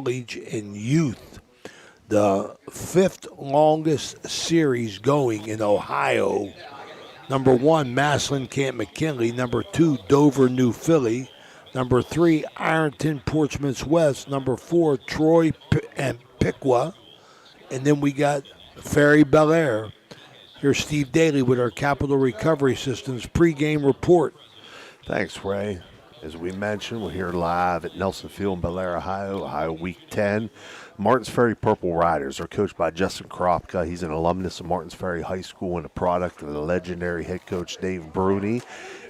college and youth. The fifth longest series going in Ohio. Number one, Massillon Camp McKinley. Number two, Dover New Philly. Number three, Ironton Portsmouth West. Number four, Troy and Piqua. And then we got Ferry BELLAIRE. Here's Steve Daly with our Capital Recovery Systems pregame report. Thanks, Ray. As we mentioned, we're here live at Nelson Field in Bellaire, Ohio Week 10. Martins Ferry Purple Riders are coached by Justin Kropka. He's an alumnus of Martins Ferry High School and a product of the legendary head coach Dave Bruni.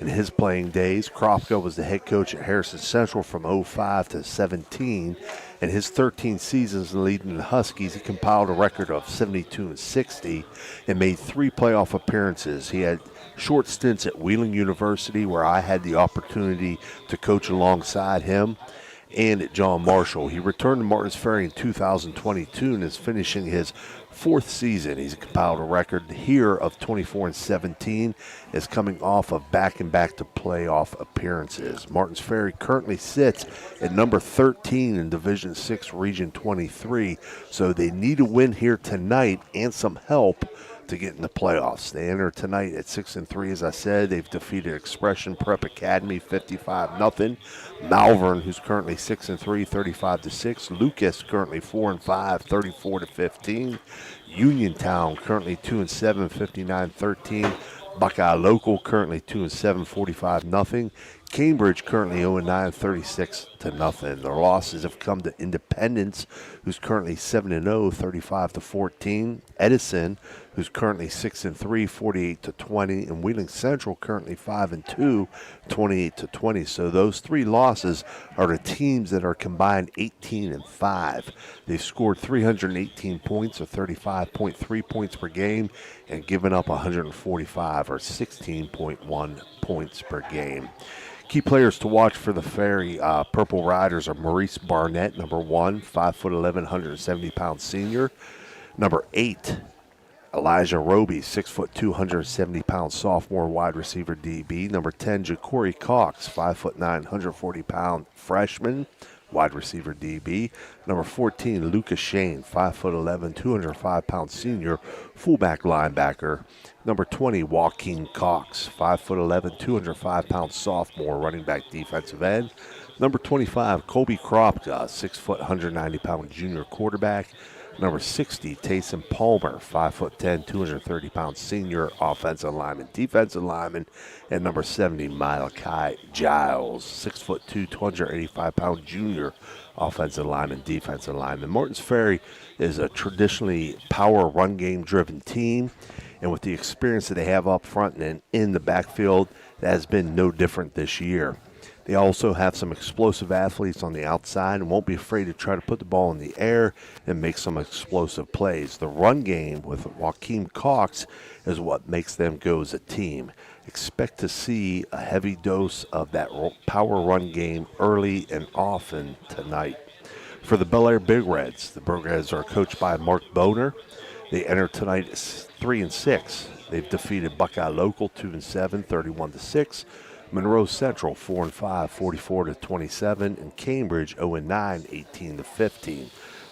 In his playing days, Kropka was the head coach at Harrison Central from 05 to 17. In his 13 seasons leading the Huskies, he compiled a record of 72-60 and made 3 playoff appearances. He had short stints at Wheeling University, where I had the opportunity to coach alongside him, and at John Marshall. He returned to Martins Ferry in 2022 and is finishing his 4th season. He's compiled a record here of 24-17, is coming off of back-and-back to playoff appearances. Martins Ferry currently sits at number 13 in Division 6 Region 23, so they need a win here tonight and some help to get in the playoffs. They enter tonight at 6-3, as I said. They've defeated Expression Prep Academy 55-0. Malvern, who's currently 6-3, 35-6. Lucas currently 4-5, 34-15. Uniontown currently 2-7, 59-13. Buckeye Local currently 2-7, 45-0. Cambridge currently 0-9, 36-0. Their losses have come to Independence, who's currently 7-0, 35-14. Edison, who's currently 6-3, 48-20, and Wheeling Central currently 5-2, 28-20. So those 3 losses are the teams that are combined 18-5. They've scored 318 points, or 35.3 points per game, and given up 145, or 16.1 points per game. Key players to watch for the Ferry Purple Riders are Maurice Barnett, number 1, 5'11", 170-pound senior. Number 8, Elijah Roby, 6'2", 170-pound sophomore wide receiver DB. Number 10, Ja'Cory Cox, 5'9", 140-pound freshman wide receiver DB. Number 14, Lucas Shane, 5'11", 205-pound senior fullback linebacker. Number 20, Joaquin Cox, 5'11", 205-pound sophomore running back defensive end. Number 25, Colby Kropka, 6', 190-pound junior quarterback. Number 60, Taysom Palmer, 5'10", 230-pound senior offensive lineman, defensive lineman. And number 70, Malachi Giles, 6'2", 285-pound junior offensive lineman, defensive lineman. Martins Ferry is a traditionally power run game driven team, and with the experience that they have up front and in the backfield, that has been no different this year. They also have some explosive athletes on the outside and won't be afraid to try to put the ball in the air and make some explosive plays. The run game with Joaquin Cox is what makes them go as a team. Expect to see a heavy dose of that power run game early and often tonight. For the Bellaire Big Reds, the Big Reds are coached by Mark Boner. They enter tonight 3-6. They've defeated Buckeye Local 2-7, 31-6. Monroe Central 4-5, 44-27, and Cambridge 0-9, 18-15.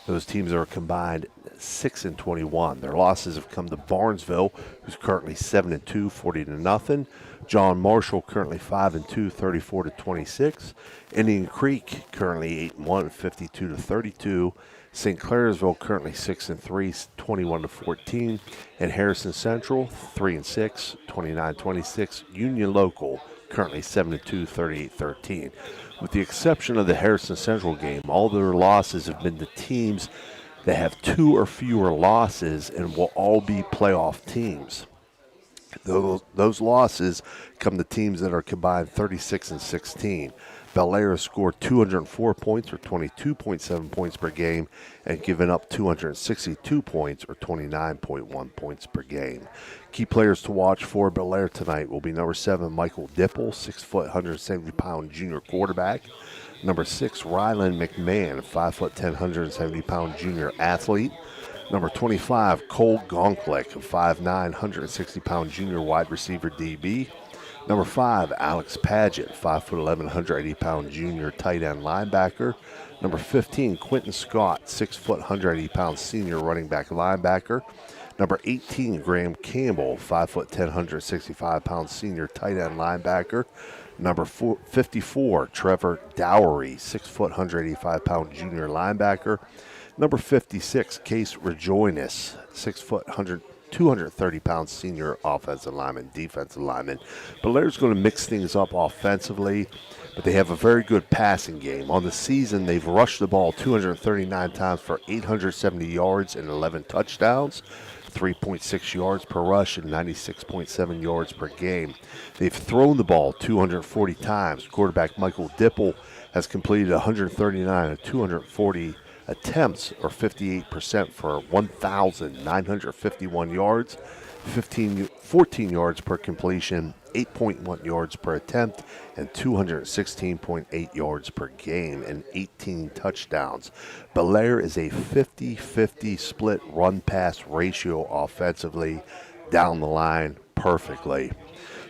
Those teams are combined 6-21. Their losses have come to Barnesville, who's currently 7-2, 40-0. John Marshall currently 5-2, 34-26. Indian Creek currently 8-1, 52-32. St. Clairsville currently 6-3, 21-14, and Harrison Central 3-6, 29-26. Union Local currently 7-2, 38-13. With the exception of the Harrison Central game, all their losses have been to teams that have 2 or fewer losses and will all be playoff teams. Those losses come to teams that are combined 36-16. Bellaire has scored 204 points, or 22.7 points per game, and given up 262 points, or 29.1 points per game. Key players to watch for Bellaire tonight will be number 7, Michael Dipple, 6', 170-pound junior quarterback. Number 6, Rylan McMahon, 5'10", 170-pound junior athlete. Number 25, Cole Gonklick, 5'9", 160-pound junior wide receiver DB. Number 5, Alex Paget, 5'11", 180-pound junior tight end linebacker. Number 15, Quentin Scott, 6 foot, 180-pound senior running back linebacker. Number 18, Graham Campbell, 5 foot, 165-pound senior tight end linebacker. Number 54, Trevor Dowry, 6 foot, 185-pound junior linebacker. Number 56, Case Rejoinis, 6 foot, 230-pound senior offensive lineman, defensive lineman. Bellaire's going to mix things up offensively, but they have a very good passing game. On the season, they've rushed the ball 239 times for 870 yards and 11 touchdowns, 3.6 yards per rush and 96.7 yards per game. They've thrown the ball 240 times. Quarterback Michael Dipple has completed 139 of 240 attempts, or 58%, for 1,951 yards, 14 yards per completion, 8.1 yards per attempt, and 216.8 yards per game, and 18 touchdowns. Bellaire is a 50-50 split run-pass ratio offensively, down the line perfectly.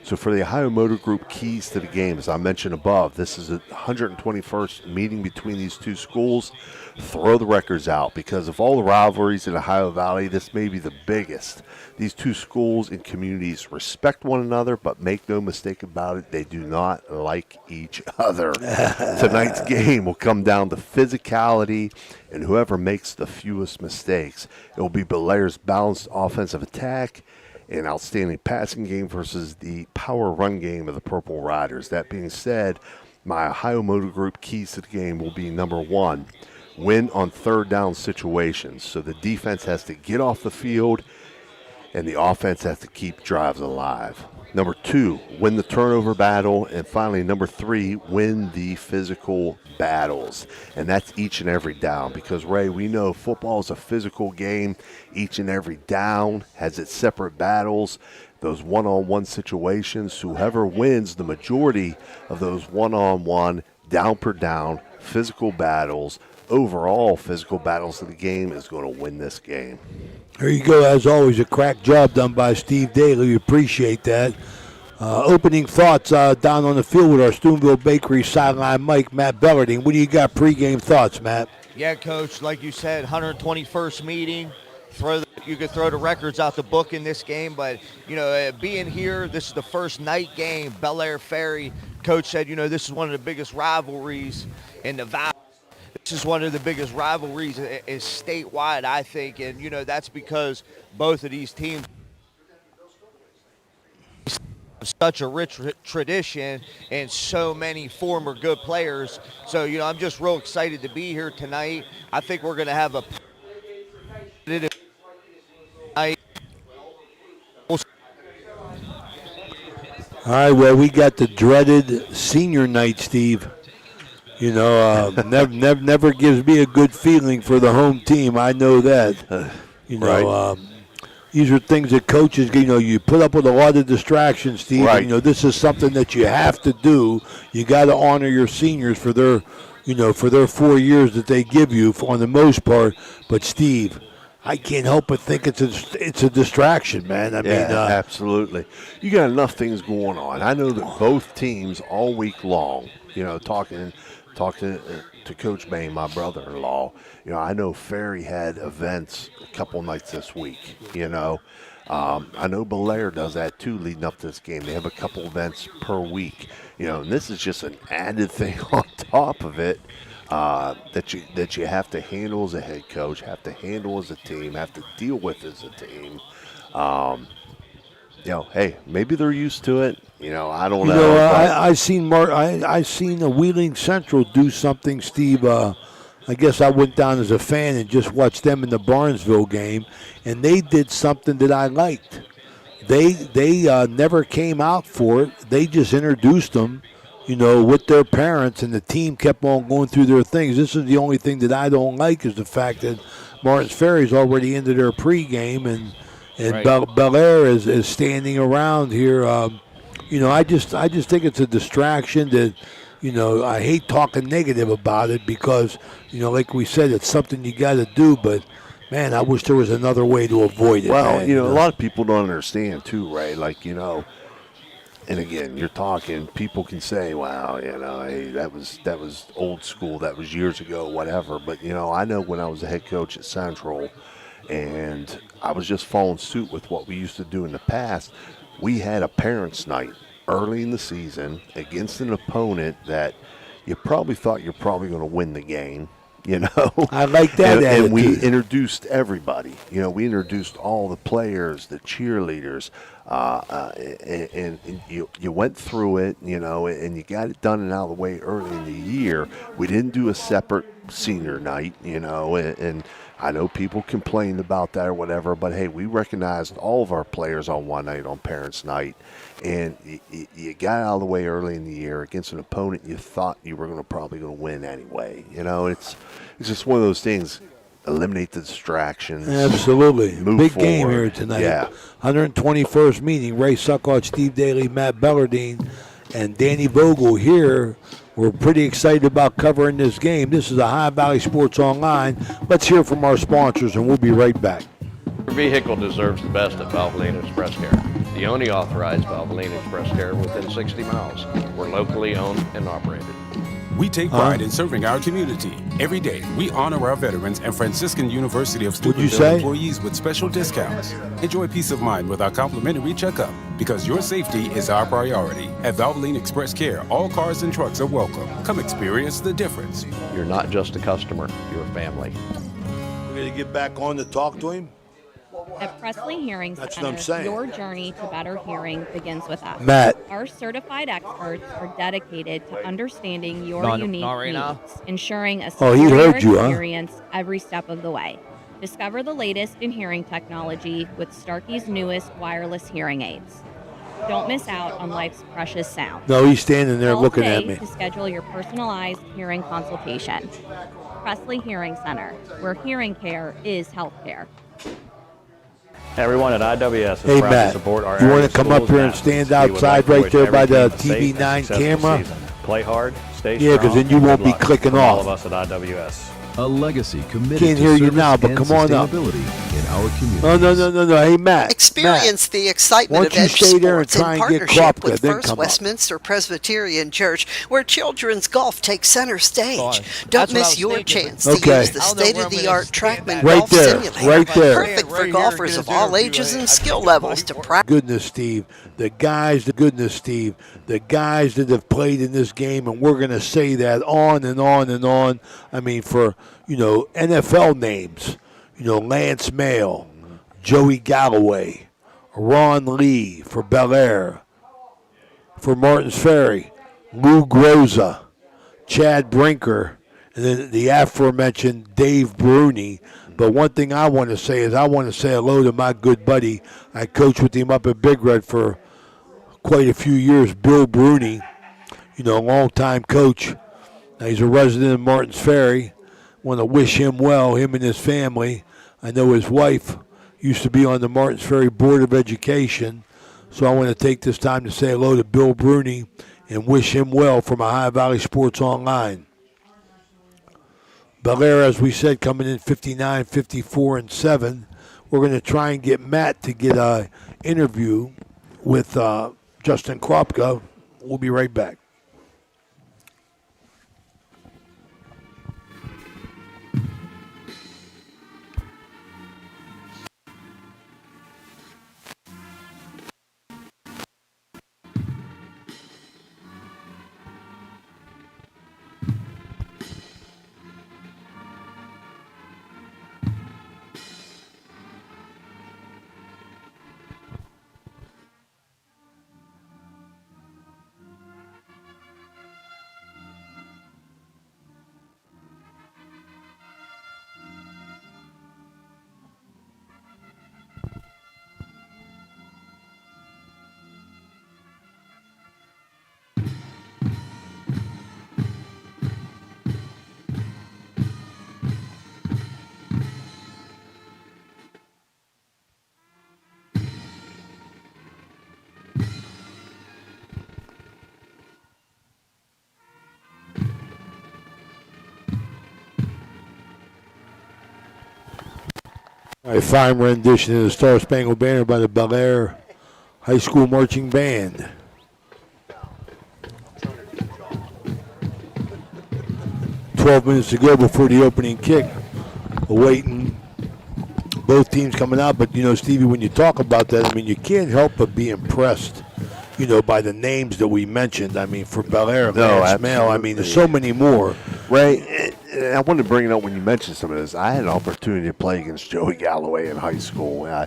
So for the Ohio Motor Group keys to the game, as I mentioned above, this is the 121st meeting between these two schools. Throw the records out, because of all the rivalries in Ohio Valley, this may be the biggest. These two schools and communities respect one another, but make no mistake about it, they do not like each other. Tonight's game will come down to physicality and whoever makes the fewest mistakes. It will be Bellaire's balanced offensive attack an outstanding passing game versus the power run game of the Purple Riders. That being said, my Ohio Motor Group keys to the game will be, number 1, win on third down situations. So the defense has to get off the field and the offense has to keep drives alive. Number 2, win the turnover battle. And finally, number 3, win the physical battles. And that's each and every down, because, Ray, we know football is a physical game. Each and every down has its separate battles, those one-on-one situations. Whoever wins the majority of those one-on-one, down per down, physical battles, overall physical battles of the game is going to win this game. There you go. As always, a crack job done by Steve Daly. We appreciate that. Opening thoughts down on the field with our Steubenville Bakery sideline Mike, Matt Bellardine. What do you got pregame thoughts, Matt? Yeah, Coach, like you said, 121st meeting. You could throw the records out the book in this game, but, being here, this is the first night game, Bellaire Ferry. Coach said, this is one of the biggest rivalries in the Valley. This is one of the biggest rivalries is statewide, I think, and, that's because both of these teams have such a rich tradition and so many former good players. So, I'm just real excited to be here tonight. I think we're going to have a night. All right, well, we got the dreaded senior night, Steve. Never gives me a good feeling for the home team. I know that. Right. These are things that coaches, you put up with a lot of distractions, Steve. Right. This is something that you have to do. You got to honor your seniors for their 4 years that they give you on the most part. But Steve, I can't help but think it's a distraction, man. I mean, absolutely. You got enough things going on. I know that both teams all week long, talking to Coach Bain, my brother-in-law. I know Ferry had events a couple nights this week. I know Bellaire does that too, leading up to this game. They have a couple events per week. And this is just an added thing on top of it that you have to handle as a head coach, have to handle as a team, have to deal with as a team. Hey, maybe they're used to it. I don't know. I seen a Wheeling Central do something, Steve. I guess I went down as a fan and just watched them in the Barnesville game, and they did something that I liked. They never came out for it. They just introduced them, with their parents, and the team kept on going through their things. This is the only thing that I don't like, is the fact that Martins Ferry's already into their pregame, and right. Bellaire is standing around here. I just think it's a distraction that, I hate talking negative about it because, like we said, it's something you got to do. But, man, I wish there was another way to avoid it. Well, man, a lot of people don't understand too, Ray. Like, And again, you're talking. People can say, "Wow, hey, that was old school. That was years ago, whatever." But I know when I was a head coach at Central, and I was just following suit with what we used to do in the past. We had a parents' night early in the season against an opponent that you probably thought you're probably going to win the game. I like that and we attitude. introduced everybody. We introduced all the players, the cheerleaders, and you went through it, and you got it done and out of the way early in the year. We didn't do a separate senior night, and I know people complained about that or whatever, but hey, we recognized all of our players on one night on Parents' Night, and you got out of the way early in the year against an opponent you thought you were probably going to win anyway. It's just one of those things. Eliminate the distractions. Absolutely. Move Big forward. game here tonight. Yeah. 121st meeting. Ray Suckoff, Steve Daly, Matt Bellardine, and Danny Vogel here. We're pretty excited about covering this game. This is a High Valley Sports Online. Let's hear from our sponsors, and we'll be right back. Your vehicle deserves the best at Valvoline Express Care. The only authorized Valvoline Express Care within 60 miles. We're locally owned and operated. We take pride in serving our community. Every day, we honor our veterans and Franciscan University of Steubenville employees with special discounts. Enjoy peace of mind with our complimentary checkup, because your safety is our priority. At Valvoline Express Care, all cars and trucks are welcome. Come experience the difference. You're not just a customer, you're a family. We're going to get back on to talk to him. At Presley Hearing That's Center, what I'm saying. your journey to better hearing begins with us. Matt. Our certified experts are dedicated to understanding your unique not right now. needs, ensuring a Oh, he superior heard you, huh? experience every step of the way. Discover the latest in hearing technology with Starkey's newest wireless hearing aids. Don't miss out on life's precious sound. No, he's standing there Call looking today at me. to schedule your personalized hearing consultation. Presley Hearing Center, where hearing care is health care. Everyone at IWS is Hey, proud Matt, to support our you want area to come up schools here and athletes. stand We would outside like to right wish there by every the team a safe and TV9 successful camera? season. Play hard, stay Yeah, 'cause strong, then you and won't good be luck clicking from off. all of us at IWS. A legacy committed Can't to hear you service now, but and come on up. sustainability in our community. Oh, no. Hey, Matt. Experience the Why excitement don't of you Edge stay there and Sports in try and get partnership Kropka, with then First come up. Westminster Presbyterian Church, where children's golf takes center stage. Fine. Don't That's what I miss was your thinking. chance Okay. to use the I don't know where I'm gonna state-of-the-art stand TrackMan at. Right golf there, simulator. right there. Perfect for golfers of all ages and skill levels to practice. Goodness, Steve. The guys that have played in this game, and we're going to say that on and on and on. I mean, for, NFL names, Lance Mail, Joey Galloway, Ron Lee for Bellaire, for Martins Ferry, Lou Groza, Chad Brinker, and then the aforementioned Dave Bruni. But one thing I want to say is I want to say hello to my good buddy. I coached with him up at Big Red for quite a few years, Bill Bruni, longtime coach. Now he's a resident of Martins Ferry. Want to wish him well, him and his family. I know his wife used to be on the Martins Ferry Board of Education. So I want to take this time to say hello to Bill Bruni and wish him well from a High Valley Sports Online. Bellaire, as we said, coming in 59, 54, and 7. We're going to try and get Matt to get an interview with Justin Kropka. We'll be right back. A fine rendition of the Star Spangled Banner by the Bellaire High School Marching Band. 12 minutes to go before the opening kick. Awaiting both teams coming out. But, Stevie, when you talk about that, you can't help but be impressed, by the names that we mentioned. For Bellaire, Lance Mail, there's so many more. Ray, I wanted to bring it up when you mentioned some of this. I had an opportunity to play against Joey Galloway in high school.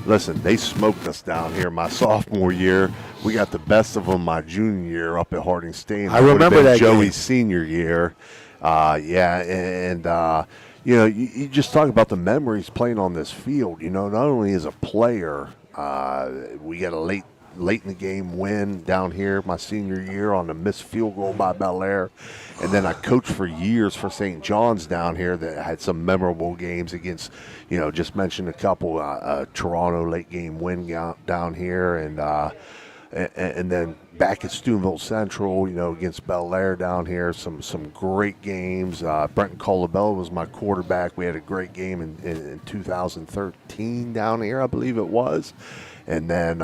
Listen, they smoked us down here my sophomore year. We got the best of them my junior year up at Harding State. I remember that Joey's game. Senior year. You just talk about the memories playing on this field. Not only as a player, we got a late in the game win down here my senior year on a missed field goal by Bellaire. And then I coached for years for St. John's down here that had some memorable games against, just mentioned a couple, Toronto late game win down here. And then back at Steubenville Central, against Bellaire down here, some great games. Brenton Colabella was my quarterback. We had a great game in 2013 down here, I believe it was. And then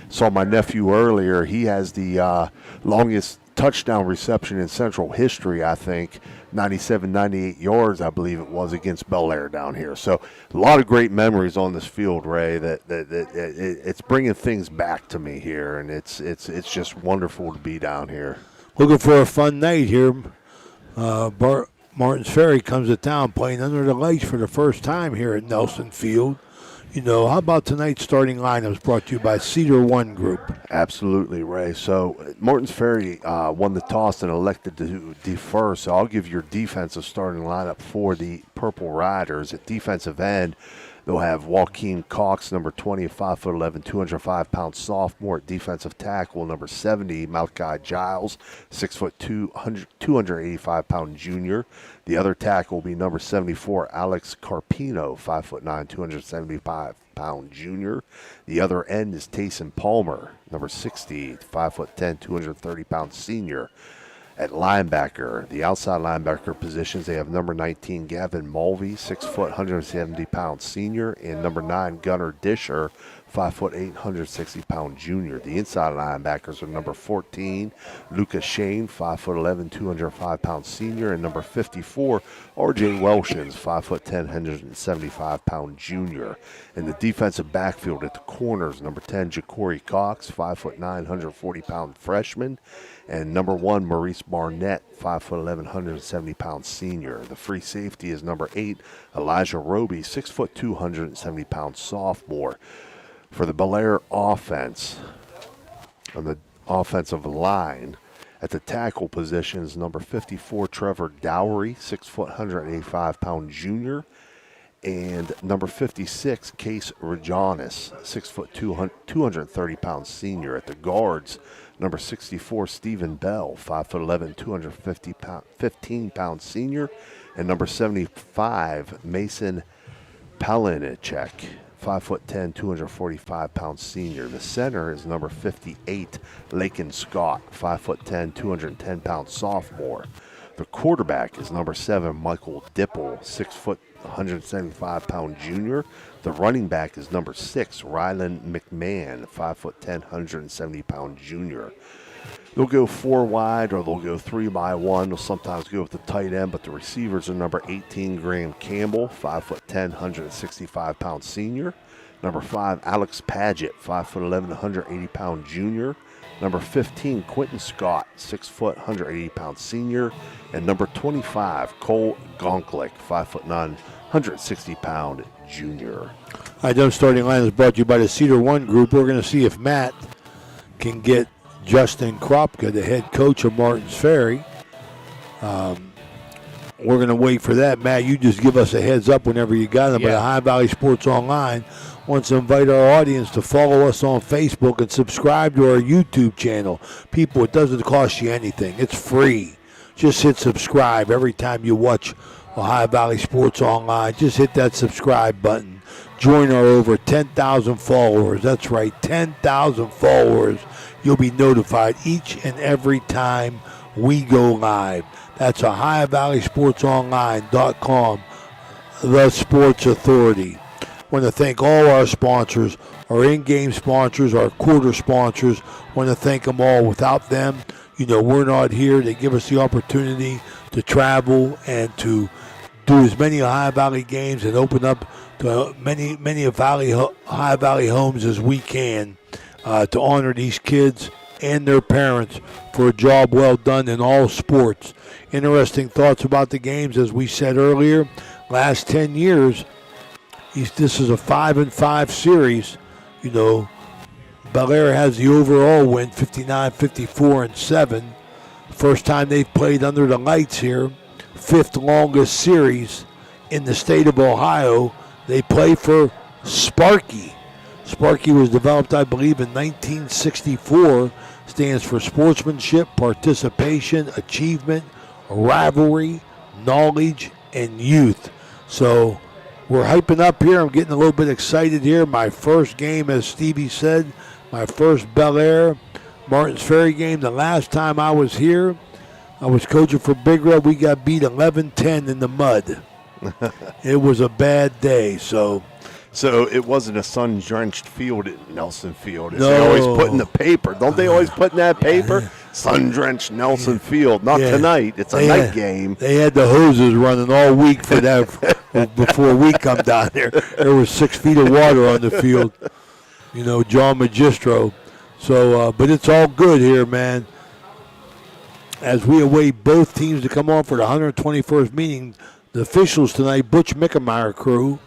saw my nephew earlier. He has the longest touchdown reception in Central history, I think, 97, 98 yards, I believe it was, against Bellaire down here. So a lot of great memories on this field, Ray, that it's bringing things back to me here, and it's just wonderful to be down here. Looking for a fun night here. Martins Ferry comes to town playing under the lights for the first time here at Nelson Field. How about tonight's starting lineups brought to you by Cedar One Group? Absolutely, Ray. So Martins Ferry won the toss and elected to defer. So I'll give your defensive starting lineup for the Purple Riders. At defensive end, they'll have Joaquin Cox, number 20, 5'11", 205-pound sophomore. At defensive tackle, number 70, Malachi Giles, 6'2", 285-pound junior. The other tackle will be number 74, Alex Carpino, 5'9", 275-pound junior. The other end is Tayson Palmer, number 60, 5'10", 230-pound senior. At linebacker, the outside linebacker positions, they have number 19, Gavin Mulvey, 6 foot, 170-pound senior, and number 9, Gunnar Disher, 5'8", 160-pound junior. The inside linebackers are number 14, Lucas Shane, 5'11", 205-pound senior, and number 54, R.J. Welshins, 5'10", 175-pound junior. In the defensive backfield at the corners, number 10, Ja'Cory Cox, 5'9", 140-pound freshman, and number 1, Maurice Barnett, 5'11", 170-pound senior. The free safety is number 8, Elijah Roby, 6'2", 270-pound sophomore. For the Bellaire offense, on the offensive line, at the tackle positions, number 54, Trevor Dowry, 6 foot, 185-pound junior, and number 56, Case Rajanis, 6 foot, 230-pound senior. At the guards, number 64, Stephen Bell, 5'11", 215-pound senior, and number 75, Mason Palinicek, 5'10", 245-pound senior. The center is number 58, Lakin Scott, 5'10", 210-pound sophomore. The quarterback is number 7, Michael Dipple, 6 foot, 175-pound junior. The running back is number 6, Rylan McMahon, 5'10", 170-pound junior. They'll go 4 wide or they'll go 3 by 1. They'll sometimes go with the tight end, but the receivers are number 18, Graham Campbell, 5'10", 165-pound senior. Number 5, Alex Paget, 5'11", 180-pound junior. Number 15, Quentin Scott, 6 foot, 180-pound senior. And number 25, Cole Gonklick, 5'9", 160-pound junior. All right, those starting line is brought to you by the Cedar One Group. We're going to see if Matt can get Justin Kropka, the head coach of Martins Ferry. We're going to wait for that. Matt, you just give us a heads up whenever you got them. Yeah. But Ohio Valley Sports Online wants to invite our audience to follow us on Facebook and subscribe to our YouTube channel. People, it doesn't cost you anything. It's free. Just hit subscribe every time you watch Ohio Valley Sports Online. Just hit that subscribe button. Join our over 10,000 followers. That's right, 10,000 followers. You'll be notified each and every time we go live. That's OhioValleySportsOnline.com, the Sports Authority. I want to thank all our sponsors, our in-game sponsors, our quarter sponsors. I want to thank them all. Without them, we're not here. They give us the opportunity to travel and to do as many Ohio Valley games and open up to many Ohio Valley homes as we can to honor these kids and their parents for a job well done in all sports. Interesting thoughts about the games, as we said earlier. Last 10 years, this is a 5-5 series. Bellaire has the overall win, 59, 54, and 7. First time they've played under the lights here. 5th longest series in the state of Ohio. They play for Sparky. Sparky was developed, I believe, in 1964. Stands for sportsmanship, participation, achievement, rivalry, knowledge, and youth. So we're hyping up here. I'm getting a little bit excited here. My first game, as Stevie said, my first Bellaire Martins Ferry game. The last time I was here, I was coaching for Big Red. We got beat 11-10 in the mud. It was a bad day. So it wasn't a sun-drenched field at Nelson Field. As No. they always put in the paper. Don't they always put in that paper? Sun-drenched Nelson Field. Not tonight. It's a night game. They had the hoses running all week for that before we come down there. There was 6 feet of water on the field. John Magistro. So, but it's all good here, man. As we await both teams to come on for the 121st meeting, the officials tonight, Butch Mickemeyer crew.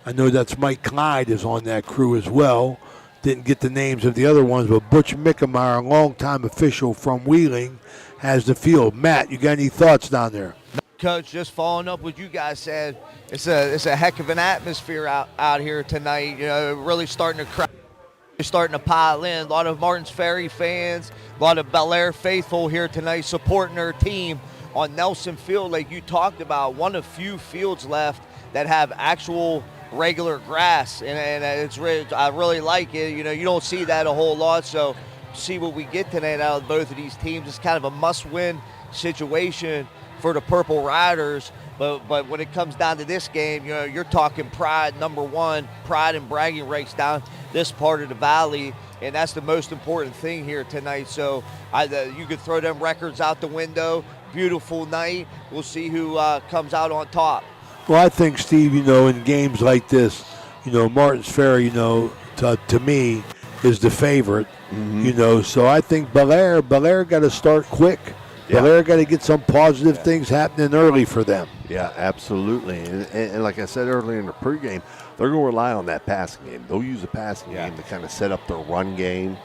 I know that's Mike Clyde is on that crew as well. Didn't get the names of the other ones, but Butch Mickemeyer, a longtime official from Wheeling, has the field. Matt, you got any thoughts down there? Coach, just following up what you guys said, it's a heck of an atmosphere out here tonight. Really starting to pile in. A lot of Martins Ferry fans, a lot of Bellaire faithful here tonight supporting their team on Nelson Field, like you talked about. One of few fields left that have actual regular grass, and I really like it. You don't see that a whole lot, so see what we get tonight out of both of these teams. It's kind of a must-win situation for the Purple Riders, but when it comes down to this game, you're talking pride, number one, pride and bragging rights down this part of the valley, and that's the most important thing here tonight. So you could throw them records out the window. Beautiful night. We'll see who comes out on top. Well, I think, Steve, in games like this, Martins Ferry, to me, is the favorite. So I think Bellaire got to start quick. Yeah. Bellaire got to get some positive things happening early for them. Yeah, absolutely. And like I said earlier in the pregame, they're going to rely on that passing game. They'll use the passing game to kind of set up their run game.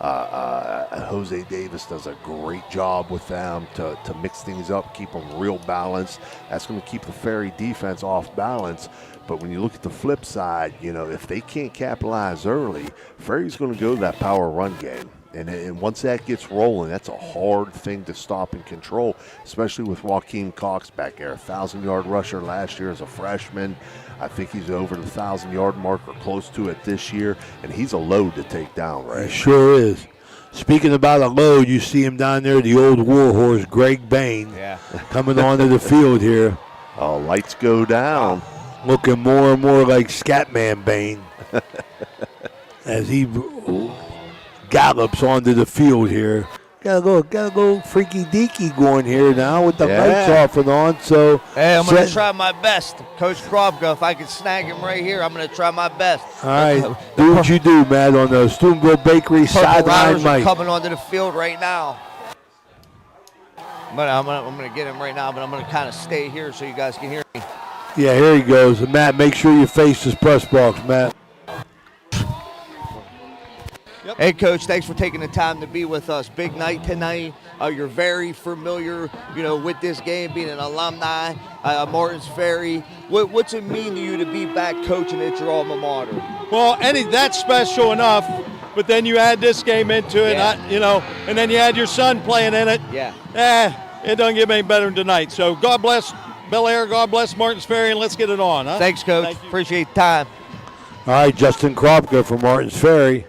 Jose Davis does a great job with them to mix things up, keep them real balanced. That's going to keep the Ferry defense off balance. But when you look at the flip side, if they can't capitalize early, Ferry's going to go to that power run game. And once that gets rolling, that's a hard thing to stop and control, especially with Joaquin Cox back there. 1,000-yard rusher last year as a freshman. I think he's over the 1,000-yard mark or close to it this year, and he's a load to take down, right? He sure is. Speaking about a load, you see him down there, the old warhorse, Greg Bain, coming onto the field here. Oh, lights go down. Looking more and more like Scatman Bain as he gallops onto the field here. Got a little freaky deaky going here now with the lights off and on. So hey, I'm going to try my best. Coach Kropka, if I can snag him right here, I'm going to try my best. All right, do what you do, Matt, on the Steubenville Bakery sideline mic. Coming onto the field right now. But I'm going to get him right now, but I'm going to kind of stay here so you guys can hear me. Yeah, here he goes. And Matt, make sure you face this press box, Matt. Yep. Hey, Coach, thanks for taking the time to be with us. Big night tonight. You're very familiar, with this game, being an alumni, Martins Ferry. What's it mean to you to be back coaching at your alma mater? Well, that's special enough, but then you add this game into it, and then you add your son playing in it. Yeah. It doesn't get any better than tonight. So God bless Bellaire, God bless Martins Ferry, and let's get it on. Huh? Thanks, Coach. Thank you. Appreciate the time. All right, Justin Kropka from Martins Ferry.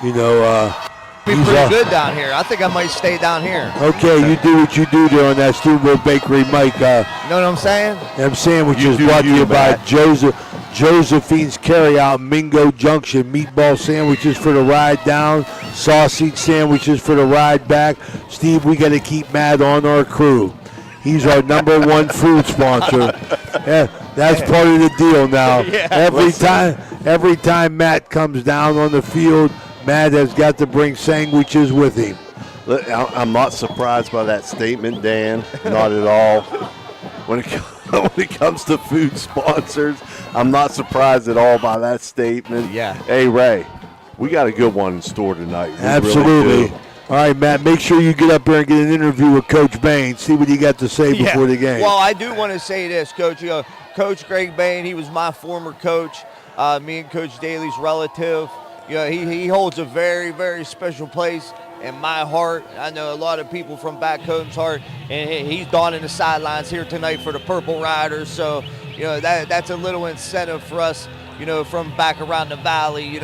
Be pretty good down here. I think I might stay down here. Okay, you do what you do there on that Steubenville Bakery mic. You know what I'm saying? Them sandwiches brought to you by Josephine's Carryout, Mingo Junction, meatball sandwiches for the ride down, sausage sandwiches for the ride back. Steve, we got to keep Matt on our crew. He's our number one food sponsor. Yeah, that's part of the deal now. Yeah. Every time Matt comes down on the field, Matt has got to bring sandwiches with him. Look, I'm not surprised by that statement, Dan. Not at all. When it comes to food sponsors, I'm not surprised at all by that statement. Yeah. Hey, Ray, we got a good one in store tonight. We Absolutely. Really do. All right, Matt, make sure you get up there and get an interview with Coach Bain. See what he got to say before the game. Well, I do want to say this, Coach. Coach Greg Bain, he was my former coach. Me and Coach Daly's relative. He holds a very, very special place in my heart. I know a lot of people from back home's heart, and he's donning the sidelines here tonight for the Purple Riders. So, that's a little incentive for us, from back around the valley,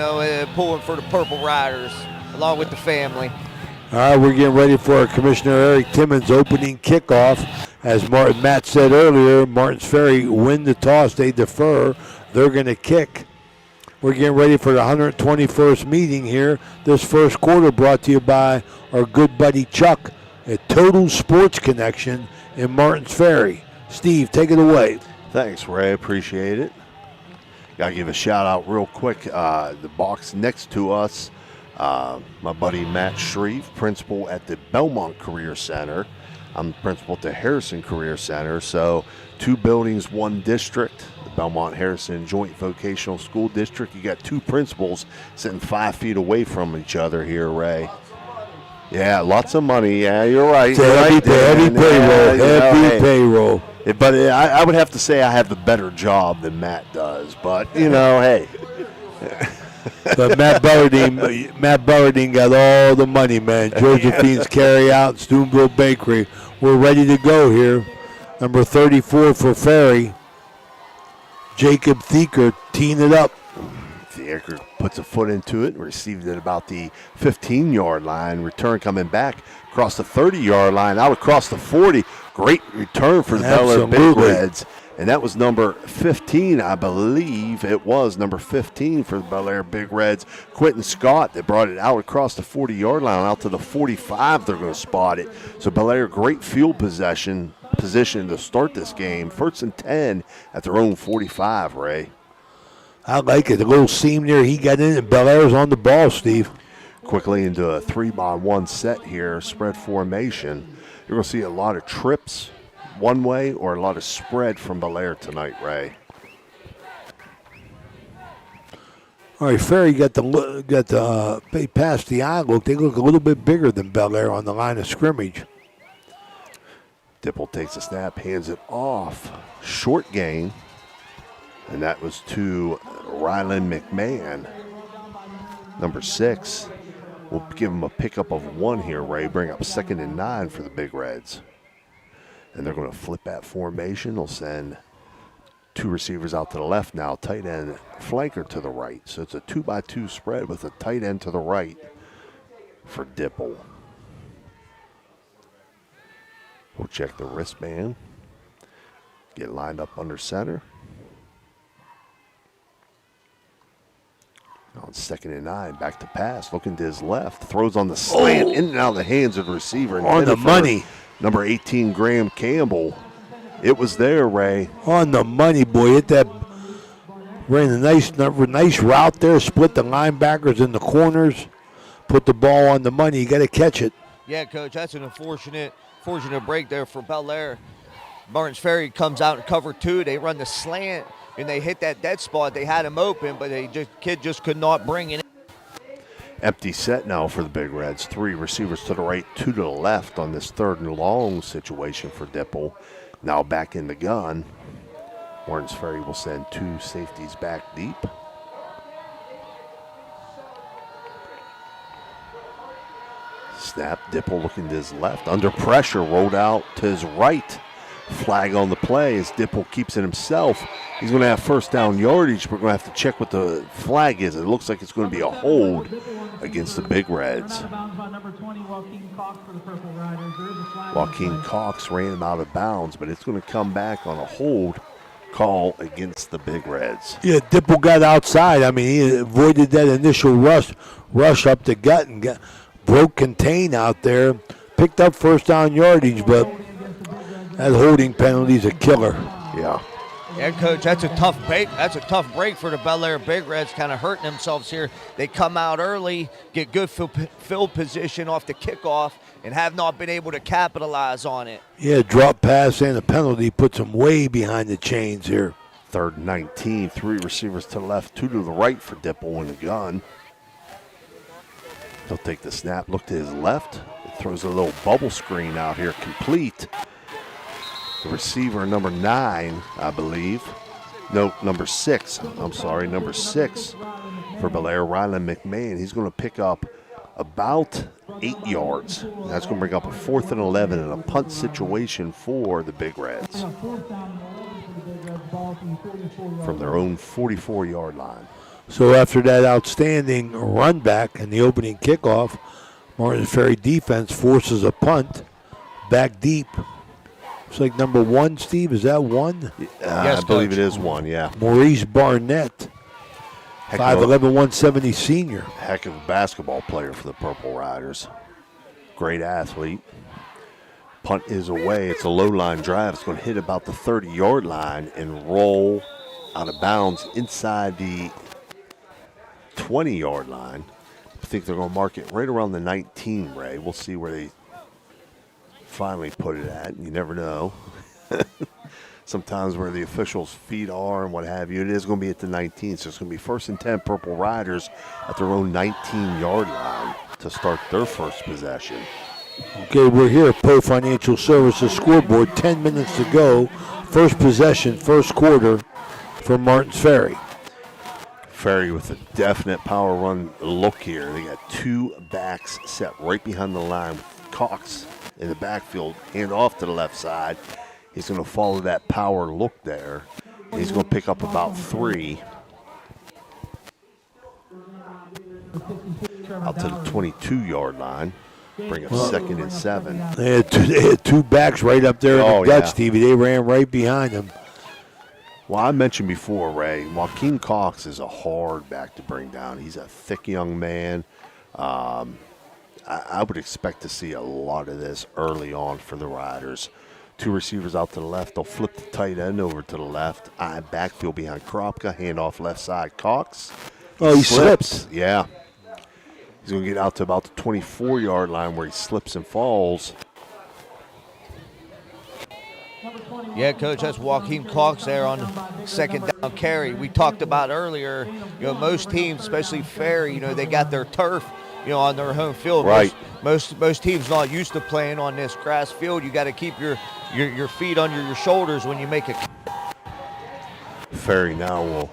pulling for the Purple Riders along with the family. All right, we're getting ready for our Commissioner Eric Timmons opening kickoff. As Matt said earlier, Martins Ferry win the toss. They defer. They're going to kick. We're getting ready for the 121st meeting here. This first quarter brought to you by our good buddy Chuck at Total Sports Connection in Martins Ferry. Steve, take it away. Thanks, Ray. Appreciate it. Got to give a shout out real quick. The box next to us, my buddy Matt Shreve, principal at the Belmont Career Center. I'm the principal at the Harrison Career Center. So 2 buildings, 1 district. The Belmont-Harrison Joint Vocational School District. You got 2 principals sitting 5 feet away from each other here, Ray. Yeah, lots of money. Yeah, you're right. It's heavy payroll. But I would have to say I have the better job than Matt does. But, hey. But Matt Bellardine got all the money, man. Josephine's Carryout, Stoomville Bakery. We're ready to go here. Number 34 for Ferry. Jacob Thieker teeing it up. Thieker puts a foot into it and received it about the 15-yard line. Return coming back across the 30-yard line, out across the 40. Great return for the Bellaire Big Reds. And that was number 15, I believe it was number 15 for the Bellaire Big Reds. Quentin Scott that brought it out across the 40-yard line, out to the 45. They're going to spot it. So Bellaire, great field position to start this game. 1st and 10 at their own 45, Ray. I like it. The little seam there he got in, and Bellaire's on the ball, Steve. Quickly into a 3-by-1 set here, spread formation. You're going to see a lot of trips one way or a lot of spread from Bellaire tonight, Ray. All right, Ferry got they passed the eye look. They look a little bit bigger than Bellaire on the line of scrimmage. Dipple takes a snap, hands it off. Short gain. And that was to Rylan McMahon. Number 6. We'll give him a pickup of 1 here, Ray. Bring up 2nd and 9 for the Big Reds. And they're going to flip that formation. They'll send 2 receivers out to the left now. Tight end flanker to the right. So it's a 2-by-2 spread with a tight end to the right for Dipple. We'll check the wristband. Get lined up under center. On 2nd and 9, back to pass, looking to his left, throws on the slant, in and out of the hands of the receiver. On the money. Number 18, Graham Campbell. It was there, Ray. On the money, boy. Hit that, ran a nice route there, split the linebackers in the corners, put the ball on the money. You got to catch it. Yeah, Coach, that's an unfortunate break there for Bellaire. Martins Ferry comes out in cover 2. They run the slant, and they hit that dead spot. They had him open, but kid just could not bring it in. Empty set now for the Big Reds. 3 receivers to the right, 2 to the left on this 3rd and long situation for Dipple. Now back in the gun. Martins Ferry will send 2 safeties back deep. Snap, Dipple looking to his left. Under pressure, rolled out to his right. Flag on the play as Dipple keeps it himself. He's going to have 1st down yardage. We're going to have to check what the flag is. It looks like it's going to be a hold against the Big Reds. Joaquin Cox ran him out of bounds, but it's going to come back on a hold call against the Big Reds. Yeah, Dipple got outside. I mean, he avoided that initial rush up the gut and broke contain out there. Picked up first down yardage, but that holding penalty's a killer. Yeah. Yeah, Coach, that's a tough break. That's a tough break for the Bellaire Big Reds, kind of hurting themselves here. They come out early, get good field position off the kickoff, and have not been able to capitalize on it. Yeah, drop pass and a penalty puts them way behind the chains here. 3rd and 19, 3 receivers to the left, 2 to the right for Dipple in the gun. He'll take the snap, look to his left. It throws a little bubble screen out here, complete. The receiver, number 9, I believe. No, number 6. I'm sorry, number 6 for Bellaire, Ryland McMahon. He's going to pick up about 8 yards. That's going to bring up a 4th and 11 in a punt situation for the Big Reds from their own 44-yard line. So after that outstanding run back and the opening kickoff, Martins Ferry defense forces a punt back deep. It's like number 1, Steve. Is that 1? Yes, I believe it is 1, yeah. Maurice Barnett, 5'11", 170 senior. Heck of a basketball player for the Purple Riders. Great athlete. Punt is away. It's a low-line drive. It's going to hit about the 30-yard line and roll out of bounds inside the 20-yard line. I think they're going to mark it right around the 19, Ray. We'll see where they finally put it at. You never know. Sometimes where the officials' feet are and what have you, it is going to be at the 19. So it's going to be 1st and 10 Purple Riders at their own 19-yard line to start their first possession. Okay, we're here at Poe Financial Services scoreboard. 10 minutes to go. First possession, first quarter for Martins Ferry. Ferry with a definite power run look here. They got 2 backs set right behind the line with Cox in the backfield, hand off to the left side. He's going to follow that power look there. He's going to pick up about 3. Out to the 22-yard line. Bring up 2nd and 7. They had 2 backs right up there in the gut, Stevie. They ran right behind him. Well, I mentioned before, Ray, Joaquin Cox is a hard back to bring down. He's a thick young man. I would expect to see a lot of this early on for the Riders. 2 receivers out to the left. They'll flip the tight end over to the left. Backfield behind Kropka. Handoff left side. Cox. Oh, he slips. Yeah. He's going to get out to about the 24-yard line where he slips and falls. Yeah, Coach, that's Joaquin Cox there on the 2nd down carry. We talked about earlier, most teams, especially Ferry, they got their turf, on their home field. Right. Most teams not used to playing on this grass field. You got to keep your feet under your shoulders when you make a. Ferry now will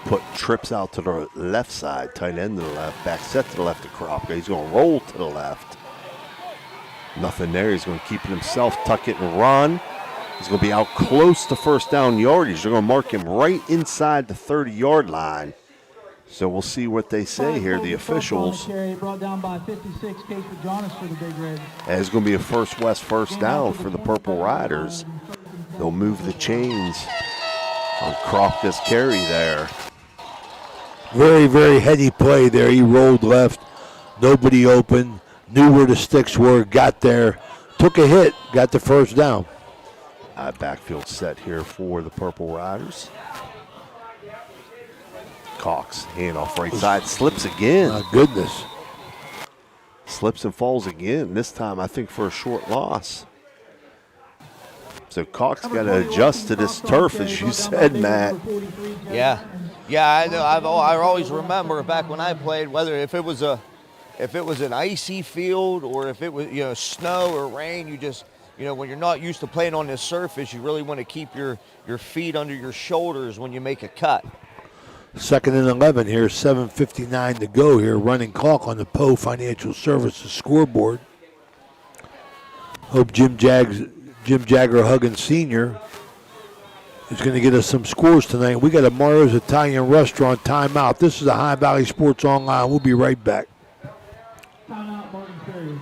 put trips out to the left side, tight end to the left, back set to the left of Kropka. He's going to roll to the left. Nothing there. He's going to keep it himself, tuck it and run. He's going to be out close to first down yardage. They're going to mark him right inside the 30-yard line. So we'll see what they say here, the officials. Brought down by 56, Case for Jonas for the Big Red. And it's going to be a first down for the Purple Riders. They'll move the chains on Kropka's carry there. Very, very heady play there. He rolled left. Nobody open. Knew where the sticks were. Got there. Took a hit. Got the first down. Backfield set here for the Purple Riders. Cox, handoff right side, slips again. My goodness. Slips and falls again, this time I think for a short loss. So Cox got to adjust to this turf, as you said, Matt. Yeah, I know. I always remember back when I played, whether if it was an icy field or if it was snow or rain, you just when you're not used to playing on this surface, you really want to keep your feet under your shoulders when you make a cut. 2nd and 11 here, 7:59 to go here. Running clock on the Poe Financial Services scoreboard. Hope Jim Jagger Huggins Sr. is going to get us some scores tonight. We got a Mario's Italian Restaurant timeout. This is the High Valley Sports Online. We'll be right back. Timeout, Martins Ferry.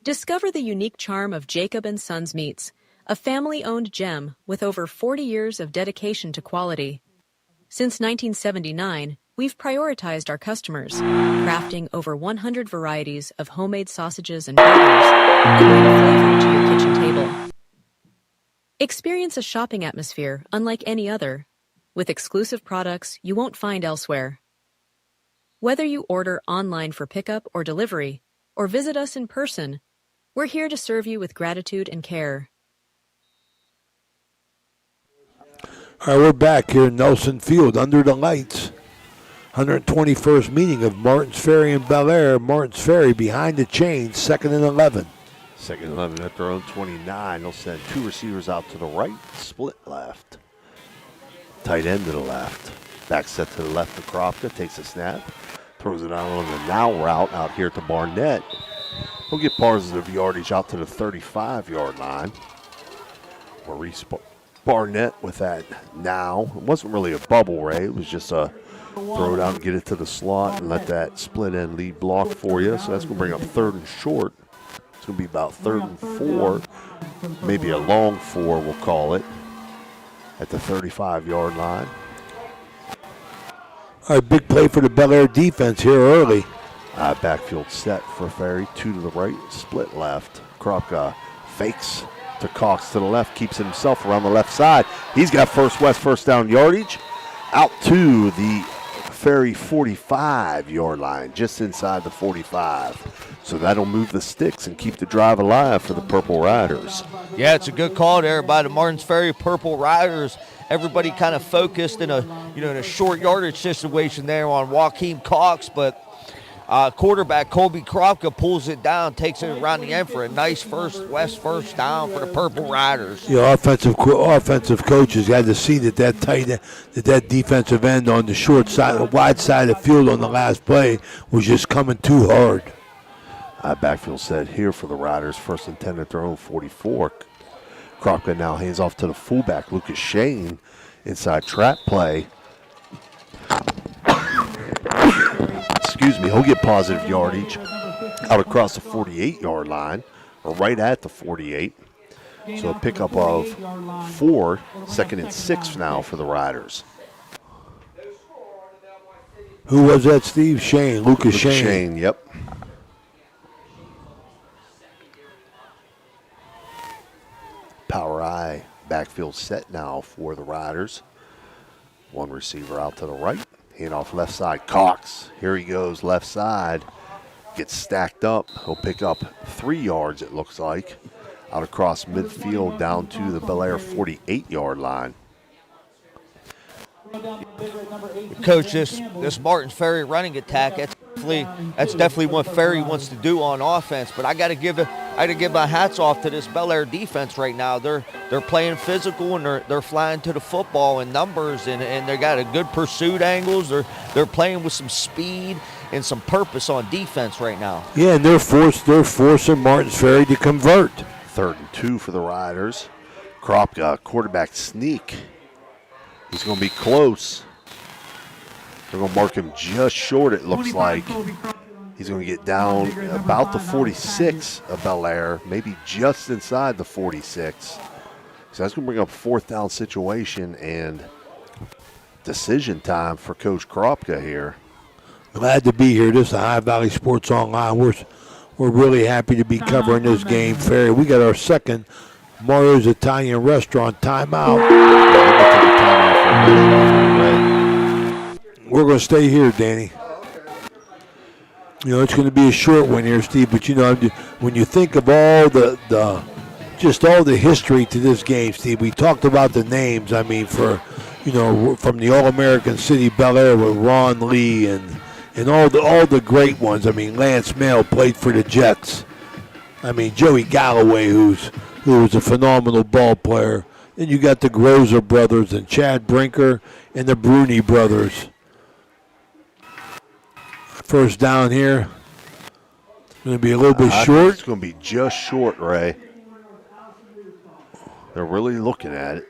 Discover the unique charm of Jacob & Sons Meats, a family-owned gem with over 40 years of dedication to quality. Since 1979, we've prioritized our customers, crafting over 100 varieties of homemade sausages and burgers that bring flavor to your kitchen table. Experience a shopping atmosphere unlike any other, with exclusive products you won't find elsewhere. Whether you order online for pickup or delivery, or visit us in person, we're here to serve you with gratitude and care. All right, we're back here in Nelson Field under the lights. 121st meeting of Martins Ferry and Bellaire. Martins Ferry behind the chains, 2nd and 11. 2nd and 11 at their own 29. They'll send 2 receivers out to the right, split left. Tight end to the left. Back set to the left to Kropka, takes a snap. Throws it out on the now route out here to Barnett. He'll get positive yardage out to the 35-yard line. Maurice Barnett with that now. It wasn't really a bubble, Ray. It was just a throw it out and get it to the slot and let that split end lead block for you. So that's going to bring up 3rd and short. It's going to be about 3rd and 4, maybe a long 4, we'll call it, at the 35-yard line. All right, big play for the Bellaire defense here early. Backfield set for Ferry, 2 to the right, split left. Kropka fakes to Cox to the left, keeps it himself around the left side. He's got first down yardage out to the Ferry 45-yard line, just inside the 45. So that'll move the sticks and keep the drive alive for the Purple Riders. Yeah, it's a good call there by the Martins Ferry Purple Riders. Everybody kind of focused in a short yardage situation there on Joaquin Cox, but quarterback Colby Kropka pulls it down, takes it around the end for a nice first down for the Purple Riders. Yeah, offensive coaches had to see that defensive end on the short side, the wide side of the field on the last play was just coming too hard. Backfield set here for the Riders, 1st and 10 at their own 44. Kropka now hands off to the fullback, Lucas Shane, inside trap play. Excuse me, he'll get positive yardage out across the 48-yard line, or right at the 48. So a pickup of 4, 2nd and 6 now for the Riders. Who was that, Steve? Shane, Lucas Shane. Shane, yep. Power I backfield set now for the Riders. 1 receiver out to the right. Hand off left side. Cox. Here he goes, left side. Gets stacked up. He'll pick up 3 yards, it looks like. Out across midfield down to the Bellaire 48-yard line. Coach, this Martins Ferry running attack, that's definitely what Ferry wants to do on offense. But I got to give my hats off to this Bellaire defense right now. They're playing physical and they're flying to the football in numbers and they got a good pursuit angles. They're playing with some speed and some purpose on defense right now. Yeah, and they're forcing Martins Ferry to convert. 3rd and 2 for the Riders. Kropka, quarterback sneak. He's going to be close. They're going to mark him just short, it looks like. He's going to get down about the 46 of Bellaire, maybe just inside the 46. So that's going to bring up 4th down situation and decision time for Coach Kropka here. Glad to be here. This is High Valley Sports Online. We're really happy to be covering this game. Ferry, we got our second Mario's Italian Restaurant timeout. We're going to stay here, Danny. You know, it's going to be a short one here, Steve, but, you know, when you think of all just all the history to this game, Steve, we talked about the names, I mean, from the All-American City Bellaire with Ron Lee and all the great ones. I mean, Lance Mail played for the Jets. I mean, Joey Galloway, who was a phenomenal ball player. Then you got the Grozer brothers and Chad Brinker and the Bruni brothers. First down here. Going to be a little bit short. It's going to be just short, Ray. They're really looking at it.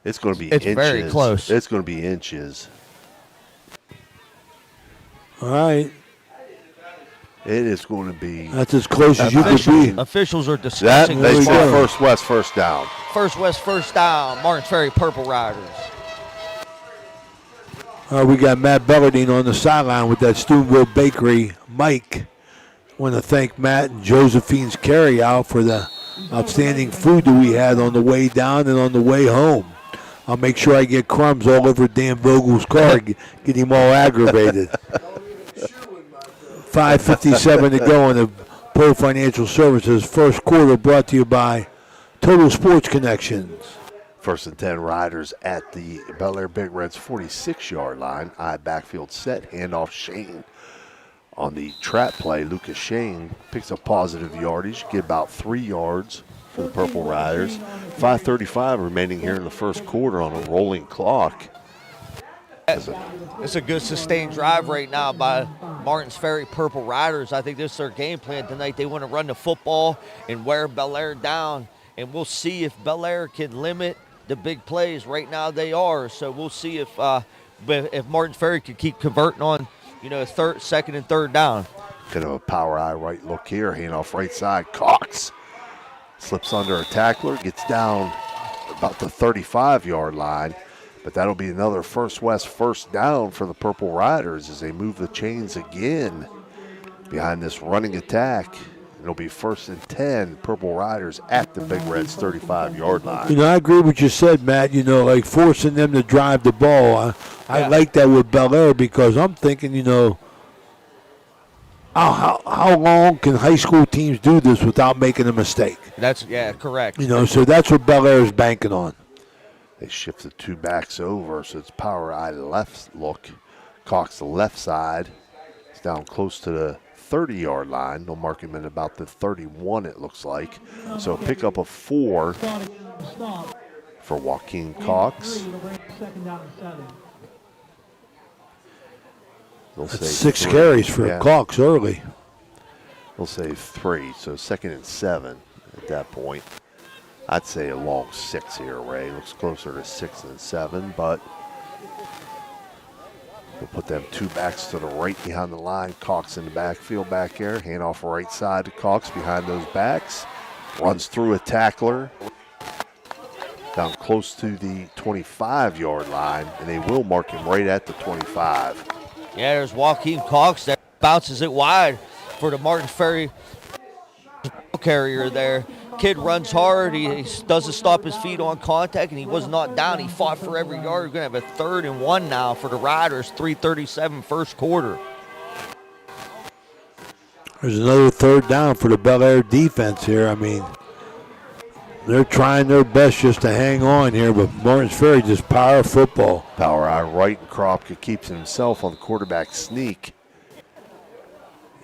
It's going to be inches. It's very close. It's going to be inches. All right. It is going to be. That's as close as you could be. Officials are discussing They this. say First West first down. First West first down. Martins Ferry Purple Riders. We got Matt Belladine on the sideline with that Steubenville Bakery mic. Want to thank Matt and Josephine's Carryout for the outstanding food that we had on the way down and on the way home. I'll make sure I get crumbs all over Dan Vogel's car, get him all aggravated. 5:57 to go on the Pro Financial Services first quarter, brought to you by Total Sports Connections. 1st and 10 Riders at the Bellaire Big Reds 46-yard line. Backfield set, handoff Shane. On the trap play, Lucas Shane picks up positive yardage, get about 3 yards for the Purple Riders. 5:35 remaining here in the first quarter on a rolling clock. It's a good sustained drive right now by Martins Ferry Purple Riders. I think this is their game plan tonight. They want to run the football and wear Bellaire down, and we'll see if Bellaire can limit the big plays. Right now they are, so we'll see if Martins Ferry can keep converting on, second and third down. Kind of a power eye right look here, handoff right side. Cox slips under a tackler, gets down about the 35-yard line. But that'll be another First West first down for the Purple Riders as they move the chains again behind this running attack. It'll be 1st and 10, Purple Riders at the Big Reds 35-yard line. I agree with what you said, Matt, like forcing them to drive the ball. I like that with Bellaire because I'm thinking, how long can high school teams do this without making a mistake? That's correct. So that's what Bellaire is banking on. They shift the 2 backs over, so it's power eye left look. Cox the left side. It's down close to the 30-yard line. They'll mark him in about the 31, it looks like. So pick up a 4 for Joaquin Cox. That's 6 carries for Cox early. They'll say 3, so 2nd and 7 at that point. I'd say a long 6 here, Ray. Looks closer to 6 than 7, but we'll put them 2 backs to the right behind the line. Cox in the backfield back there. Handoff right side to Cox behind those backs. Runs through a tackler. Down close to the 25-yard line, and they will mark him right at the 25. Yeah, there's Joaquin Cox that bounces it wide for the Martins Ferry carrier there. Kid runs hard. He doesn't stop his feet on contact, and he was not down. He fought for every yard. We're going to have a 3rd and 1 now for the Riders, 3:37 first quarter. There's another 3rd down for the Bellaire defense here. They're trying their best just to hang on here, but Martins Ferry just power football. Power eye right, and Kropka keeps himself on the quarterback sneak.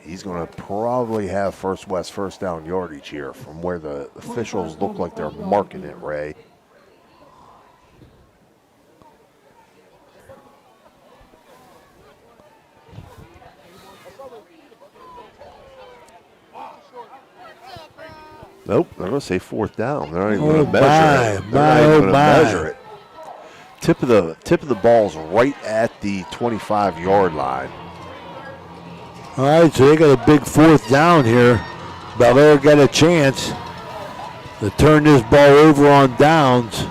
He's going to probably have First West first down yardage here from where the officials look like they're marking it, Ray. Nope, they're going to say 4th down. They're not even going to measure it. They're not even going to measure it. Tip of the ball's right at the 25-yard line. All right, so they got a big 4th down here. Bellaire got a chance to turn this ball over on downs.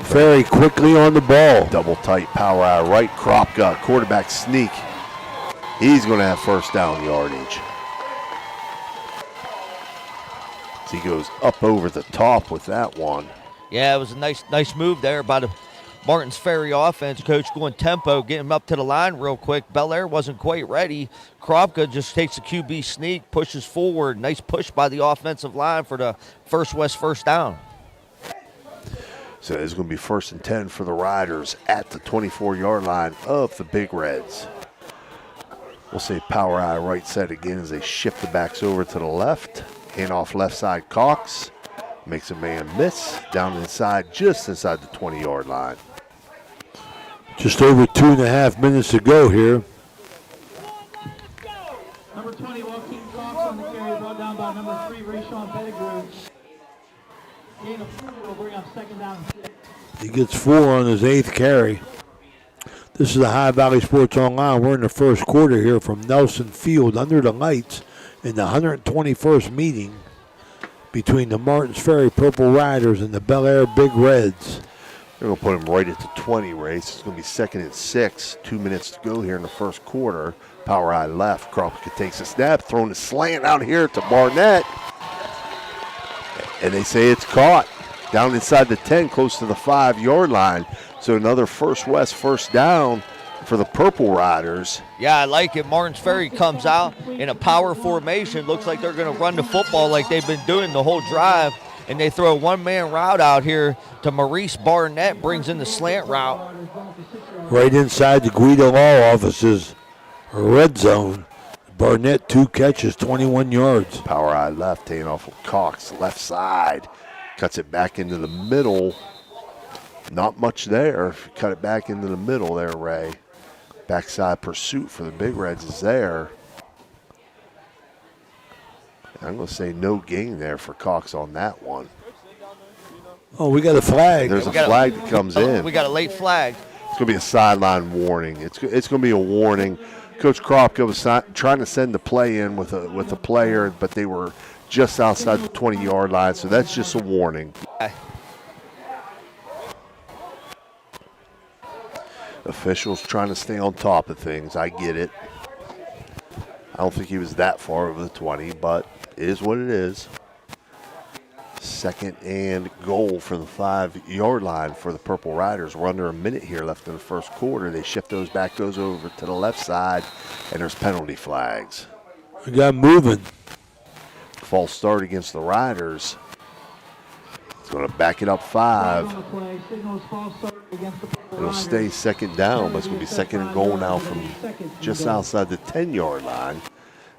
Ferry quickly on the ball. Double tight power eye right. Kropka, quarterback sneak. He's going to have first down yardage. He goes up over the top with that one. Yeah, it was a nice move there by the Martins Ferry offense. Coach going tempo, getting him up to the line real quick. Bellaire wasn't quite ready. Kropka just takes a QB sneak, pushes forward. Nice push by the offensive line for the First West first down. So it's going to be 1st and 10 for the Riders at the 24-yard line of the Big Reds. We'll say power eye right side again as they shift the backs over to the left. Handoff left side, Cox. Makes a man miss. Down inside, just inside the 20-yard line. Just over 2.5 minutes to go here. Number 20, Joaquin Cox on the carry, brought down by number 3, Rayshawn Pettigrew. Gain of 4 will bring up 2nd down and 6. He gets 4 on his 8th carry. This is the High Valley Sports Online. We're in the first quarter here from Nelson Field under the lights in the 121st meeting between the Martins Ferry Purple Riders and the Bellaire Big Reds. They're going to put him right at the 20 race. It's going to be 2nd and 6. 2 minutes to go here in the first quarter. Power eye left. Kropka takes a snap, throwing a slant out here to Barnett. And they say it's caught. Down inside the 10, close to the 5-yard line. So another First West first down for the Purple Riders. Yeah, I like it. Martins Ferry comes out in a power formation. Looks like they're going to run the football like they've been doing the whole drive. And they throw a one-man route out here to Maurice Barnett, brings in the slant route. Right inside the Guida Law Office's red zone. Barnett, 2 catches, 21 yards. Power eye left, taking off of Cox, left side. Cuts it back into the middle. Not much there. Cut it back into the middle there, Ray. Backside pursuit for the Big Reds is there. I'm going to say no gain there for Cox on that one. Oh, we got a flag. There's a flag that comes in. We got a late flag. It's going to be a sideline warning. It's going to be a warning. Coach Kropka was trying to send the play in with a player, but they were just outside the 20-yard line, so that's just a warning. Officials trying to stay on top of things. I get it. I don't think he was that far over the 20, but it is what it is. 2nd and goal from the 5-yard line for the Purple Riders. We're under a minute here left in the first quarter. They shift those over to the left side, and there's penalty flags. We got moving. False start against the Riders. It's going to back it up 5. It'll stay 2nd down, but it's going to be 2nd and goal now from just outside the 10-yard line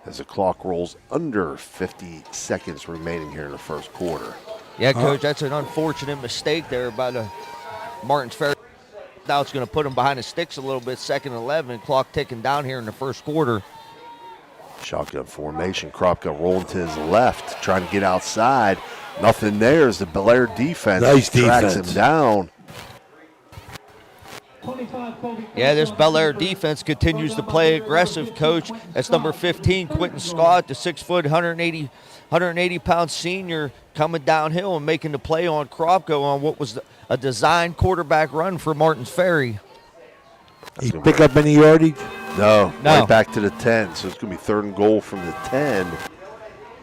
as the clock rolls under 50 seconds remaining here in the first quarter. Yeah, Coach, that's an unfortunate mistake there by the Martins Ferry. Now it's going to put them behind the sticks a little bit, 2nd and 11, clock ticking down here in the first quarter. Shotgun formation. Kropka rolling to his left, trying to get outside. Nothing there as the Bellaire defense tracks him down. Yeah, this Bellaire defense continues to play aggressive, Coach. That's number 15, Quentin Scott, the 6-foot, 180-pound senior, coming downhill and making the play on Kropka on what was a design quarterback run for Martins Ferry. He pick up any yardage? No, right back to the 10. So it's going to be 3rd and goal from the 10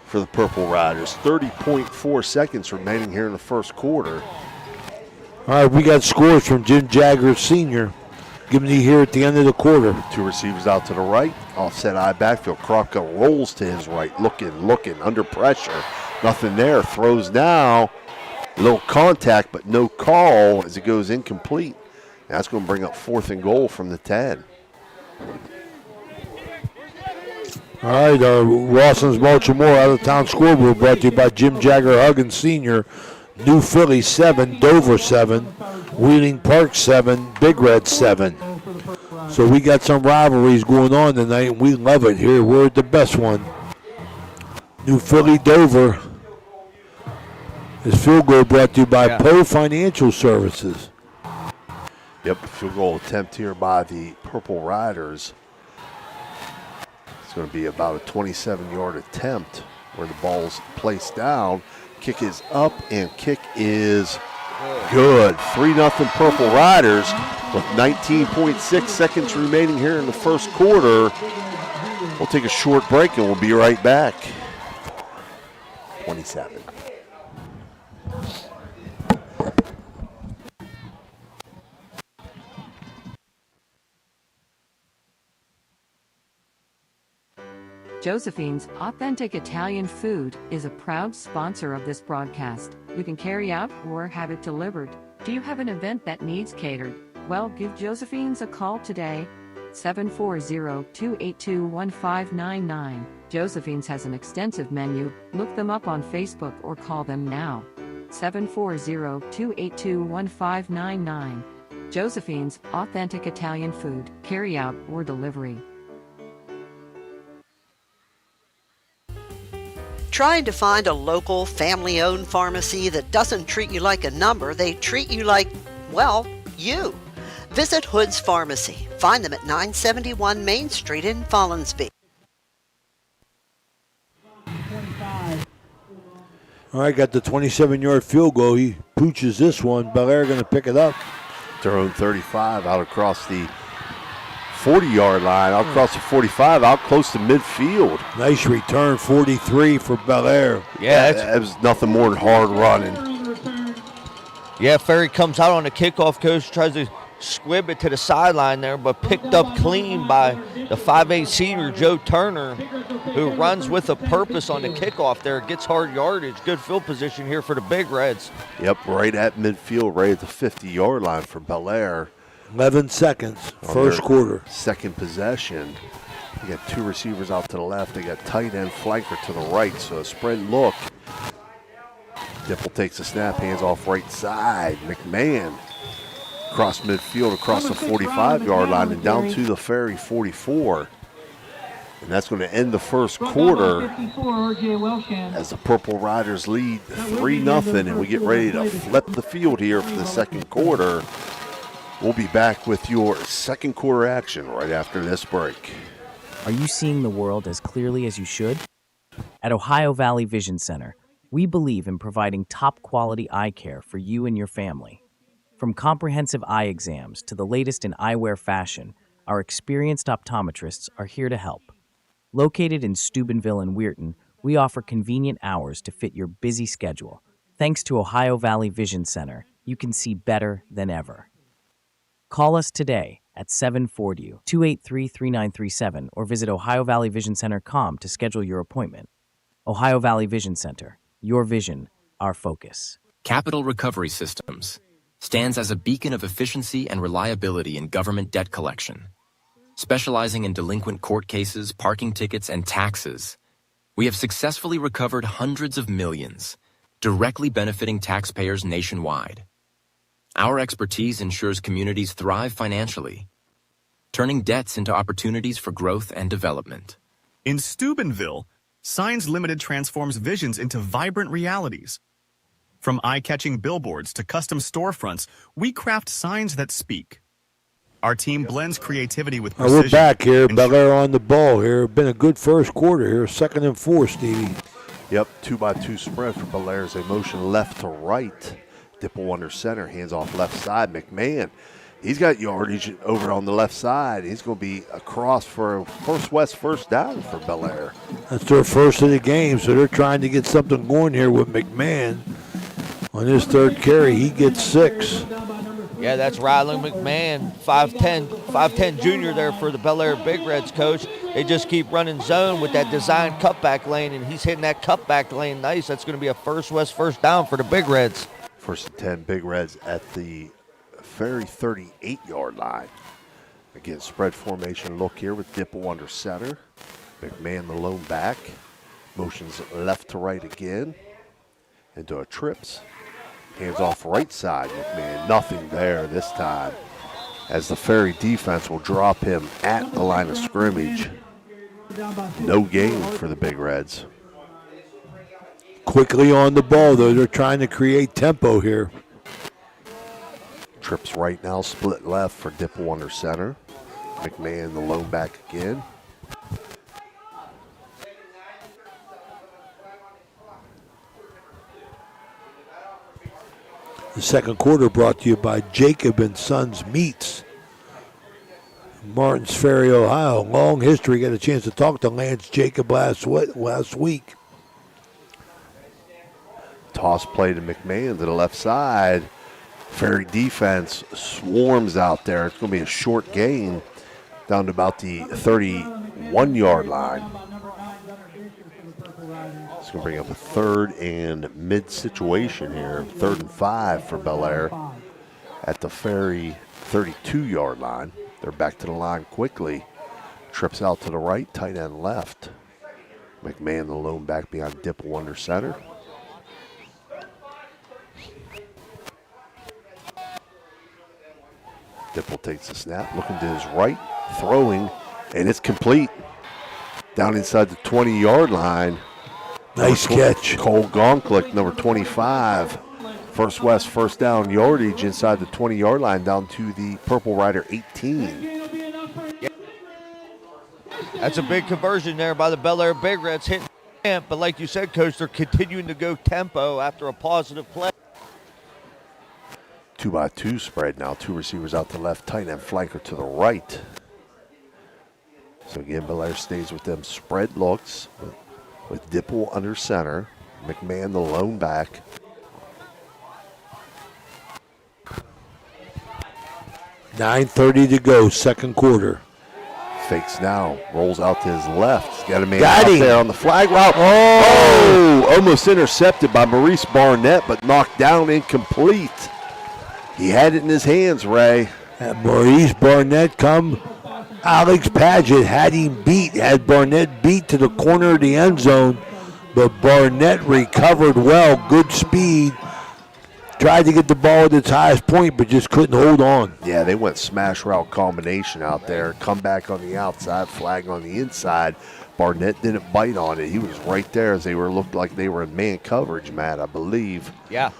for the Purple Riders. 30.4 seconds remaining here in the first quarter. All right, we got scores from Jim Jagger Sr. Giving you here at the end of the quarter. 2 receivers out to the right. Offset eye backfield. Kropka rolls to his right. Looking, under pressure. Nothing there. Throws now. A little contact, but no call as it goes incomplete. That's going to bring up 4th and goal from the 10. All right, Rawson's Baltimore out-of-town scoreboard brought to you by Jim Jagger Huggins Sr. New Philly 7, Dover 7, Wheeling Park 7, Big Red 7. So we got some rivalries going on tonight, and we love it here. We're the best one. New Philly, Dover. This field goal brought to you by Poe Financial Services. Yep, field goal attempt here by the Purple Riders. It's going to be about a 27-yard attempt where the ball's placed down. Kick is up, and kick is good. 3-0 Purple Riders with 19.6 seconds remaining here in the first quarter. We'll take a short break, and we'll be right back. 27. Josephine's Authentic Italian Food is a proud sponsor of this broadcast. You can carry out or have it delivered. Do you have an event that needs catered? Well, give Josephine's a call today. 740-282-1599. Josephine's has an extensive menu. Look them up on Facebook or call them now. 740-282-1599. Josephine's Authentic Italian Food, carry out or delivery. Trying to find a local, family-owned pharmacy that doesn't treat you like a number, they treat you like, well, you. Visit Hood's Pharmacy. Find them at 971 Main Street in Follinsby. All right, got the 27-yard field goal. He pooches this one. Bellaire going to pick it up. Their own 35 out across the 40-yard line, out across the 45, out close to midfield. Nice return, 43 for Bellaire. Yeah, that was nothing more than hard running. Yeah, Ferry comes out on the kickoff, coach, tries to squib it to the sideline there, but picked up clean by the 5'8 senior, Joe Turner, who runs with a purpose on the kickoff there. Gets hard yardage. Good field position here for the Big Reds. Yep, right at midfield, right at the 50-yard line for Bellaire. 11 seconds, first quarter. Second possession. They got two receivers out to the left. They got tight end flanker to the right, so a spread look. Dipple takes the snap, hands off right side. McMahon across midfield, across the 45-yard line, and down to the Ferry 44. And that's going to end the first quarter as the Purple Riders lead 3-0, and we get ready to flip the field here for the second quarter. We'll be back with your second quarter action right after this break. Are you seeing the world as clearly as you should? At Ohio Valley Vision Center, we believe in providing top-quality eye care for you and your family. From comprehensive eye exams to the latest in eyewear fashion, our experienced optometrists are here to help. Located in Steubenville and Weirton, we offer convenient hours to fit your busy schedule. Thanks to Ohio Valley Vision Center, you can see better than ever. Call us today at 740-283-3937 or visit OhioValleyVisionCenter.com to schedule your appointment. Ohio Valley Vision Center. Your vision, our focus. Capital Recovery Systems stands as a beacon of efficiency and reliability in government debt collection. Specializing in delinquent court cases, parking tickets, and taxes, we have successfully recovered hundreds of millions, directly benefiting taxpayers nationwide. Our expertise ensures communities thrive financially, turning debts into opportunities for growth and development. In Steubenville, Signs Limited transforms visions into vibrant realities. From eye-catching billboards to custom storefronts, we craft signs that speak. Our team blends creativity with precision. We're back here. Bellaire on the ball here. Been a good first quarter here. 2nd and 4, Stevie. Yep, 2-by-2 spread for Bellaire as they motion left to right. Dipple under center, hands off left side. McMahon, he's got yardage over on the left side. He's going to be across for a first down for Bellaire. That's their first of the game, so they're trying to get something going here with McMahon. On his third carry, he gets 6. Yeah, that's Rylan McMahon, 5'10 junior there for the Bellaire Big Reds, coach. They just keep running zone with that designed cutback lane, and he's hitting that cutback lane nice. That's going to be a first down for the Big Reds. 1st and 10, Big Reds at the Ferry 38-yard line. Again, spread formation look here with Dipple under center. McMahon the lone back. Motions left to right again. Into a trips. Hands off right side, McMahon. Nothing there this time, as the Ferry defense will drop him at the line of scrimmage. No gain for the Big Reds. Quickly on the ball, though. They're trying to create tempo here. Trips right now, split left for Dipple under center. McMahon the lone back again. The second quarter brought to you by Jacob and Sons Meats. Martins Ferry, Ohio. Long history. Got a chance to talk to Lance Jacob last week. Toss play to McMahon to the left side. Ferry defense swarms out there. It's going to be a short gain down to about the 31-yard line. It's going to bring up a 3rd and mid situation here. 3rd and 5 for Bellaire at the Ferry 32-yard line. They're back to the line quickly. Trips out to the right, tight end left. McMahon the lone back behind Dipple under center. Dipple takes the snap, looking to his right, throwing, and it's complete. Down inside the 20-yard line. Nice catch. Cole Gonklick, number 25, First West first down yardage inside the 20-yard line down to the Purple Rider 18. That's a big conversion there by the Bellaire Big Reds hitting the ramp, but like you said, Coach, they're continuing to go tempo after a positive play. 2-by-2 spread now. Two receivers out to left, tight end flanker to the right. So again, Bellaire stays with them spread looks with Dipple under center. McMahon the lone back. $9:30 to go, second quarter. Fakes now, rolls out to his left. He's got a man Got out him. there on the flag route. Oh! Almost intercepted by Maurice Barnett, but knocked down incomplete. He had it in his hands, Ray. And Maurice Barnett come. Alex Paget had Barnett beat to the corner of the end zone, but Barnett recovered well, good speed. Tried to get the ball at its highest point, but just couldn't hold on. Yeah, they went smash route combination out there. Come back on the outside, flag on the inside. Barnett didn't bite on it. He was right there as looked like they were in man coverage, Matt, I believe. Yeah.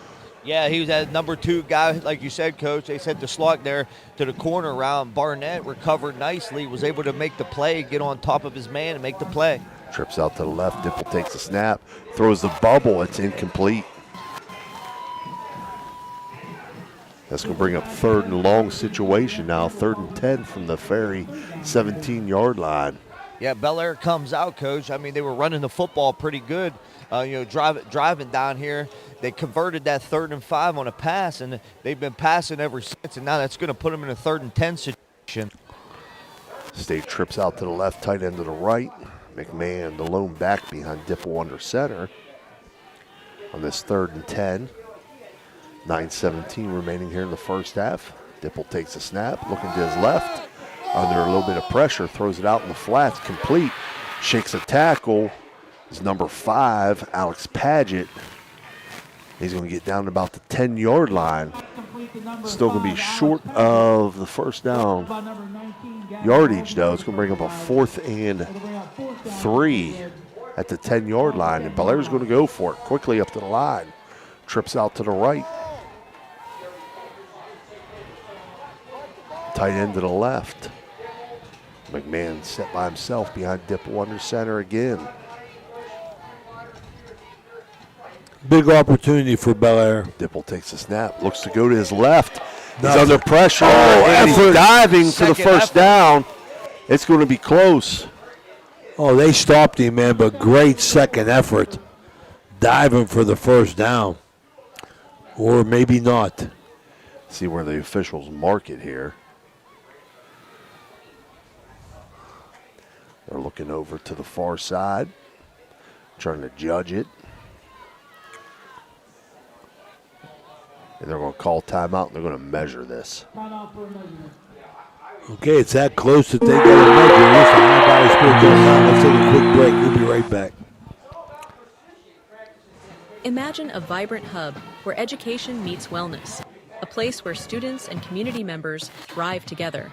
Yeah, he was that number 2 guy, like you said, Coach. They sent the slot there to the corner route. Barnett recovered nicely, was able to make the play, get on top of his man and make the play. Trips out to the left. Dipple takes a snap, throws the bubble. It's incomplete. That's going to bring up third and long situation now. 3rd and 10 from the Ferry 17-yard line. Yeah, Bellaire comes out, Coach. I mean, they were running the football pretty good, driving down here. They converted that 3rd and 5 on a pass, and they've been passing ever since, and now that's going to put them in a 3rd and 10 situation. State trips out to the left, tight end to the right. McMahon, the lone back behind Dipple under center on this 3rd and 10. 9:17 remaining here in the first half. Dipple takes a snap, looking to his left. Under a little bit of pressure, throws it out in the flats, complete. Shakes a tackle. Is number 5, Alex Paget. He's going to get down to about the 10-yard line. Still going to be short of the first down yardage, though. It's going to bring up a 4th and 3 at the 10-yard line. And Bellaire's going to go for it quickly up to the line. Trips out to the right. Tight end to the left. McMahon set by himself behind Dipple under center again. Big opportunity for Bellaire. Dipple takes a snap, looks to go to his left. He's Nothing. under pressure, and he's diving for the first down. It's going to be close. Oh, they stopped him, man, but great second effort. Diving for the first down. Or maybe not. See where the officials mark it here. They're looking over to the far side, trying to judge it. And they're going to call timeout, and they're going to measure this. Okay, it's that close that they got to measure. Listen, everybody's supposed to go down. Let's take a quick break. We'll be right back. Imagine a vibrant hub where education meets wellness, a place where students and community members thrive together.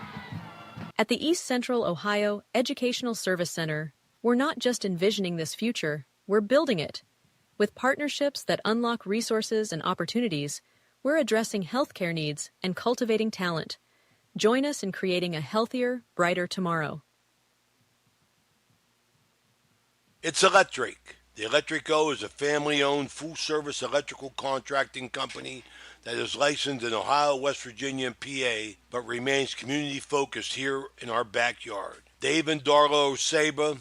At the East Central Ohio Educational Service Center, we're not just envisioning this future, we're building it. With partnerships that unlock resources and opportunities, we're addressing healthcare needs and cultivating talent. Join us in creating a healthier, brighter tomorrow. It's electric. The Electrico is a family-owned, full-service electrical contracting company that is licensed in Ohio, West Virginia, and PA, but remains community-focused here in our backyard. Dave and Darla Oseba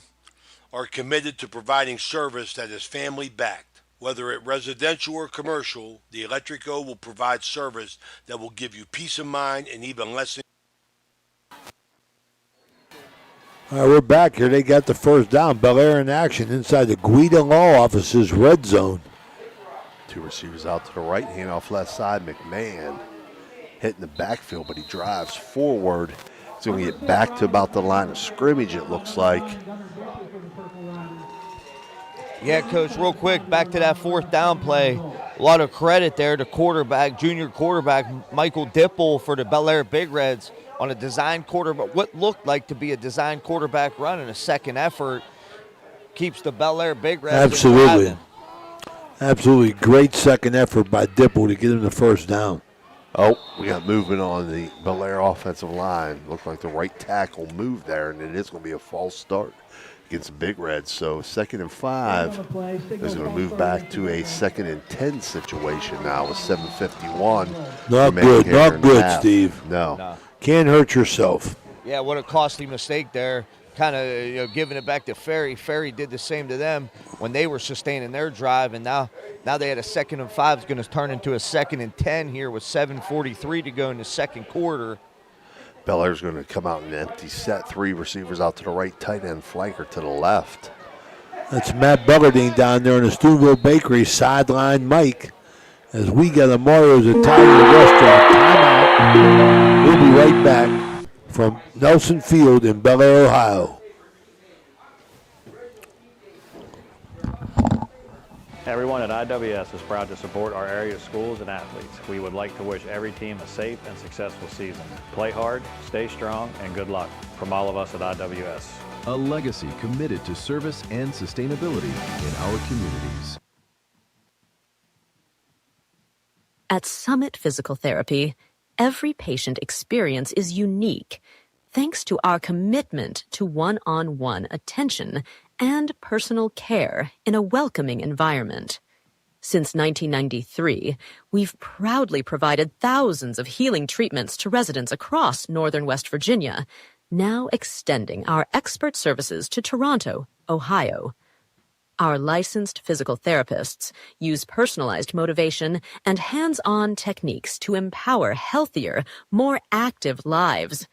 are committed to providing service that is family-backed. Whether it residential or commercial, the Electrico will provide service that will give you peace of mind and even less. All right, we're back here. They got the first down. Bellaire in action inside the Guida Law Office's red zone. Two receivers out to the right, handoff left side. McMahon hitting the backfield, but he drives forward. He's going to get back to about the line of scrimmage, it looks like. Yeah, Coach, real quick, back to that 4th down play. A lot of credit there to quarterback, junior quarterback Michael Dipple for the Bellaire Big Reds on a design quarterback, what looked like to be a design quarterback run in a second effort. Keeps the Bellaire Big Reds. Absolutely. Absolutely great second effort by Dipple to get him the first down. Oh, we got movement on the Bellaire offensive line. Looked like the right tackle moved there, and it is going to be a false start against Big Red. So 2nd and 5 is going to move back to a 2nd and 10 situation now with 7:51. Not good, not good, half. Steve. No. Can't hurt yourself. Yeah, what a costly mistake there. Kind of giving it back to Ferry. Ferry did the same to them when they were sustaining their drive, and now they had a 2nd and 5. It's going to turn into a 2nd and 10 here with 7:43 to go in the second quarter. Bellaire's going to come out in an empty set. 3 receivers out to the right, tight end flanker to the left. That's Matt Bellardine down there in the Steubenville Bakery sideline mic as we get a Mario's Italian Restaurant timeout. We'll be right back from Nelson Field in Bellaire, Ohio. Everyone at IWS is proud to support our area schools and athletes. We would like to wish every team a safe and successful season. Play hard, stay strong, and good luck from all of us at IWS. A legacy committed to service and sustainability in our communities. At Summit Physical Therapy, every patient experience is unique, thanks to our commitment to one-on-one attention and personal care in a welcoming environment. Since 1993, we've proudly provided thousands of healing treatments to residents across northern West Virginia, now extending our expert services to Toronto, Ohio. Our licensed physical therapists use personalized motivation and hands-on techniques to empower healthier, more active lives.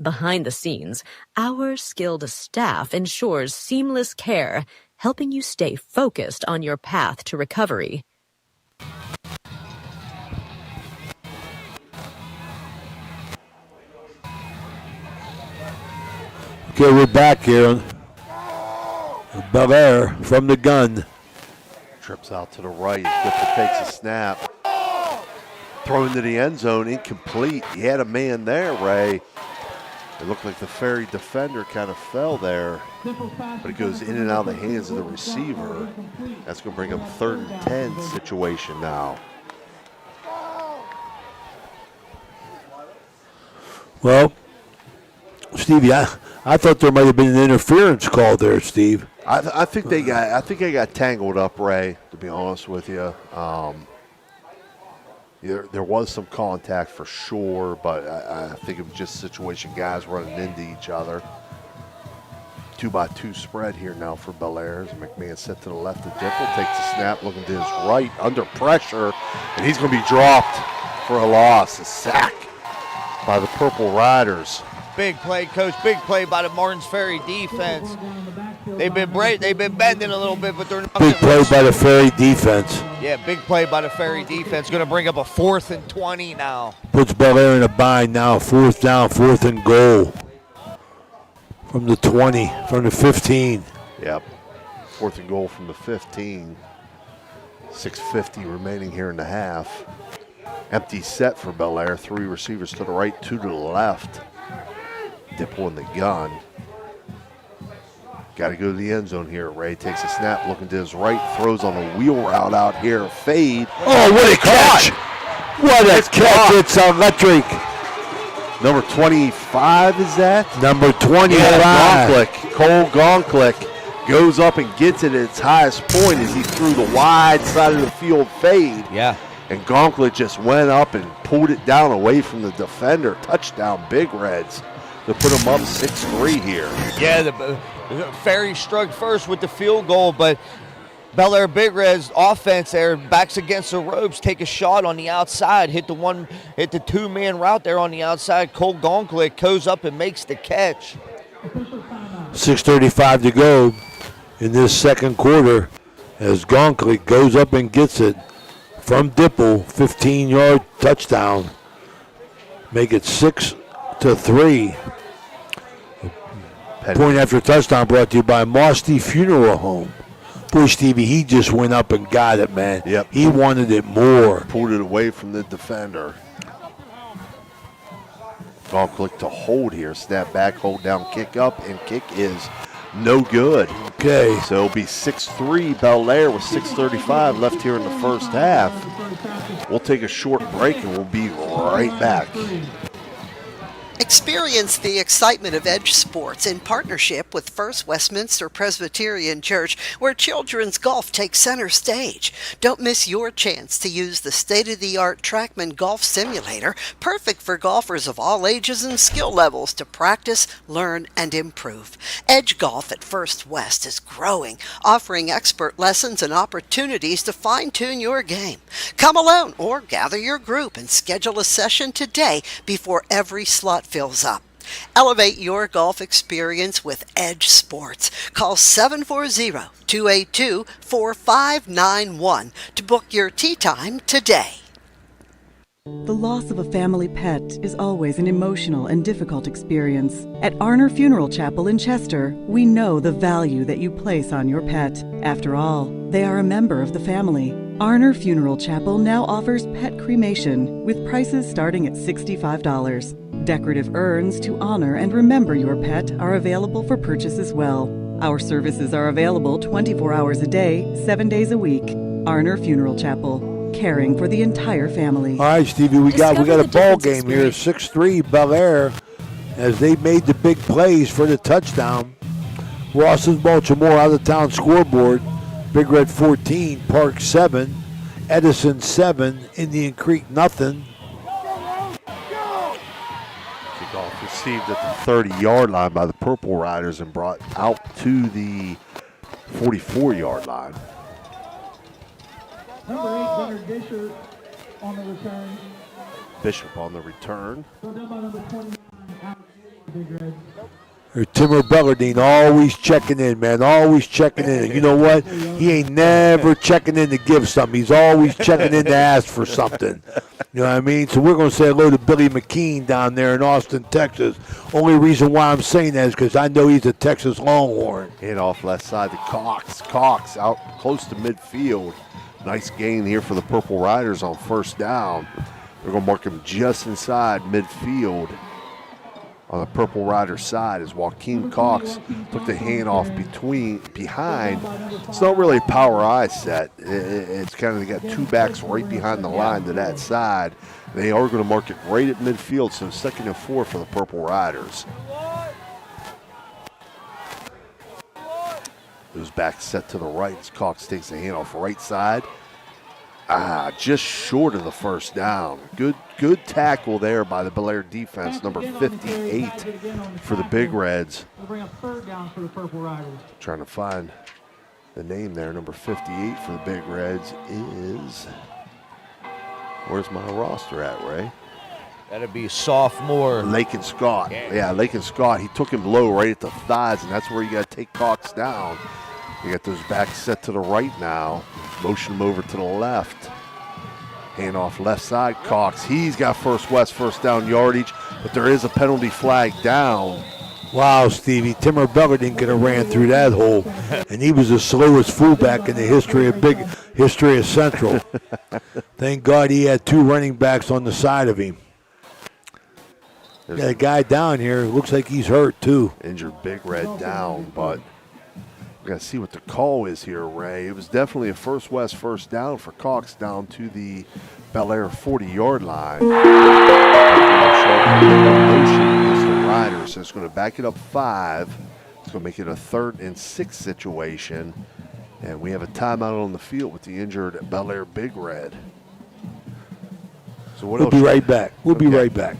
Behind the scenes, our skilled staff ensures seamless care, helping you stay focused on your path to recovery. Okay, we're back here. Bellaire from the gun. Trips out to the right. Dipple takes a snap. Throw into the end zone, incomplete. He had a man there, Ray. It looked like the Ferry defender kind of fell there, but it goes in and out of the hands of the receiver. That's going to bring up 3rd and 10 situation now. Well, Stevie, I thought there might have been an interference call there, Steve. I think they got tangled up, Ray, to be honest with you. There was some contact for sure, but I think it was just a situation, guys running into each other. 2-by-2 spread here now for Bellaire. McMahon set to the left of Dipple, takes a snap, looking to his right, under pressure, and he's going to be dropped for a loss, a sack by the Purple Riders. Big play, Coach. Big play by the Martins Ferry defense. They've been bending a little bit, but they're not. Big play by the Ferry defense. Yeah, big play by the Ferry defense. Going to bring up a 4th and 20 now. Puts Bellaire in a bind now. 4th down, 4th and goal. From the 20, from the 15. Yep. 4th and goal from the 15. 6:50 remaining here in the half. Empty set for Bellaire. 3 receivers to the right, 2 to the left. Dipple in the gun. Got to go to the end zone here. Ray takes a snap, looking to his right, throws on a wheel route out here. Fade. Oh, what a catch! What a catch! It's electric. Number 25 is that? Number 25. Yeah, Gonklick. Cole Gonklick goes up and gets it at its highest point as he threw the wide side of the field fade. Yeah. And Gonklick just went up and pulled it down away from the defender. Touchdown, Big Reds. To put them up 6-3 here. Yeah, the Ferry struck first with the field goal, but Bellaire Big Red's offense there backs against the ropes, take a shot on the outside, hit the 2-man route there on the outside. Cole Gonklick goes up and makes the catch. 6:35 to go in this second quarter as Gonklick goes up and gets it from Dipple, 15-yard touchdown. Make it 6-3. Point after touchdown brought to you by Mosty Funeral Home. Boy, Stevie, he just went up and got it, man. Yep. He wanted it more. Pulled it away from the defender. Gonklick to hold here. Snap back, hold down, kick up, and kick is No good. Okay. So it'll be 6-3 Bellaire with 6:35 left here in the first half. We'll take a short break and we'll be right back. Experience the excitement of Edge Sports in partnership with First Westminster Presbyterian Church, where children's golf takes center stage. Don't miss your chance to use the state-of-the-art TrackMan Golf Simulator, perfect for golfers of all ages and skill levels to practice, learn, and improve. Edge Golf at First West is growing, offering expert lessons and opportunities to fine-tune your game. Come alone or gather your group and schedule a session today before every slot fills up. Elevate your golf experience with Edge Sports. Call 740-282-4591 to book your tee time today. The loss of a family pet is always an emotional and difficult experience. At Arner Funeral Chapel in Chester, we know the value that you place on your pet. After all, they are a member of the family. Arner Funeral Chapel now offers pet cremation with prices starting at $65. Decorative urns to honor and remember your pet are available for purchase as well. Our services are available 24 hours a day, 7 days a week. Arner Funeral Chapel, caring for the entire family. All right, Stevie, we got a ball game here, 6-3 Bellaire, as they made the big plays for the touchdown. Ross's Baltimore out of town scoreboard. Big Red 14, Park 7, Edison 7, Indian Creek nothing. Kickoff received at the 30-yard line by the Purple Riders and brought out to the 44-yard line. Number 8, Leonard Bishop on the return. Bishop on the return. So down by number 29, Alex Big Red. Or Timur Bellardine always checking in, man, always checking in. You know what? He ain't never checking in to give something. He's always checking in to ask for something. You know what I mean? So we're going to say hello to Billy McKean down there in Austin, Texas. Only reason why I'm saying that is because I know he's a Texas Longhorn. And off left side to Cox. Cox out close to midfield. Nice gain here for the Purple Riders on first down. They're going to mark him just inside midfield. On the Purple Rider side as Joaquin Cox took the handoff behind. It's not really a power I set. It's kind of, they got two backs right behind the line to that side. They are going to mark it right at midfield, so 2nd and 4 for the Purple Riders. Those backs set to the right as Cox takes the handoff right side. Just short of the first down. Good tackle there by the Bellaire defense, number 58 for the Big Reds. We'll bring up 3rd down for the Purple Riders. Trying to find the name there. Number 58 for the Big Reds is, where's my roster at, Ray? That'd be sophomore. Lakin Scott. Yeah, Lakin Scott. He took him low right at the thighs, and that's where you got to take Cox down. You got those backs set to the right now. Motion him over to the left. Hand off left side, Cox. He's got First West first down yardage, but there is a penalty flag down. Wow, Stevie. Timur Bellardine could have ran through that hole, and he was the slowest fullback in the history of Central. Thank God he had 2 running backs on the side of him. Got a guy down here. Looks like he's hurt, too. Injured Big Red down, but we got to see what the call is here, Ray. It was definitely a First West first down for Cox down to the Bellaire 40-yard line. Motion the Riders, so it's going to back it up 5. It's going to make it a 3rd and 6 situation. And we have a timeout on the field with the injured Bellaire Big Red. So We'll be right back. We'll be right back.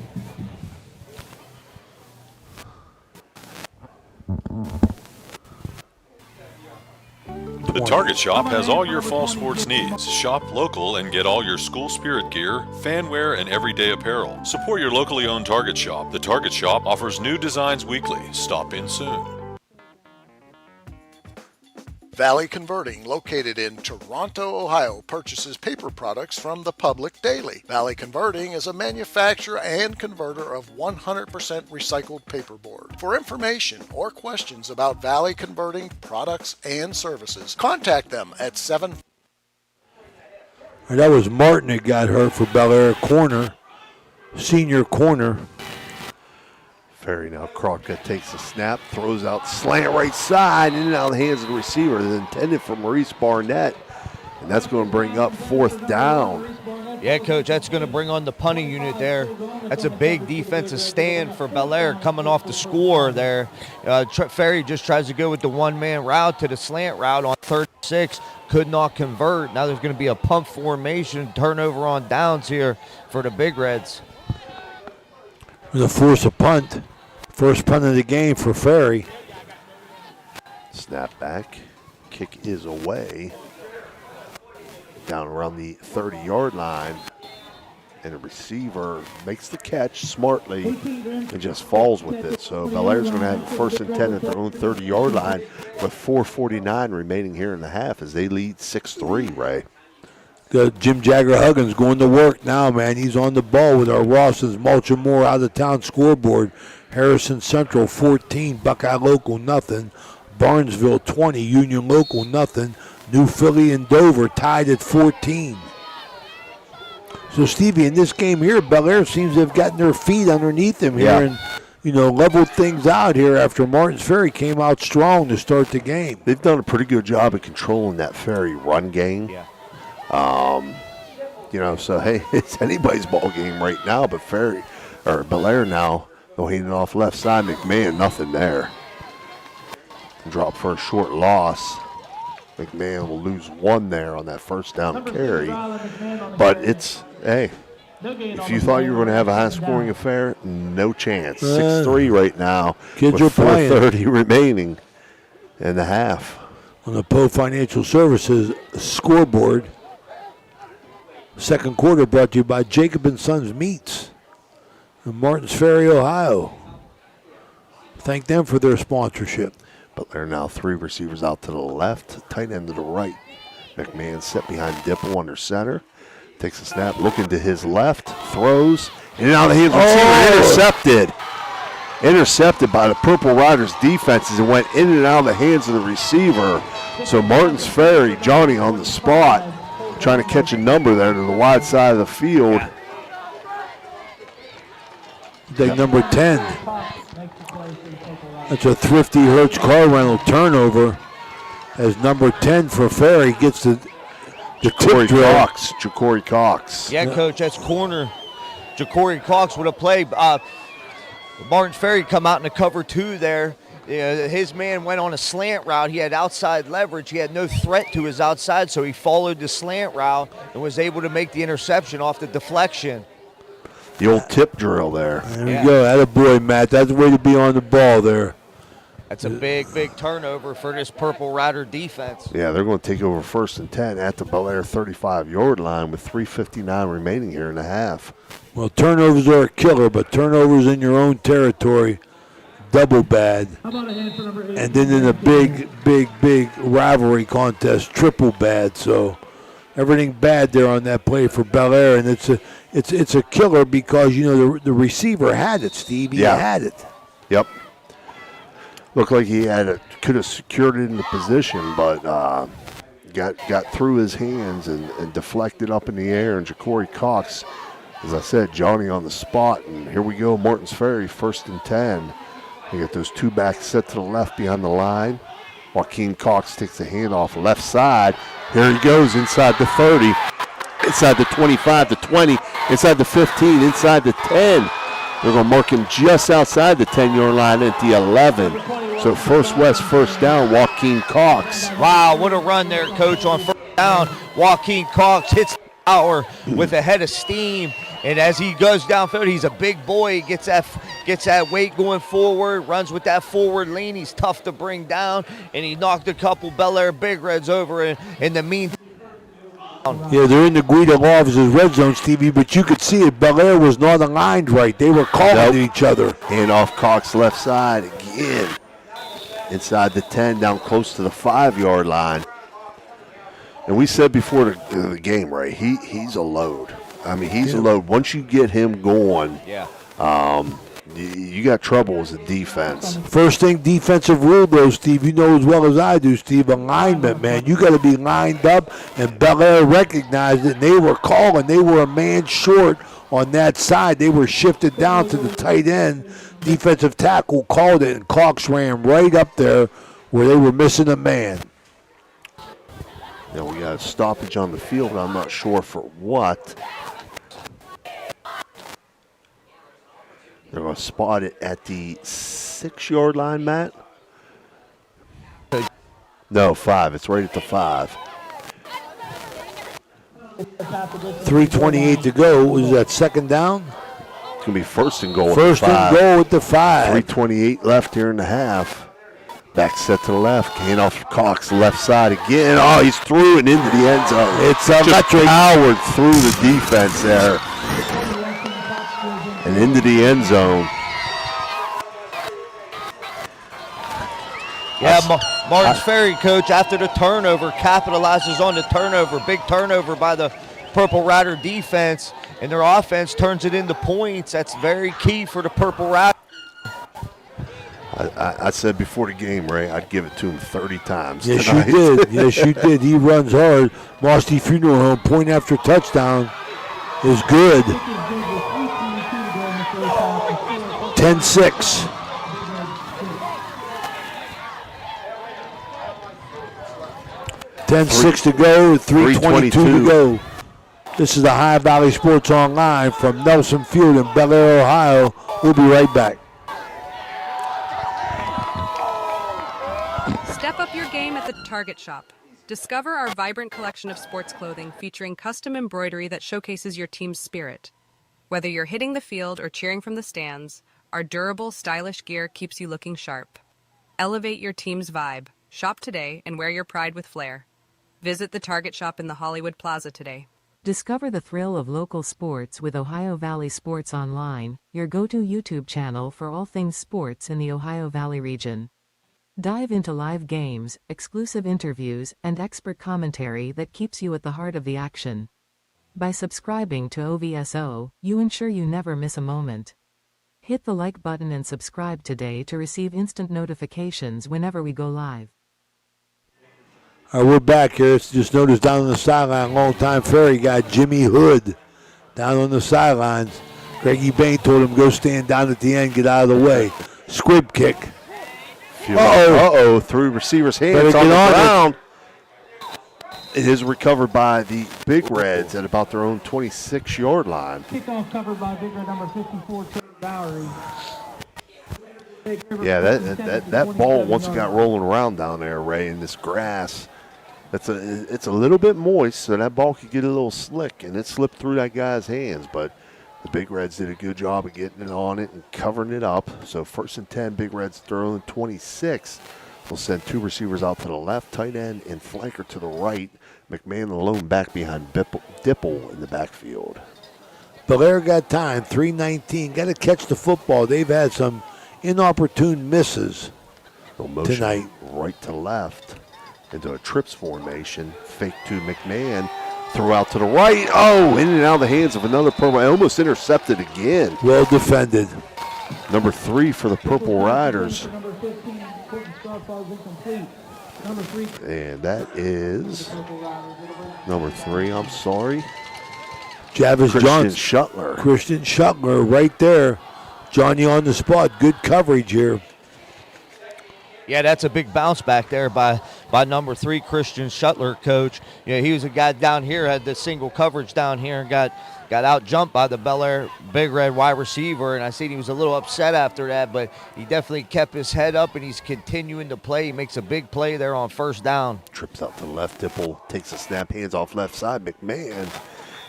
The Target Shop has all your fall sports needs. Shop local and get all your school spirit gear, fan wear, and everyday apparel. Support your locally owned Target Shop. The Target Shop offers new designs weekly. Stop in soon. Valley Converting, located in Toronto, Ohio, purchases paper products from the public daily. Valley Converting is a manufacturer and converter of 100% recycled paperboard. For information or questions about Valley Converting products and services, contact them at 7. That was Martin that got hurt for Bellaire corner, senior corner. Ferry now. Kropka takes a snap, throws out slant right side, in and out of the hands of the receiver. It's intended for Maurice Barnett, and that's going to bring up 4th down. Yeah, Coach, that's going to bring on the punting unit there. That's a big defensive stand for Bellaire coming off the score there. Ferry just tries to go with the one-man route to the slant route on 36. Could not convert. Now there's going to be a punt formation, turnover on downs here for the Big Reds. Going to force a punt. First punt of the game for Ferry. Snap back. Kick is away. Down around the 30-yard line. And the receiver makes the catch smartly and just falls with it. So Bellaire's going to have a 1st and 10 at their own 30-yard line with 4:49 remaining here in the half as they lead 6-3, Ray. Got Jim Jagger Huggins going to work now, man. He's on the ball with our Rawson's Mulchmore out-of-town scoreboard. Harrison Central 14, Buckeye Local nothing. Barnesville 20, Union Local nothing. New Philly and Dover tied at 14. So, Stevie, in this game here, Bellaire seems to have gotten their feet underneath them here and, leveled things out here after Martins Ferry came out strong to start the game. They've done a pretty good job of controlling that Ferry run game. Yeah. So, hey, it's anybody's ball game right now, but Bellaire now, they'll hand it off left side. McMahon, nothing there. Drop for a short loss. McMahon will lose 1 there on that 1st down carry. But if you thought you were going to have a high-scoring affair, no chance. 6-3 right now. Kids with are playing. 4:30 remaining in the half. On the Poe Financial Services scoreboard, second quarter brought to you by Jacob & Sons Meats in Martins Ferry, Ohio. Thank them for their sponsorship. But there are now 3 receivers out to the left, tight end to the right. McMahon set behind Dipple under center. Takes a snap, looking to his left, throws, in and out of the hands of the receiver, intercepted. Intercepted by the Purple Riders defenses and went in and out of the hands of the receiver. So Martins Ferry, Johnny on the spot, trying to catch a number there to the wide side of the field. Take number 10. That's a thrifty Hertz car rental turnover as number 10 for Ferry gets the Ja'Cory Cox. Yeah, Coach, that's corner. Ja'Cory Cox with a play. Martins Ferry come out in the cover 2 there. His man went on a slant route. He had outside leverage. He had no threat to his outside, so he followed the slant route and was able to make the interception off the deflection. The old tip drill there. There we go. Attaboy, Matt. That's the way to be on the ball there. That's a big turnover for this Purple Rider defense. Yeah, they're going to take over 1st and 10 at the Bellaire 35-yard line with 3:59 remaining here in the half. Well, turnovers are a killer, but turnovers in your own territory, double bad. And then in a big rivalry contest, triple bad. So everything bad there on that play for Bellaire, and it's a killer because the receiver had it, Steve. He had it. Yep. Looked like he could have secured it in the position, but got through his hands and deflected up in the air. And Ja'Cory Cox, as I said, Johnny on the spot. And here we go, Martins Ferry, 1st and 10. They get those 2 backs set to the left behind the line. Joaquin Cox takes the handoff left side. Here he goes inside the 30, inside the 25, the 20, inside the 15, inside the 10. They're going to mark him just outside the 10-yard line at the 11. So First West 1st down, Joaquin Cox. Wow, what a run there, Coach, on 1st down. Joaquin Cox hits the power with a head of steam. And as he goes downfield, he's a big boy. He gets that weight going forward, runs with that forward lean. He's tough to bring down, and he knocked a couple Bellaire Big Reds over in the meantime. Yeah, they're in the Guido Law Office's red zone, Stevie, but you could see it. Bellaire was not aligned right. They were calling to each other. Handoff Cox left side again. Inside the 10, down close to the 5-yard line. And we said before the game, Ray, he's a load. I mean, he's a load. Once you get him going, you got trouble as a defense. First thing, defensive rule, though, Steve. You know as well as I do, Steve, alignment, man. You got to be lined up, and Bellaire recognized it, and they were calling. They were a man short on that side. They were shifted down to the tight end defensive tackle called it, and Cox ran right up there where they were missing a man. Now we got a stoppage on the field, and I'm not sure for what. They're going to spot it at the 6-yard line, Matt? No, 5. It's right at the 5. 3:28 to go. Is that second down? It's going to be first and goal. First and goal at the 5. 3:28 left here in the half. Back set to the left. Handoff for Cox, left side again. Oh, he's through and into the end zone. It's just powered through the defense there. And into the end zone. Yeah, Martin's Ferry, coach, after the turnover, capitalizes on the turnover. Big turnover by the Purple Rider defense, and their offense turns it into points. That's very key for the Purple Rider. I said before the game, Ray, I'd give it to him 30 times Yes, tonight. you did. Yes, you did. He runs hard. Mosty Funeral Home, point after touchdown is good. 10-6. 10-6 to go, 3:22 to go. This is the Ohio Valley Sports Online from Nelson Field in Bellaire, Ohio. We'll be right back. Step up your game at the Target Shop. Discover our vibrant collection of sports clothing featuring custom embroidery that showcases your team's spirit. Whether you're hitting the field or cheering from the stands, our durable, stylish gear keeps you looking sharp. Elevate your team's vibe. Shop today and wear your pride with flair. Visit the Target Shop in the Hollywood Plaza today. Discover the thrill of local sports with Ohio Valley Sports Online, your go-to YouTube channel for all things sports in the Ohio Valley region. Dive into live games, exclusive interviews, and expert commentary that keeps you at the heart of the action. By subscribing to OVSO, you ensure you never miss a moment. Hit the like button and subscribe today to receive instant notifications whenever we go live. All right, we're back here. It's just noticed down on the sideline, longtime Ferry guy Jimmy Hood down on the sidelines. Greggy Bain told him go stand down at the end, get out of the way. Squib kick. Uh-oh, through receiver's hands on the ground. It is recovered by the Big Reds at about their own 26-yard line. Kickoff covered by Big Red number 54, Trevor Bowery. Yeah, that ball, once it got rolling around down there, Ray, in this grass, it's a little bit moist, so that ball could get a little slick, and it slipped through that guy's hands. But the Big Reds did a good job of getting it on it and covering it up. So 1st and 10, Big Reds throwing 26. We'll send 2 receivers out to the left, tight end, and flanker to the right. McMahon alone back behind Dipple in the backfield. Bellaire got time, 3:19. Got to catch the football. They've had some inopportune misses tonight. Right to left into a trips formation. Fake to McMahon. Throw out to the right. Oh, in and out of the hands of another Purple. Almost intercepted again. Well defended. Number 3 for the Purple Riders. And that is number 3, I'm sorry. Javis Christian Johnson. Shuttler. Christian Shuttler right there. Johnny on the spot. Good coverage here. Yeah, that's a big bounce back there by number 3, Christian Shuttler, coach. Yeah, he was a guy down here, had the single coverage down here, and got out jumped by the Bellaire Big Red wide receiver, and I seen he was a little upset after that, but he definitely kept his head up, and he's continuing to play. He makes a big play there on 1st down. Trips out to the left. Dipple takes a snap, hands off left side. McMahon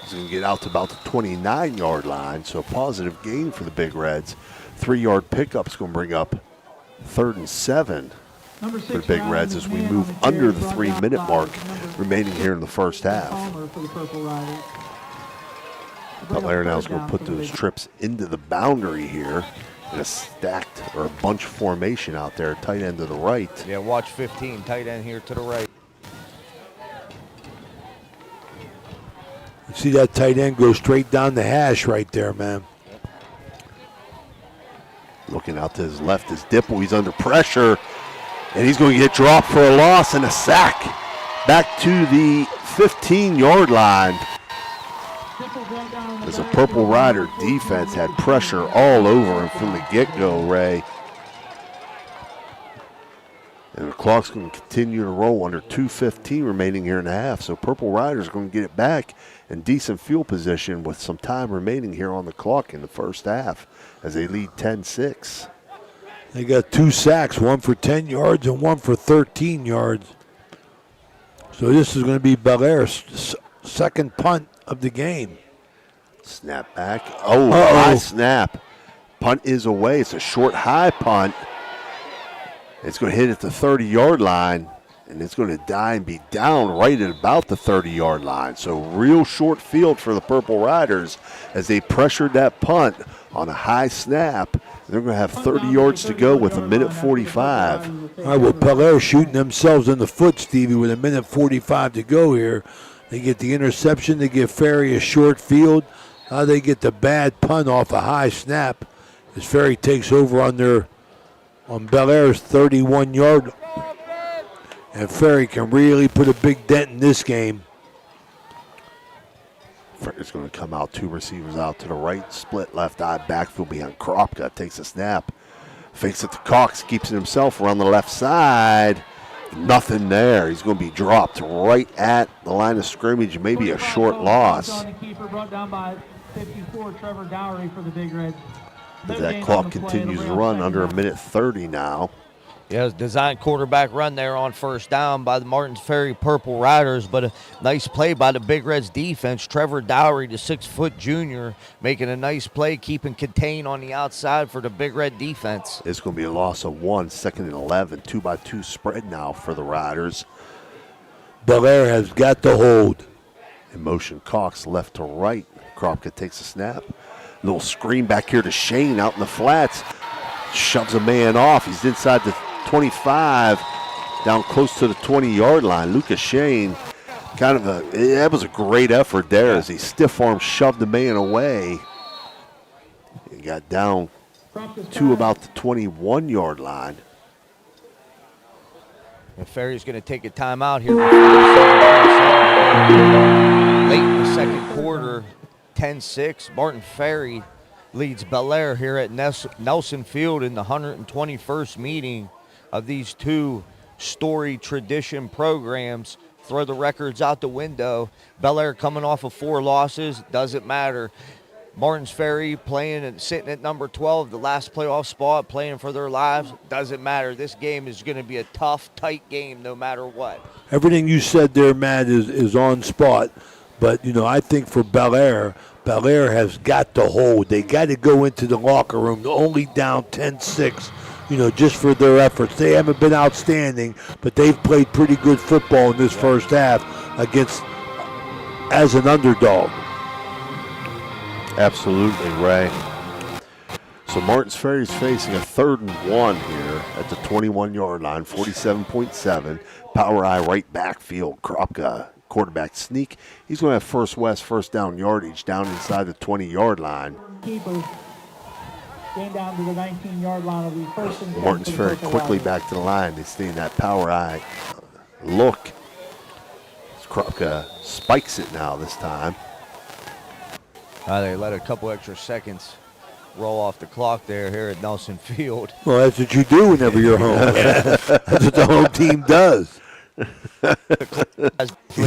is going to get out to about the 29-yard line, so a positive gain for the Big Reds. 3-yard pickup is going to bring up 3rd and 7 for the Big Reds as we move under the 3-minute mark remaining here in the first half. Bellaire now is going to put those trips into the boundary here in a stacked or a bunch formation out there, tight end to the right. Yeah, watch 15, tight end here to the right. You see that tight end go straight down the hash right there, man. Looking out to his left is Dipple. He's under pressure, and he's going to get dropped for a loss and a sack. Back to the 15-yard line. As the Purple Rider defense had pressure all over him from the get-go, Ray. And the clock's going to continue to roll under 2:15 remaining here in the half. So Purple Riders going to get it back in decent field position with some time remaining here on the clock in the first half as they lead 10-6. They got 2 sacks, one for 10 yards and one for 13 yards. So this is going to be Bellaire's second punt of the game. Snap back. Oh, high snap. Punt is away. It's a short, high punt. It's going to hit at the 30-yard line, and it's going to die and be down right at about the 30-yard line. So real short field for the Purple Riders as they pressured that punt on a high snap. They're going to have 30 yards to go with 1:45. All right, well, Bellaire shooting themselves in the foot, Stevie, with 1:45 to go here. They get the interception. They give Ferry a short field. Now they get the bad punt off a high snap as Ferry takes over on Bellaire's 31-yard. And Ferry can really put a big dent in this game. Ferry's going to come out, 2 receivers out to the right, split left eye backfield behind Kropka, takes a snap, fakes it to Cox, keeps it himself around the left side. Nothing there. He's going to be dropped right at the line of scrimmage, maybe a short loss. Brought down by 54, Trevor Dowry for the Big Reds. As that clock continues to run under 1:30 now. Yeah, it was a design quarterback run there on first down by the Martins Ferry Purple Riders, but a nice play by the Big Reds defense. Trevor Dowry, the 6-foot junior, making a nice play, keeping contained on the outside for the Big Red defense. It's going to be a loss of 1, 2nd and 11, 2-by-2 spread now for the Riders. Bellaire has got the hold. In motion, Cox left to right. Kropka takes a snap. Little screen back here to Shane out in the flats. Shoves a man off. He's inside the 25, down close to the 20-yard line. Lucas Shane, that was a great effort there as he stiff arm shoved the man away. He got down to about the 21-yard line. And Ferry's going to take a timeout here. Late in the second quarter, 10-6. Martin Ferry leads Bellaire here at Nelson Field in the 121st meeting of these two storied tradition programs. Throw the records out the window. Bellaire coming off of 4 losses, doesn't matter. Martins Ferry playing and sitting at number 12, the last playoff spot, playing for their lives, doesn't matter. This game is going to be a tough, tight game no matter what. Everything you said there, Matt, is on spot. But, I think for Bellaire has got to hold. They got to go into the locker room only down 10-6, just for their efforts. They haven't been outstanding, but they've played pretty good football in this first half as an underdog. Absolutely, Ray. So Martins Ferry's facing a 3rd and 1 here at the 21-yard line, 47.7. Power eye right backfield. Kropka, quarterback sneak. He's going to have first down yardage down inside the 20-yard line. Keeper came down to the 19-yard line of the first and 10. Martins Ferry quickly back to the line. They stay in that power eye look. Kropka spikes it now this time. They let a couple extra seconds roll off the clock here at Nelson Field. Well, that's what you do whenever you're home. That's what the whole team does. They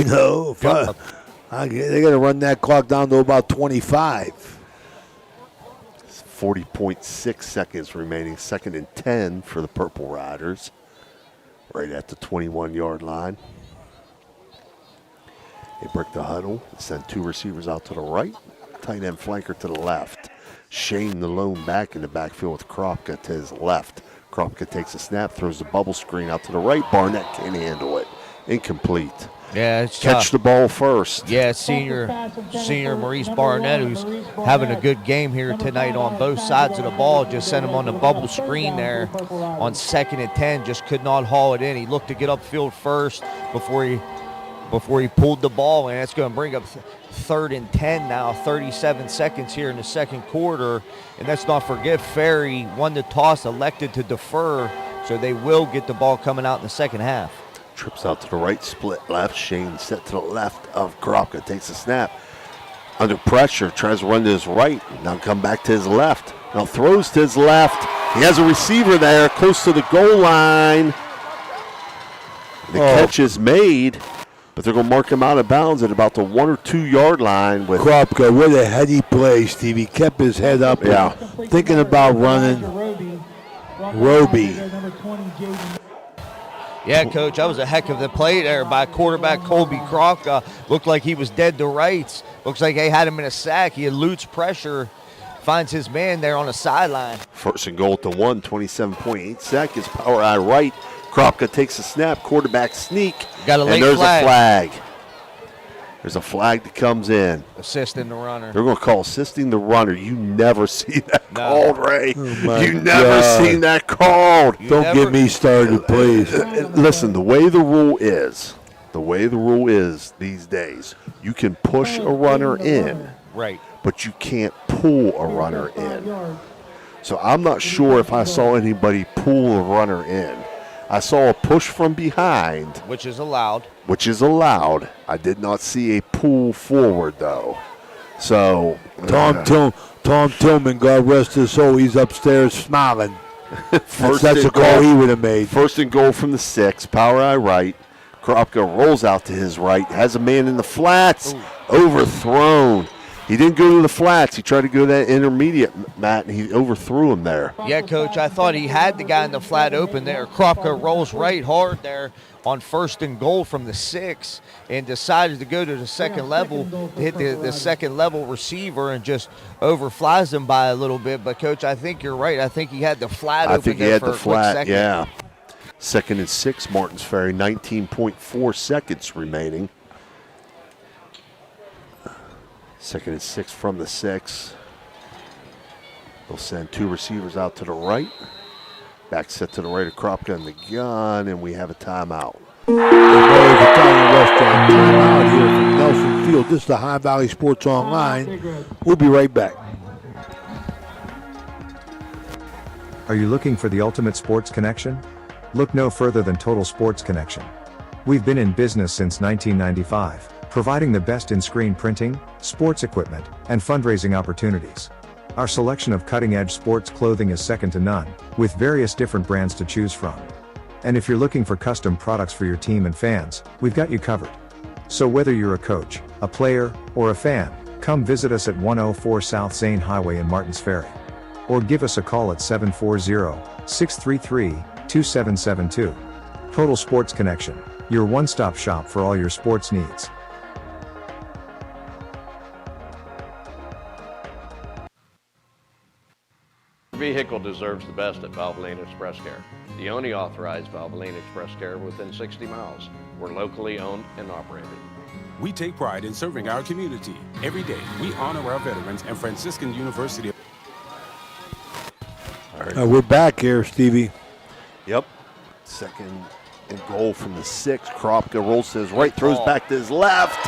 got to run that clock down to about 25. 40.6 seconds remaining. 2nd and 10 for the Purple Riders. Right at the 21-yard line. They break the huddle. Send 2 receivers out to the right. Tight end flanker to the left. Shane the lone back in the backfield with Kropka to his left. Kropka takes a snap, throws the bubble screen out to the right. Barnett can't handle it. Incomplete. Yeah, it's Catch tough. The ball first. Yeah, senior Maurice Barnett, who's having a good game here tonight on both sides of the ball. Just sent him on the bubble screen there on 2nd and 10. Just could not haul it in. He looked to get upfield first before he pulled the ball, and it's going to bring up 3rd and 10 now, 37 seconds here in the second quarter. And let's not forget, Ferry won the toss, elected to defer, so they will get the ball coming out in the second half. Trips out to the right, split left. Shane set to the left of Kropka. Takes a snap. Under pressure, tries to run to his right. Now come back to his left. Now throws to his left. He has a receiver there close to the goal line. The catch is made, but they're going to mark him out of bounds at about the 1 or 2 yard line. With Kropka, what a heady play, Steve. He kept his head up, Yeah. thinking about running. Roby. Yeah, Coach, that was a heck of a play there by quarterback Colby Kropka. Looked like he was dead to rights. Looks like they had him in a sack. He eludes pressure, finds his man there on the sideline. First and goal at the 1, 27.8 seconds. Power eye right. Kropka takes a snap. Quarterback sneak. Got a late and there's flag. a flag. There's a flag that comes in. Assisting the runner. They're going to call assisting the runner. You never see that called, Ray. my You never God. seen that called. Don't get me started, please. Listen, the way the rule is these days, you can push a runner in, Right. but you can't pull a runner in. So I'm not sure if I saw anybody pull a runner in. I saw a push from behind, Which is allowed. I did not see a pull forward, though. So Tom Tillman, God rest his soul, he's upstairs smiling. That's a call he would have made. First and goal from the 6, power eye right. Kropka rolls out to his right, has a man in the flats, overthrown. He didn't go to the flats. He tried to go to that intermediate, Matt, and he overthrew him there. Yeah, Coach, I thought he had the guy in the flat open there. Kropka rolls right hard there on first and goal from the 6 and decided to go to the second level, hit the second level receiver and just overflies him by a little bit. But, Coach, I think you're right. I think he had the flat open I think he there had for the a quick flat, second. yeah. Second and 6, Martins Ferry, 19.4 seconds remaining. Second and 6 from the 6. They'll send 2 receivers out to the right. Back set to the right of Kropka in the gun, and we have a timeout. Timeout here from Nelson Field. This is the High Valley Sports Online. We'll be right back. Are you looking for the ultimate sports connection? Look no further than Total Sports Connection. We've been in business since 1995, providing the best in screen printing, sports equipment, and fundraising opportunities. Our selection of cutting-edge sports clothing is second to none, with various different brands to choose from. And if you're looking for custom products for your team and fans, we've got you covered. So whether you're a coach, a player, or a fan, come visit us at 104 South Zane Highway in Martins Ferry. Or give us a call at 740-633-2772. Total Sports Connection, your one-stop shop for all your sports needs. Your vehicle deserves the best at Valvoline Express Care, the only authorized Valvoline Express Care within 60 miles. We're locally owned and operated. We take pride in serving our community. Every day, we honor our veterans and Franciscan University. We're back here, Stevie. Yep. Second and goal from the 6. Kropka rolls to his right, throws back to his left.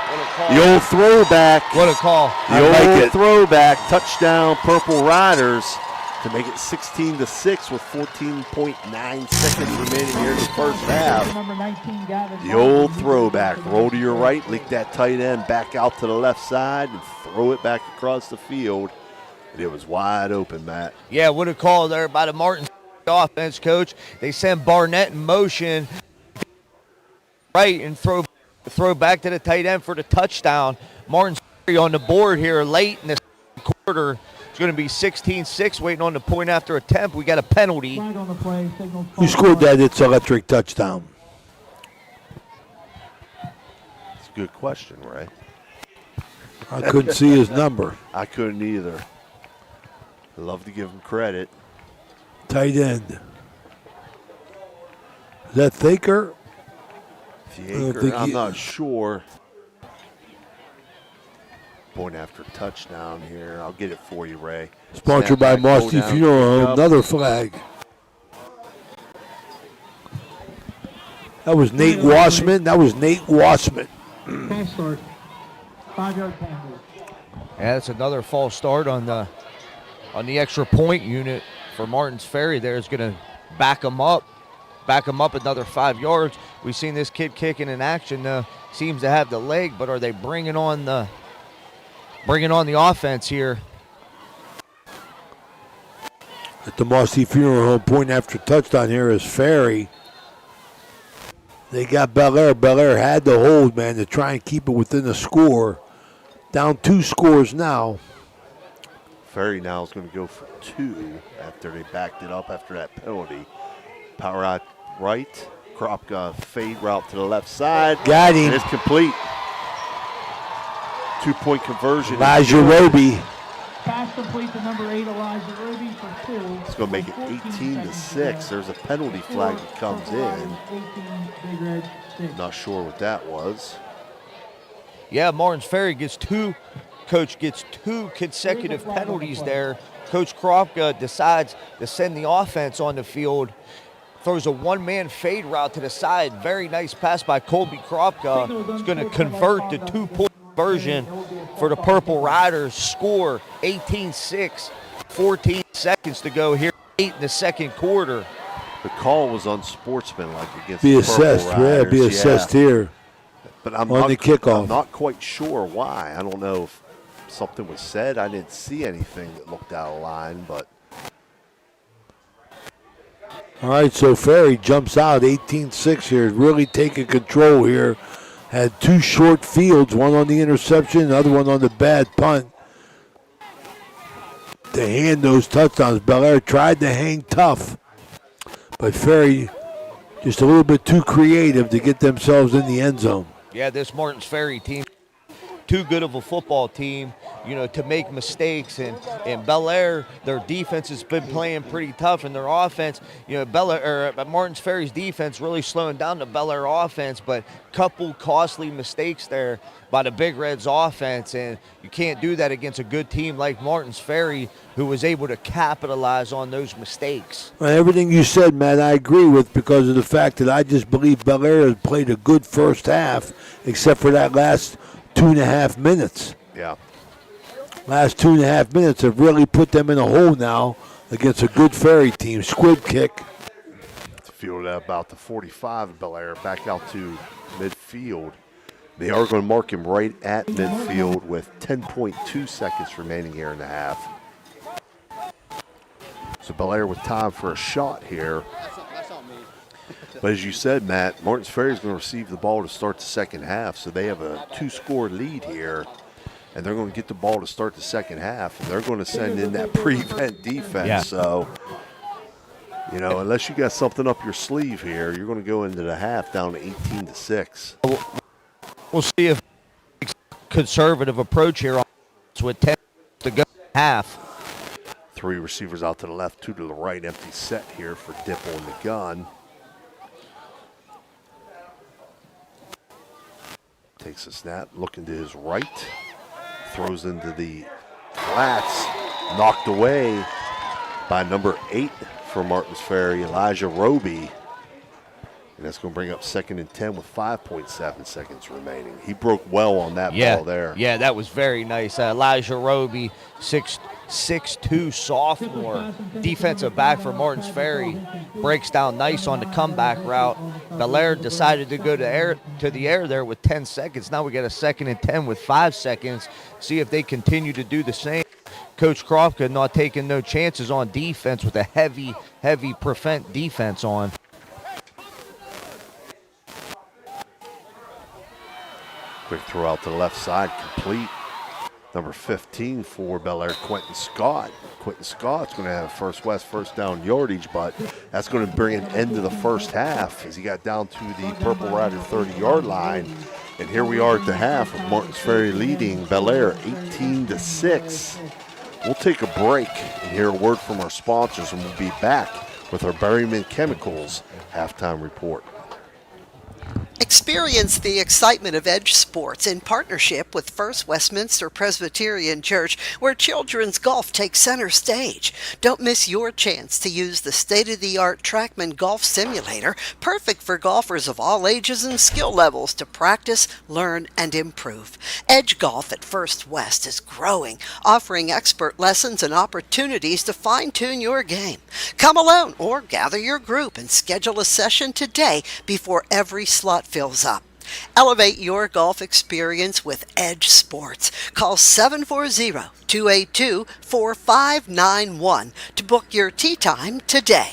The old throwback. What a call. The old throwback. Touchdown, Purple Riders, to make it 16-6 with 14.9 seconds remaining here in the first half. The old throwback. Roll to your right, leak that tight end back out to the left side, and throw it back across the field. And it was wide open, Matt. Yeah, what a call there by the Martins offense, Coach. They send Barnett in motion right and throw back to the tight end for the touchdown. Martins on the board here late in the second quarter. It's going to be 16-6 waiting on the point after attempt. We got a penalty. Who scored that? It's electric touchdown. It's a good question, Ray. I couldn't see his number. I couldn't either. I love to give him credit. Tight end. Is that Thaker? I'm not sure. Point after touchdown here. I'll get it for you, Ray. Sponsored by Mosty Funeral. Another flag. That was Nate Wassman. Pass start. 5-yard penalty. Yeah, that's another false start on the extra point unit for Martins Ferry. There is going to back them up another 5 yards. We've seen this kid kicking in action. Seems to have the leg, but are they bringing on the bringing on the offense here. At the Mossy Funeral Home, point after touchdown here is Ferry. They got Bellaire. Bellaire had the hold, man, to try and keep it within the score. Down 2 scores now. Ferry now is going to go for 2 after they backed it up after that penalty. Power out right. Kropka fade route to the left side. Got him. And it's complete. 2-point conversion. Elijah Roby. Pass complete to number 8, Elijah Ruby for 2. It's going to make it 18-6. There's a penalty flag that comes in. 18, Big Red 6. Not sure what that was. Yeah, Martins Ferry gets 2 consecutive penalties there. Coach Kropka decides to send the offense on the field. Throws a one-man fade route to the side. Very nice pass by Colby Kropka. It's going to convert the 2-point conversion for the Purple Riders. Score 18-6. 14 seconds to go here. 8 in the second quarter. The call was unsportsmanlike against Be the assessed, Purple Riders. yeah, be assessed here. But I'm on the kickoff. I'm not quite sure why. I don't know if something was said. I didn't see anything that looked out of line, but. All right, so Ferry jumps out 18-6 here, really taking control here. Had 2 short fields, one on the interception, another one on the bad punt. To hand those touchdowns, Bellaire tried to hang tough, but Ferry just a little bit too creative to get themselves in the end zone. Yeah, this Martins Ferry team, too good of a football team, to make mistakes. And Bellaire, their defense has been playing pretty tough, and their offense, Martins Ferry's defense really slowing down the Bellaire offense, but couple costly mistakes there by the Big Reds offense, and you can't do that against a good team like Martins Ferry, who was able to capitalize on those mistakes. Well, everything you said, Matt, I agree with, because of the fact that I just believe Bellaire has played a good first half, except for that last 2.5 minutes. Yeah. Last 2.5 minutes have really put them in a hole now against a good Ferry team. Squib kick. Fielded at about the 45 of Bellaire, back out to midfield. They are going to mark him right at midfield with 10.2 seconds remaining here in the half. So Bellaire with time for a shot here. But as you said, Matt, Martins Ferry is going to receive the ball to start the second half, so they have a 2-score lead here. And they're going to get the ball to start the second half, and they're going to send in that prevent defense. Yeah. So, unless you got something up your sleeve here, you're going to go into the half down to 18-6. We'll see if conservative approach here with 10 to go half. 3 receivers out to the left, 2 to the right, empty set here for Dipple in the gun. Takes a snap, looking to his right. Throws into the flats, knocked away by number 8 for Martins Ferry, Elijah Roby. And that's going to bring up 2nd and 10 with 5.7 seconds remaining. He broke well on that ball there. Yeah, that was very nice. Elijah Roby, 6'2" sophomore, defensive back for Martins Ferry, breaks down nice on the comeback route. Bellaire decided to go to the air there with 10 seconds. Now we got a 2nd and 10 with 5 seconds. See if they continue to do the same. Coach Kropka not taking no chances on defense with a heavy prevent defense on. Quick throw out to the left side, complete. Number 15 for Bellaire, Quentin Scott. Quentin Scott's going to have First West first down yardage, but that's going to bring an end to the first half as he got down to the Purple Rider 30-yard line. And here we are at the half with Martins Ferry leading Bellaire 18-6. We'll take a break and hear a word from our sponsors, and we'll be back with our Berryman Chemicals halftime report. Experience the excitement of Edge Sports in partnership with First Westminster Presbyterian Church, where children's golf takes center stage. Don't miss your chance to use the state-of-the-art TrackMan Golf Simulator, perfect for golfers of all ages and skill levels to practice, learn, and improve. Edge Golf at First West is growing, offering expert lessons and opportunities to fine-tune your game. Come alone or gather your group and schedule a session today before every slot fills up. Elevate your golf experience with Edge Sports. Call 740-282-4591 to book your tee time today.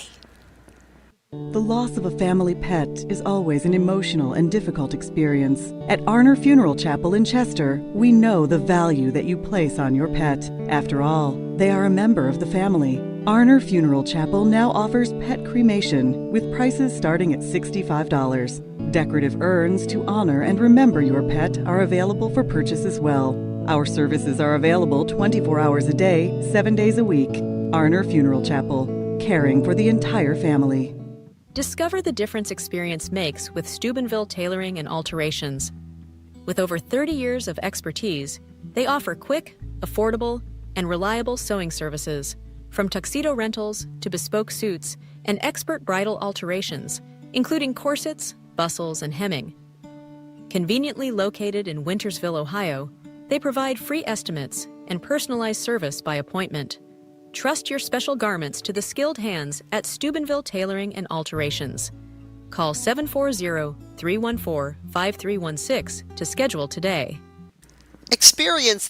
The loss of a family pet is always an emotional and difficult experience. At Arner Funeral Chapel in Chester, we know the value that you place on your pet. After all, they are a member of the family. Arner Funeral Chapel now offers pet cremation with prices starting at $65. Decorative urns to honor and remember your pet are available for purchase as well. Our services are available 24 hours a day, 7 days a week. Arner Funeral Chapel, caring for the entire family. Discover the difference experience makes with Steubenville Tailoring and Alterations. With over 30 years of expertise, they offer quick, affordable, and reliable sewing services, from tuxedo rentals to bespoke suits and expert bridal alterations, including corsets, bustles, and hemming. Conveniently located in Wintersville, Ohio, they provide free estimates and personalized service by appointment. Trust your special garments to the skilled hands at Steubenville Tailoring and Alterations. Call 740-314-5316 to schedule today. Experience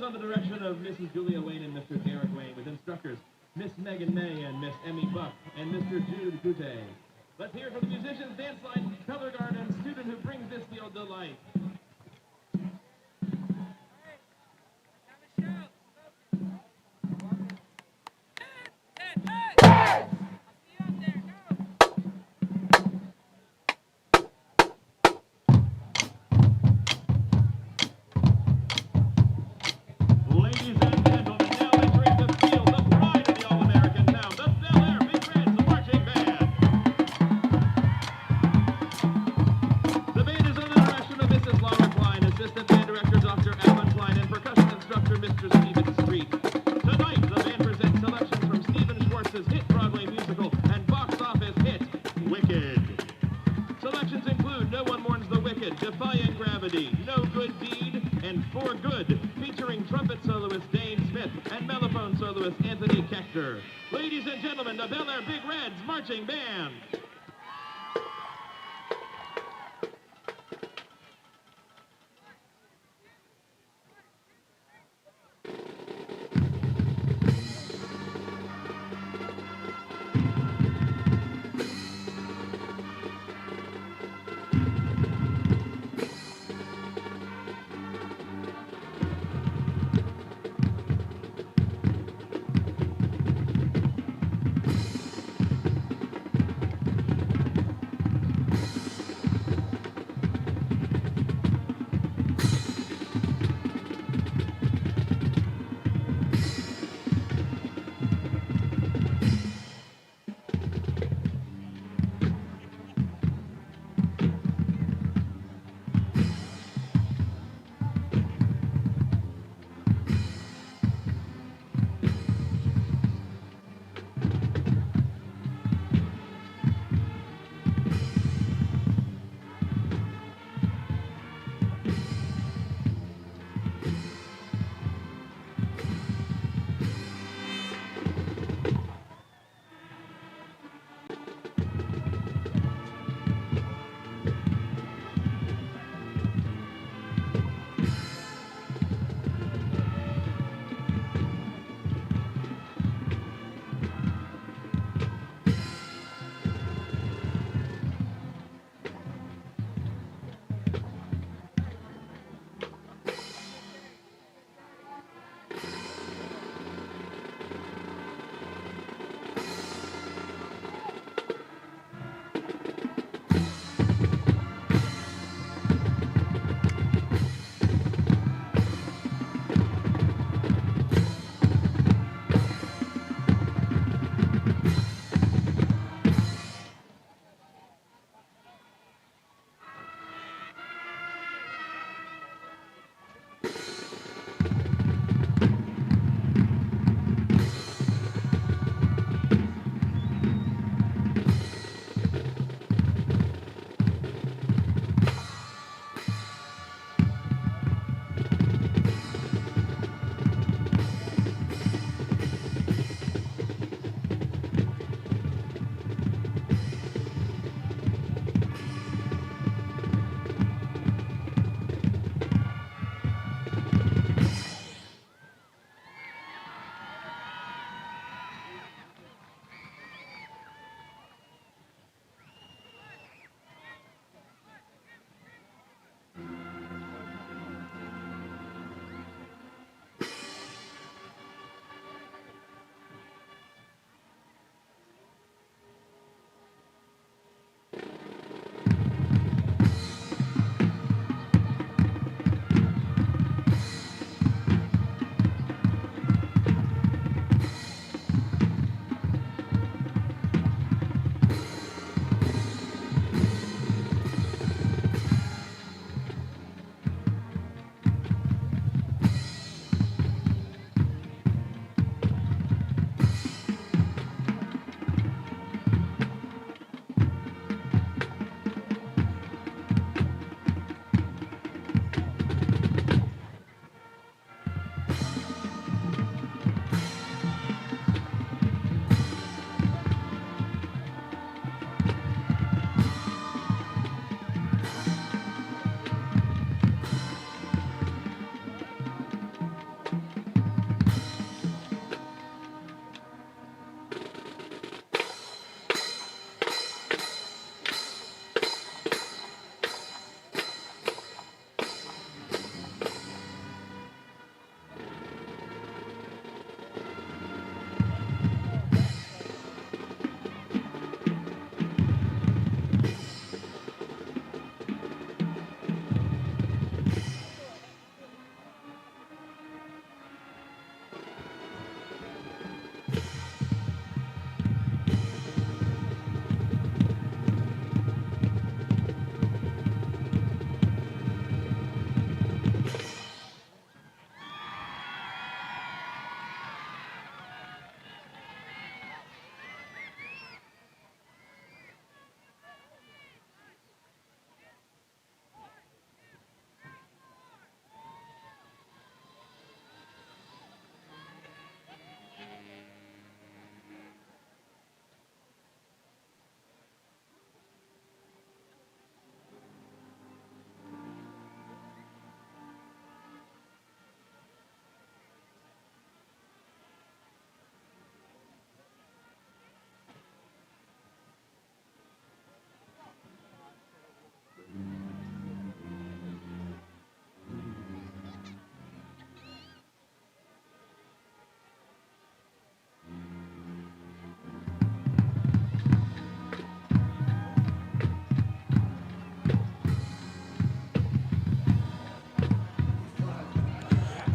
under the direction of Mrs. Julia Wayne and Mr. Derek Wayne, with instructors Miss Megan May and Miss Emmy Buck and Mr. Jude Gute. Let's hear it for the musicians, dance line, color guard, and student who brings this field to life. Ladies and gentlemen, now entering the field, the pride of the All-American town, the BELLAIRE Big Reds Marching Band. The band is under the direction of Mrs. Laura Klein, Assistant Band Director Dr. Alan Klein, and Percussion Instructor Mr. Stephen Street. Tonight, the band presents selections from Stephen Schwartz's hit Broadway musical and box office hit, Wicked. Selections include No One Mourns the Wicked, Defying Gravity, No Good Deed, and For Good, featuring trumpet soloist Dane Smith and mellophone soloist Anthony Kechter. Ladies and gentlemen, the BELLAIRE Big Reds Marching Band.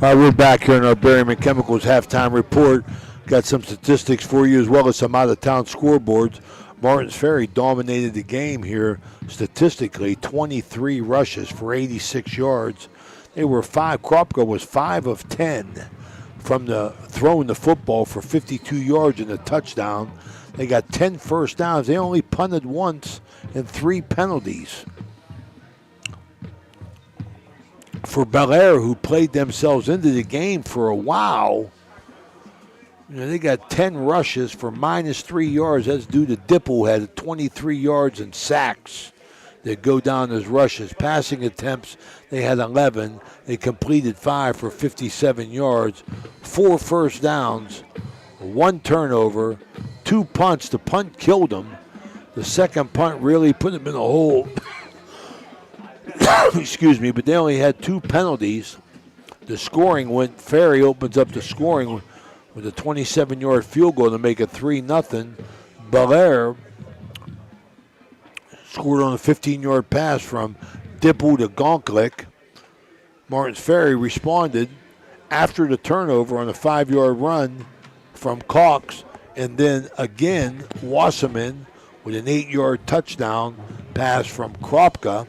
All right, we're back here in our Berryman Chemicals halftime report. Got some statistics for you as well as some out-of-town scoreboards. Martins Ferry dominated the game here statistically, 23 rushes for 86 yards. They were Kropka was 5 of 10 from the throwing the football for 52 yards and a touchdown. They got 10 first downs. They only punted once and 3 penalties. For Bellaire, who played themselves into the game for a while, they got 10 rushes for -3 yards. That's due to Dipple, had 23 yards and sacks that go down as rushes. Passing attempts, they had 11. They completed 5 for 57 yards, 4 first downs, 1 turnover, 2 punts. The punt killed them. The second punt really put them in a hole. Excuse me, but they only had 2 penalties. The scoring went, Ferry opens up the scoring with a 27-yard field goal to make it 3-0. Bellaire scored on a 15-yard pass from Dipple to Gonklik. Martins Ferry responded after the turnover on a 5-yard run from Cox, and then again Wasserman with an 8-yard touchdown pass from Kropka.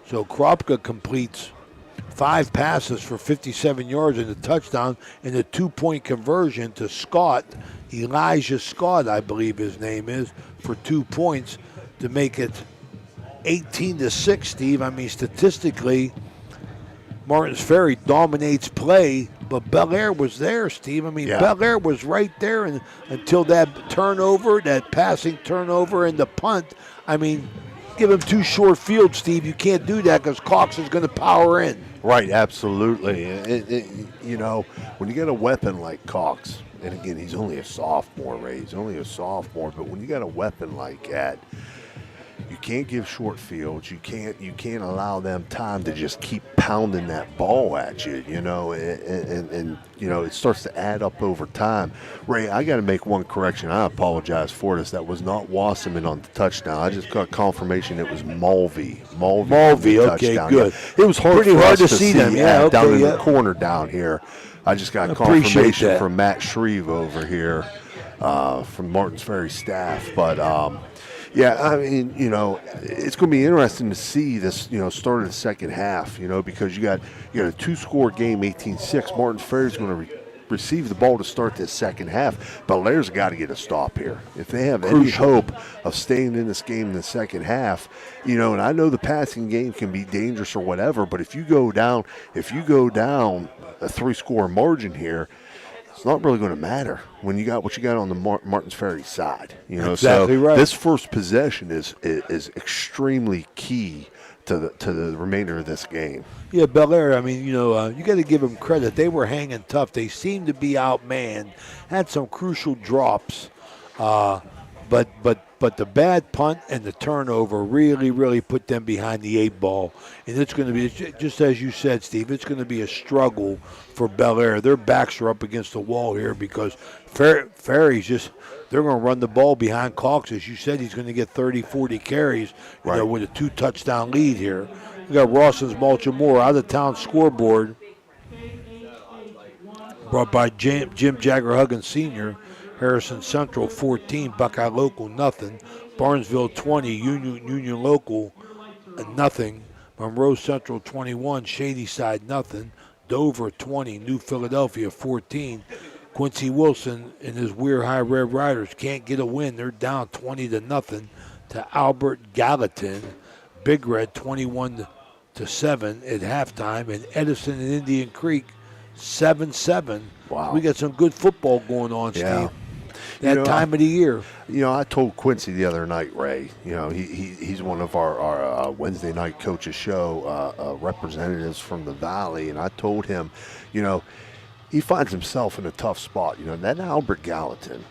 So Kropka completes 5 passes for 57 yards and a touchdown, and a 2-point conversion to Scott, Elijah Scott, I believe his name is, for 2 points to make it 18-6, Steve. I mean, statistically, Martins Ferry dominates play, but Bellaire was there, Steve. I mean, Bellaire was right there and until that turnover, that passing turnover and the punt. I mean, give him 2 short fields, Steve. You can't do that because Cox is going to power in. Right, absolutely. You know, when you get a weapon like Cox, and again, he's only a sophomore, Ray. He's only a sophomore, but when you got a weapon like that, you can't give short fields. You can't allow them time to just keep pounding that ball at you. You know, and you know it starts to add up over time. Ray, I got to make one correction. I apologize for this. That was not Wasserman on the touchdown. I just got confirmation it was Mulvey. Mulvey, okay, good. Yeah. It was pretty hard to see them. Yeah, down in the corner down here. I just got confirmation that from Matt Shreve over here from Martins Ferry staff, but. Yeah, I mean, you know, it's going to be interesting to see this, you know, start of the second half, you know, because you got a 2-score game, 18-6. Martins Ferry's going to receive the ball to start this second half. Bellaire's got to get a stop here. If they have any hope of staying in this game in the second half, you know, and I know the passing game can be dangerous or whatever, but if you go down a 3-score margin here, it's not really going to matter when you got what you got on the Martins Ferry side. You know, exactly so right. This first possession is extremely key to the remainder of this game. Yeah, Bellaire, I mean, you know, you got to give them credit. They were hanging tough. They seemed to be outmanned. Had some crucial drops, but the bad punt and the turnover really put them behind the 8 ball. And it's going to be, just as you said, Steve, it's going to be a struggle for Bellaire. Their backs are up against the wall here because Ferry's they're going to run the ball behind Cox. As you said, he's going to get 30, 40 carries you know, with a 2-touchdown lead here. We got Rawson's Baltimore out-of-town scoreboard brought by Jim Jagger Huggins Sr., Harrison Central 14, Buckeye Local nothing, Barnesville 20, Union Local nothing, Monroe Central 21, Shadyside nothing, Dover 20, New Philadelphia 14. Quincy Wilson and his Weir High Red Riders can't get a win. They're down 20-0 to Albert Gallatin. Big Red 21-7 at halftime, and Edison and Indian Creek 7-7. Wow. We got some good football going on, Yeah. Steve. That time of the year. You know, I told Quincy the other night, Ray, you know, he's one of our Wednesday night coaches show representatives from the Valley, and I told him, you know, he finds himself in a tough spot. You know, that Albert Gallatin,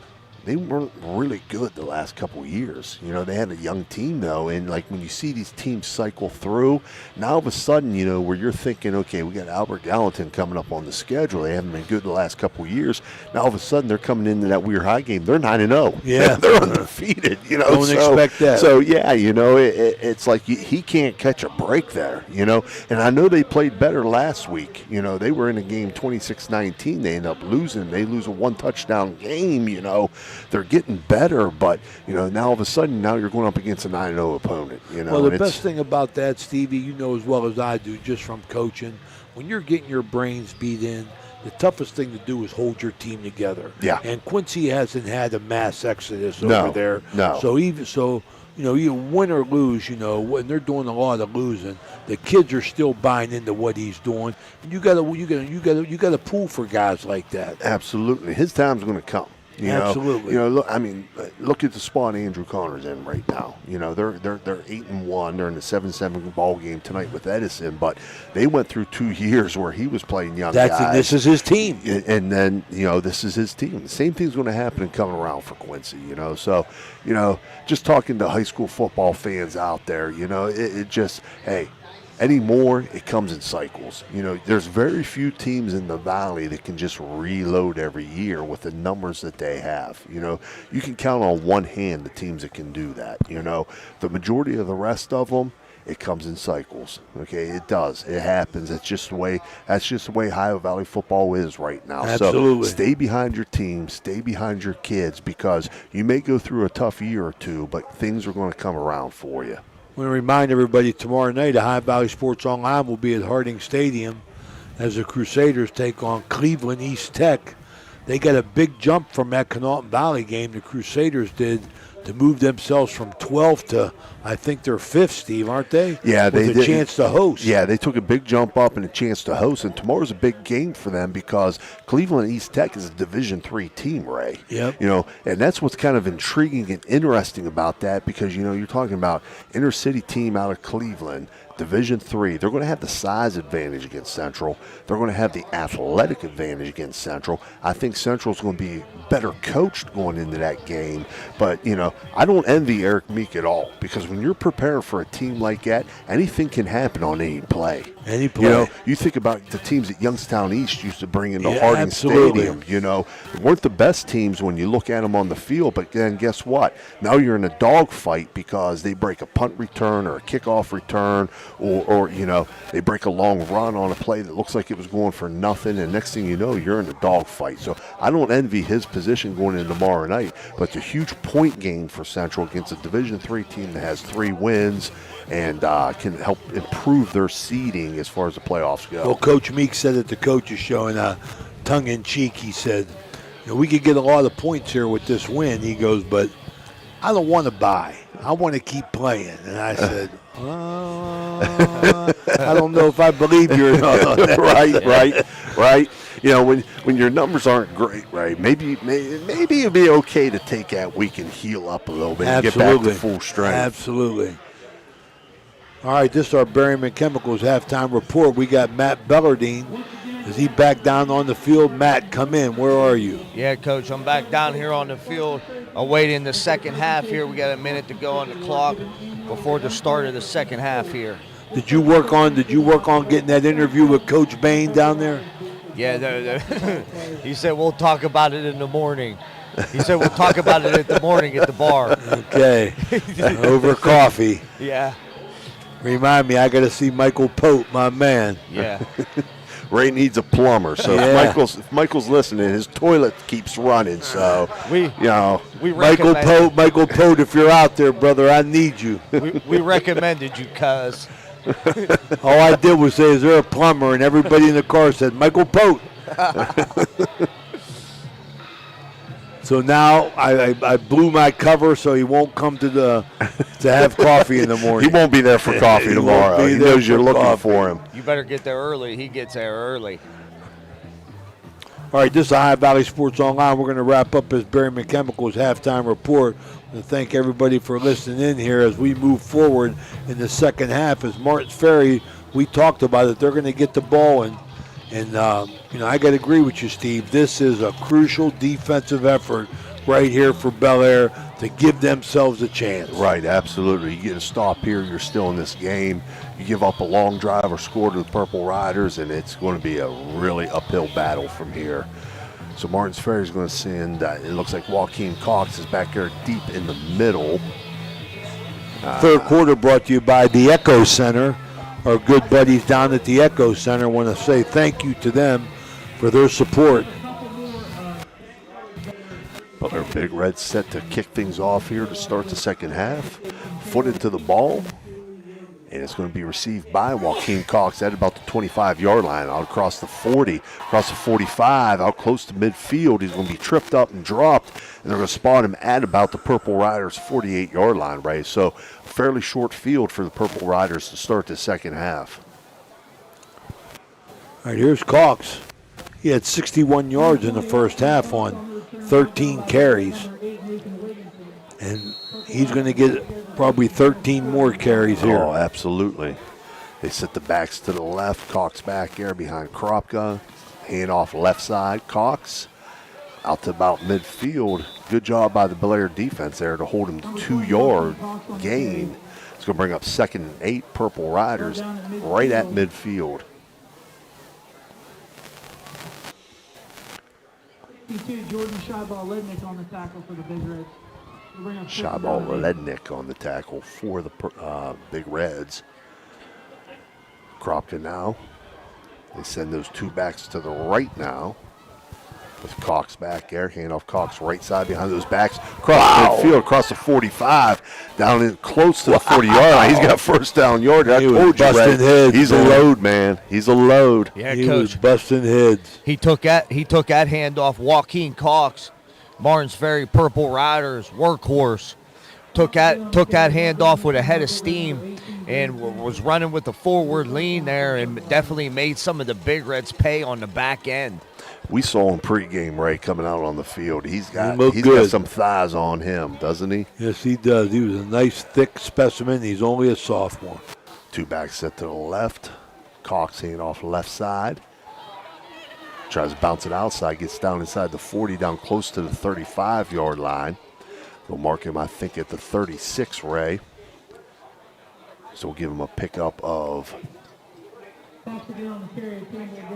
they weren't really good the last couple of years. You know, they had a young team, though, and, like, when you see these teams cycle through, now all of a sudden, you know, where you're thinking, okay, we got Albert Gallatin coming up on the schedule. They haven't been good the last couple of years. Now, all of a sudden, they're coming into that Weir High game. They're 9-0. Yeah. They're undefeated, you know. Don't expect that. So, yeah, you know, it's like he can't catch a break there, you know. And I know they played better last week. You know, they were in a game 26-19. They end up losing. They lose a one-touchdown game, you know. They're getting better, but, you know, now all of a sudden, now you're going up against a 9-0 opponent, you know. Well, the best thing about that, Stevie, you know as well as I do, just from coaching, when you're getting your brains beat in, the toughest thing to do is hold your team together. Yeah. And Quincy hasn't had a mass exodus No, over there. no. So you know, you win or lose, you know, when they're doing a lot of losing, the kids are still buying into what he's doing. And you gotta pull for guys like that. Absolutely. His time's going to come. Absolutely. You know, look at the spot Andrew Connor's in right now. You know, they're 8-1. They're in the 7-7 ball game tonight with Edison, but they went through 2 years where he was playing young guys. And this is his team. And then, you know, this is his team. The same thing's going to happen and coming around for Quincy, you know. So, you know, just talking to high school football fans out there, you know, it just, hey, anymore, it comes in cycles. You know, there's very few teams in the Valley that can just reload every year with the numbers that they have. You know, you can count on one hand the teams that can do that. You know, the majority of the rest of them, it comes in cycles. Okay, it does. It happens. That's just the way Ohio Valley football is right now. Absolutely. So stay behind your team, stay behind your kids, because you may go through a tough year or two, but things are going to come around for you. I want to remind everybody tomorrow night, Ohio Valley Sports Online will be at Harding Stadium as the Crusaders take on Cleveland East Tech. They got a big jump from that Connaughton Valley game, the Crusaders did, to move themselves from 12th to, I think they're 5th, Steve, aren't they? Yeah, they did. A chance to host. Yeah, they took a big jump up and a chance to host, and tomorrow's a big game for them because Cleveland East Tech is a Division III team, Ray. Yep. You know, and that's what's kind of intriguing and interesting about that because, you know, you're talking about inner city team out of Cleveland, Division III. They're going to have the size advantage against Central. They're going to have the athletic advantage against Central. I think Central's going to be better coached going into that game. But, you know, I don't envy Eric Meek at all because when you're preparing for a team like that, anything can happen on any play. Any play. You know, you think about the teams that Youngstown East used to bring into Yeah, Harding absolutely. Stadium, you know, they weren't the best teams when you look at them on the field, but then guess what? Now you're in a dogfight because they break a punt return or a kickoff return or you know, they break a long run on a play that looks like it was going for nothing, and next thing you know, you're in a dogfight. So I don't envy his position going into tomorrow night, but it's a huge point gain for Central against a Division III team that has 3 wins and can help improve their seeding as far as the playoffs go. Well, Coach Meek said at the coaches show, and tongue-in-cheek, he said, you know, we could get a lot of points here with this win. He goes, but I don't want to buy. I want to keep playing. And I said, I don't know if I believe you or not. Right. You know, when your numbers aren't great, right? Maybe it'd be okay to take that week and heal up a little bit and get back to full strength. Absolutely. All right, this is our Berryman Chemicals halftime report. We got Matt Bellardine. Is he back down on the field? Matt, come in. Where are you? Yeah, Coach, I'm back down here on the field, awaiting the second half here. We got a minute to go on the clock before the start of the second half here. Did you work on getting that interview with Coach Bain down there? Yeah, he said we'll talk about it in the morning. He said we'll talk about it at the morning at the bar. Okay, over coffee. Yeah. Remind me, I got to see Michael Pope, my man. Yeah. Ray needs a plumber, so Yeah. if Michael's listening, his toilet keeps running. So Michael Pope, if you're out there, brother, I need you. We recommended you, cuz. All I did was say, "Is there a plumber?" And everybody in the car said, "Michael Pope." So now I blew my cover so he won't come to have coffee in the morning. He won't be there for coffee tomorrow. He knows you're looking for him. You better get there early. He gets there early. All right, this is Ohio Valley Sports Online. We're going to wrap up this Berryman Chemicals halftime report. And thank everybody for listening in here as we move forward in the second half. As Martins Ferry, we talked about it. They're going to get the ball in. And, I got to agree with you, Steve. This is a crucial defensive effort right here for Bellaire to give themselves a chance. Right, absolutely. You get a stop here, you're still in this game. You give up a long drive or score to the Purple Riders, and it's going to be a really uphill battle from here. So Martins Ferry is going to send, it looks like Joaquin Cox is back there deep in the middle. Third quarter brought to you by the Echo Center. Our good buddies down at the Echo Center want to say thank you to them for their support. Butler Big Red set to kick things off here to start the second half. Footed to the ball. And it's going to be received by Joaquin Cox at about the 25-yard line, out across the 40, across the 45, out close to midfield. He's going to be tripped up and dropped, and they're going to spot him at about the Purple Riders' 48-yard line, right? So fairly short field for the Purple Riders to start the second half. All right, here's Cox. He had 61 yards in the first half on 13 carries. And he's going to get probably 13 more carries here. Oh, absolutely. They set the backs to the left. Cox back there behind Kropka. Hand off left side. Cox out to about midfield. Good job by the Bellaire defense there to hold him to 2-yard gain. It's going to bring up 2nd and 8 Purple Riders right at midfield. Jordan Shabal-Lednick on the tackle for the Big Reds. Shabal-Lednick on the tackle for the Big Reds. Kropka now. They send those two backs to the right now. With Cox back there. Handoff Cox right side behind those backs. Across midfield, across the 45. Down in close to the 40-yard line. He's got first down yard. I told you, Red. Heads, he's a load, man. He's a load. Yeah, he Coach. was busting heads. He took that handoff. Joaquin Cox, Martins Ferry Purple Riders, workhorse. Took that handoff with a head of steam and was running with the forward lean there and definitely made some of the Big Reds pay on the back end. We saw him pregame, Ray, coming out on the field. He's got some thighs on him, doesn't he? Yes, he does. He was a nice, thick specimen. He's only a sophomore. Two backs set to the left. Cox hand off left side. Tries to bounce it outside. Gets down inside the 40, down close to the 35-yard line. They'll mark him, I think, at the 36, Ray. So we'll give him a pickup of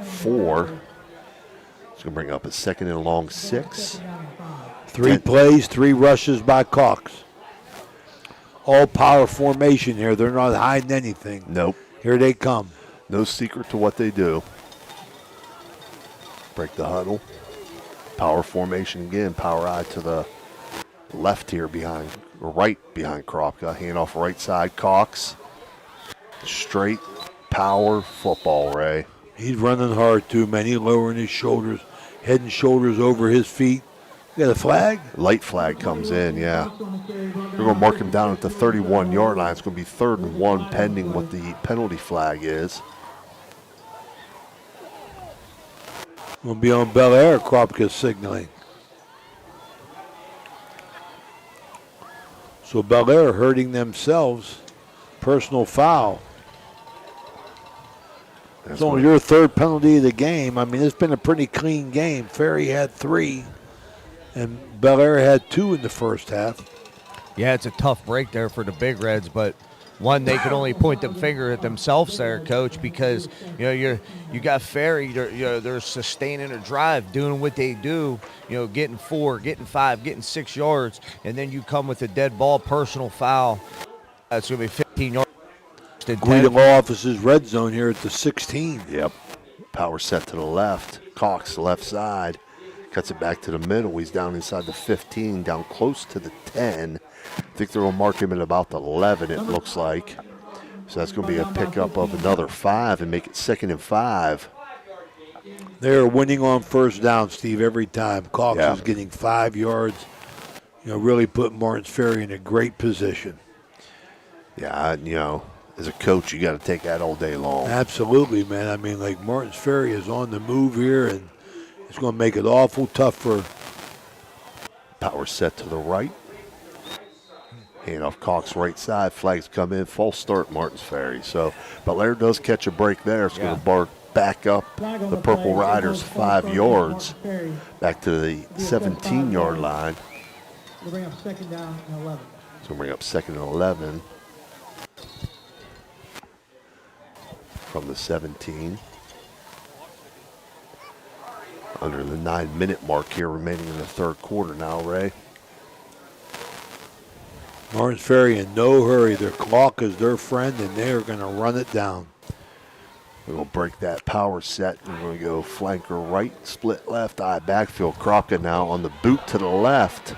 4. It's going to bring up a 2nd and long 6. 3 plays, 3 rushes by Cox. All power formation here. They're not hiding anything. Nope. Here they come. No secret to what they do. Break the huddle. Power formation again. Power eye to the left here right behind Kropka. Hand off right side. Cox. Straight power football, Ray. He's running hard too, man. He's lowering his shoulders, head and shoulders over his feet. You got a flag? Light flag comes in, yeah. They're going to mark him down at the 31-yard line. It's going to be 3rd and 1 pending what the penalty flag is. We'll be on Bellaire. Kropka signaling. So Bellaire hurting themselves. Personal foul. It's only your 3rd penalty of the game. I mean, it's been a pretty clean game. Ferry had 3, and Bellaire had 2 in the first half. Yeah, it's a tough break there for the Big Reds, but one, they can only point the finger at themselves there, Coach, because you got Ferry. They're sustaining a drive, doing what they do. Getting 4, getting 5, getting 6 yards, and then you come with a dead ball, personal foul. That's going to be 15 yards. Guido Law Office's red zone here at the 16. Yep. Power set to the left. Cox left side. Cuts it back to the middle. He's down inside the 15, down close to the 10. I think they're going to mark him at about the 11, it looks like. So that's going to be a pickup of another 5 and make it 2nd and 5. They're winning on first down, Steve, every time. Cox is getting 5 yards. Really put Martins Ferry in a great position. Yeah, as a coach, you got to take that all day long. Absolutely, man. I mean, like Martins Ferry is on the move here, and it's going to make it awful tough for. Power set to the right. Hand off Cox right side. Flags come in. False start, Martins Ferry. So Bellaire does catch a break there. It's going to back up the Purple Riders 5 yards back to the 17-yard line. It'll bring up second down and 11. So bring up second and 11 from the 17. Under the 9-minute mark here remaining in the third quarter now, Ray. Martins Ferry in no hurry. Their clock is their friend, and they are going to run it down. We're going to break that power set. We're going to go flanker right, split left, eye backfield. Kropka now on the boot to the left.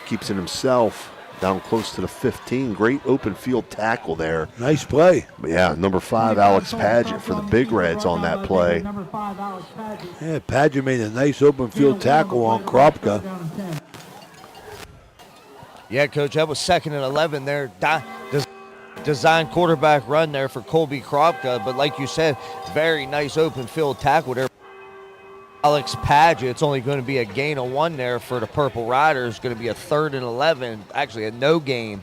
Keeps it himself down close to the 15. Great open field tackle there. Nice play. But yeah, number 5, Alex Padgett for the Big Reds on that play. Yeah, Padgett made a nice open field tackle on Kropka. Yeah, Coach, that was second and 11 there. Design quarterback run there for Colby Kropka, but like you said, very nice open field tackle there. Alex Padgett, it's only going to be a gain of 1 there for the Purple Riders. Going to be a 3rd and 11, actually a no gain.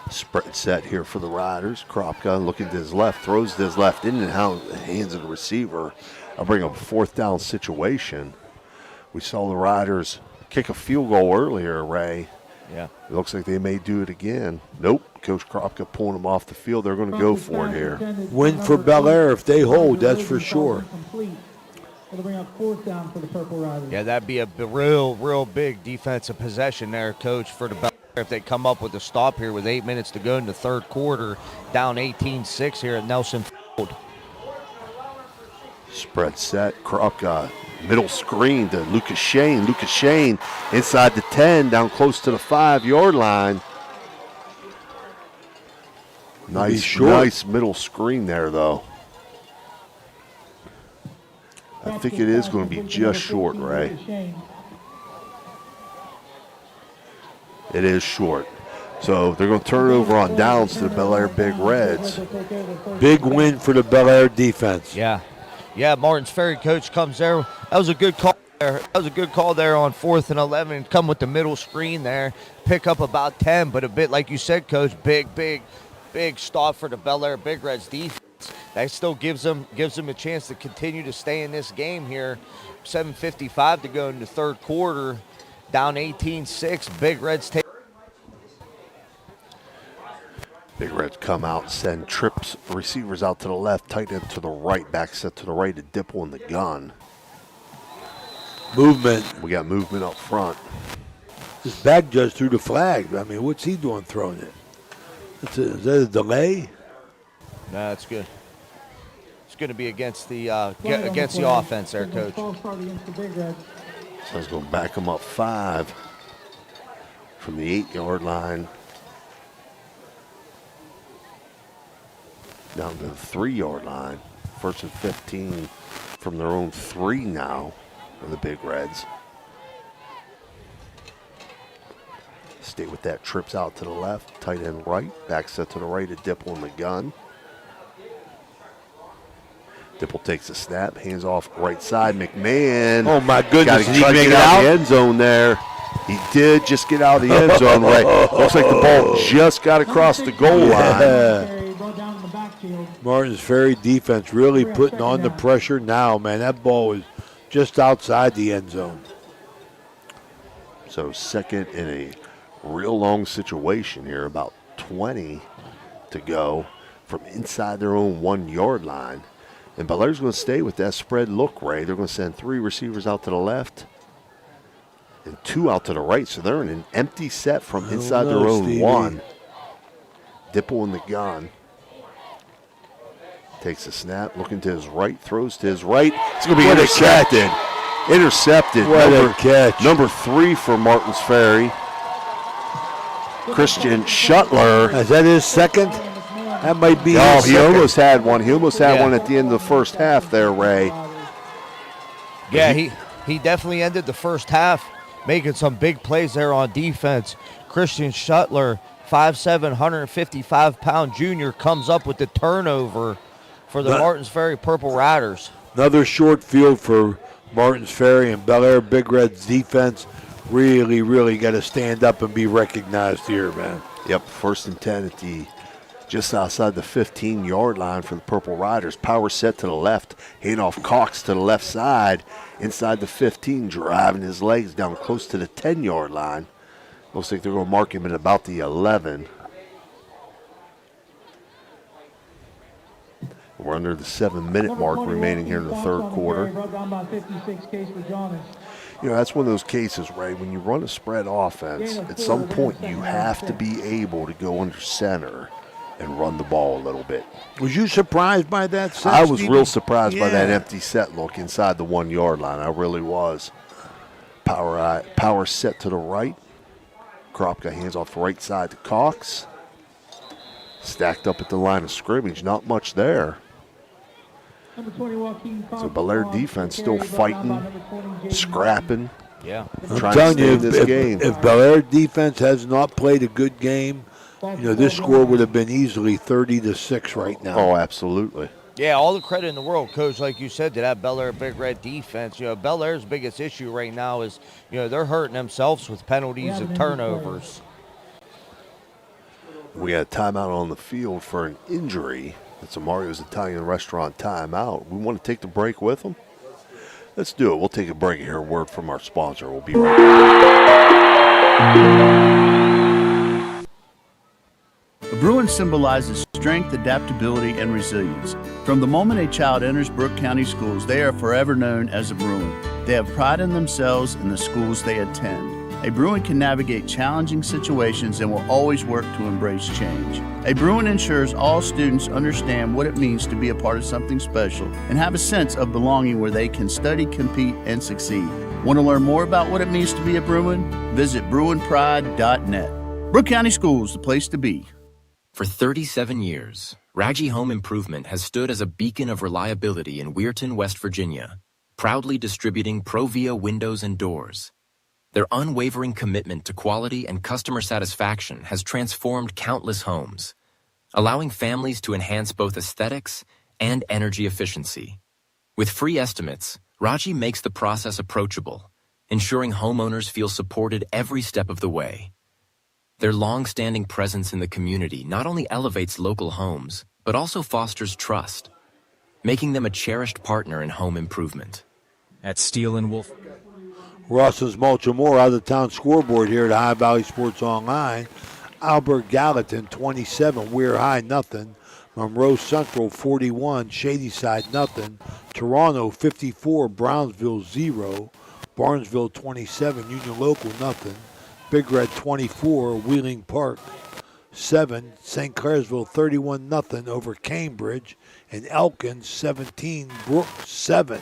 Spread set here for the Riders. Kropka looking to his left, throws to his left in and out the hands of the receiver. I'll bring up a 4th down situation. We saw the Riders kick a field goal earlier, Ray. Yeah. It looks like they may do it again. Nope. Coach Kropka pulling them off the field. They're going to go for it here. Win for Bellaire if they hold, that's for sure. It'll bring up 4th down for the Purple Riders. Yeah, that'd be a real big defensive possession there, Coach, for the Bellaire if they come up with a stop here with 8 minutes to go in the third quarter, down 18-6 here at Nelson Field. Spread set. Kropka middle screen to Lucas Shane. Lucas Shane inside the 10, down close to the 5-yard line. Nice middle screen there, though. I think it is going to be just short, Ray. It is short. So they're going to turn it over on downs to the Bellaire Big Reds. Big win for the Bellaire defense. Yeah. Yeah, Martins Ferry, Coach, comes there. That was a good call there. That was a good call there on 4th and 11. Come with the middle screen there. Pick up about 10, but a bit, like you said, Coach, big stop for the Bellaire Big Reds defense. That still gives them a chance to continue to stay in this game here. 7:55 to go in the third quarter. Down 18-6. Big Reds take. Big Reds come out, send trips receivers out to the left, tight end to the right, back set to the right to Dipple in the gun. Movement. We got movement up front. This back judge threw the flag. I mean, what's he doing throwing it? Is that a delay? No, that's good. It's going to be against the offense there, Coach. So let's go back them up 5 from the 8-yard line down to the 3-yard line. 1st and 15 from their own 3 now of the Big Reds. Stay with that. Trips out to the left, tight end right, back set to the right, a Dipple in the gun. Dipple takes a snap, hands off right side. McMahon. Oh my goodness! Got to try to get out the end zone there. He did just get out of the end zone. Right. Looks like the ball just got across the goal line. Martins Ferry defense really putting on the pressure now, man. That ball was just outside the end zone. So second in a real long situation here, about 20 to go from inside their own 1-yard line. And Bellaire's going to stay with that spread look, Ray. They're going to send 3 receivers out to the left and 2 out to the right. So they're in an empty set from inside their own Stevie. 1. Dipple in the gun. Takes a snap, looking to his right, throws to his right. It's going to be intercepted. Intercepted. What a catch. Number 3 for Martins Ferry. Christian Shuttler. Is that his second? That might be Oh, his he second. almost had one. He almost had one at the end of the first half there, Ray. Yeah, he definitely ended the first half making some big plays there on defense. Christian Shuttler, 5'7", 155-pound junior, comes up with the turnover for the Martins Ferry Purple Riders. Another short field for Martins Ferry, and Bellaire Big Red's defense really got to stand up and be recognized here, man. Yep, 1st and 10 at the just outside the 15-yard line for the Purple Riders. Power set to the left, handoff Cox to the left side, inside the 15, driving his legs down close to the 10-yard line. Looks like they're going to mark him at about the 11. We're under the 7-minute mark remaining here in the third quarter. You know, that's one of those cases, Ray, when you run a spread offense, at some point you have to be able to go under center and run the ball a little bit. Was you surprised by that set, I was Stevie? real surprised by that empty set look inside the 1-yard line. I really was. Power set to the right. Kropka hands off the right side to Cox. Stacked up at the line of scrimmage. Not much there. So Bellaire defense still fighting, scrapping. Yeah. I'm telling you, game. If Bellaire defense has not played a good game, you know, this score would have been easily 30-6 right now. Oh, absolutely. Yeah, all the credit in the world, Coach, like you said, to that Bellaire Big Red defense. You know, Bellaire's biggest issue right now is, you know, they're hurting themselves with penalties and turnovers. We got a timeout on the field for an injury. It's a Mario's Italian Restaurant timeout. We want to take the break with them? Let's do it. We'll take a break here. A word from our sponsor. We'll be right back. A Bruin symbolizes strength, adaptability, and resilience. From the moment a child enters Brooke County schools, they are forever known as a Bruin. They have pride in themselves and the schools they attend. A Bruin can navigate challenging situations and will always work to embrace change. A Bruin ensures all students understand what it means to be a part of something special and have a sense of belonging where they can study, compete, and succeed. Want to learn more about what it means to be a Bruin? Visit BruinPride.net. Brooke County Schools, the place to be. For 37 years, Raggi Home Improvement has stood as a beacon of reliability in Weirton, West Virginia, proudly distributing Provia windows and doors. Their unwavering commitment to quality and customer satisfaction has transformed countless homes, allowing families to enhance both aesthetics and energy efficiency. With free estimates, Raggi makes the process approachable, ensuring homeowners feel supported every step of the way. Their long-standing presence in the community not only elevates local homes, but also fosters trust, making them a cherished partner in home improvement. At Steel and Wolf. Ross's Mulch and More out-of-town scoreboard here at High Valley Sports Online. Albert Gallatin, 27, Weir High, nothing. Monroe Central, 41, Shadyside, nothing. Toronto, 54, Brownsville, 0. Barnesville, 27, Union Local, nothing. Big Red, 24, Wheeling Park, 7. St. Clairsville, 31, nothing over Cambridge. And Elkins, 17, Brooks, 7.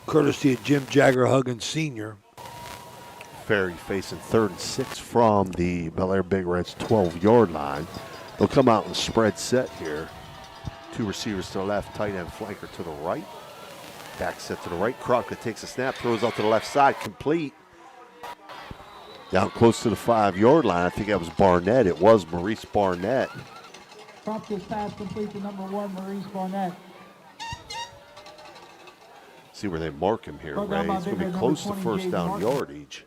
Courtesy of Jim Jagger Huggins Sr. Ferry facing 3rd and 6 from the Bellaire Big Reds 12-yard line. They'll come out and spread set here. 2 receivers to the left, tight end flanker to the right. Back set to the right. Kropka takes a snap, throws out to the left side, complete. Down close to the 5-yard line. I think that was Barnett. It was Maurice Barnett. Kropka's pass complete to number 1, Maurice Barnett. See where they mark him here, Ray. It's going to be close to first down yardage.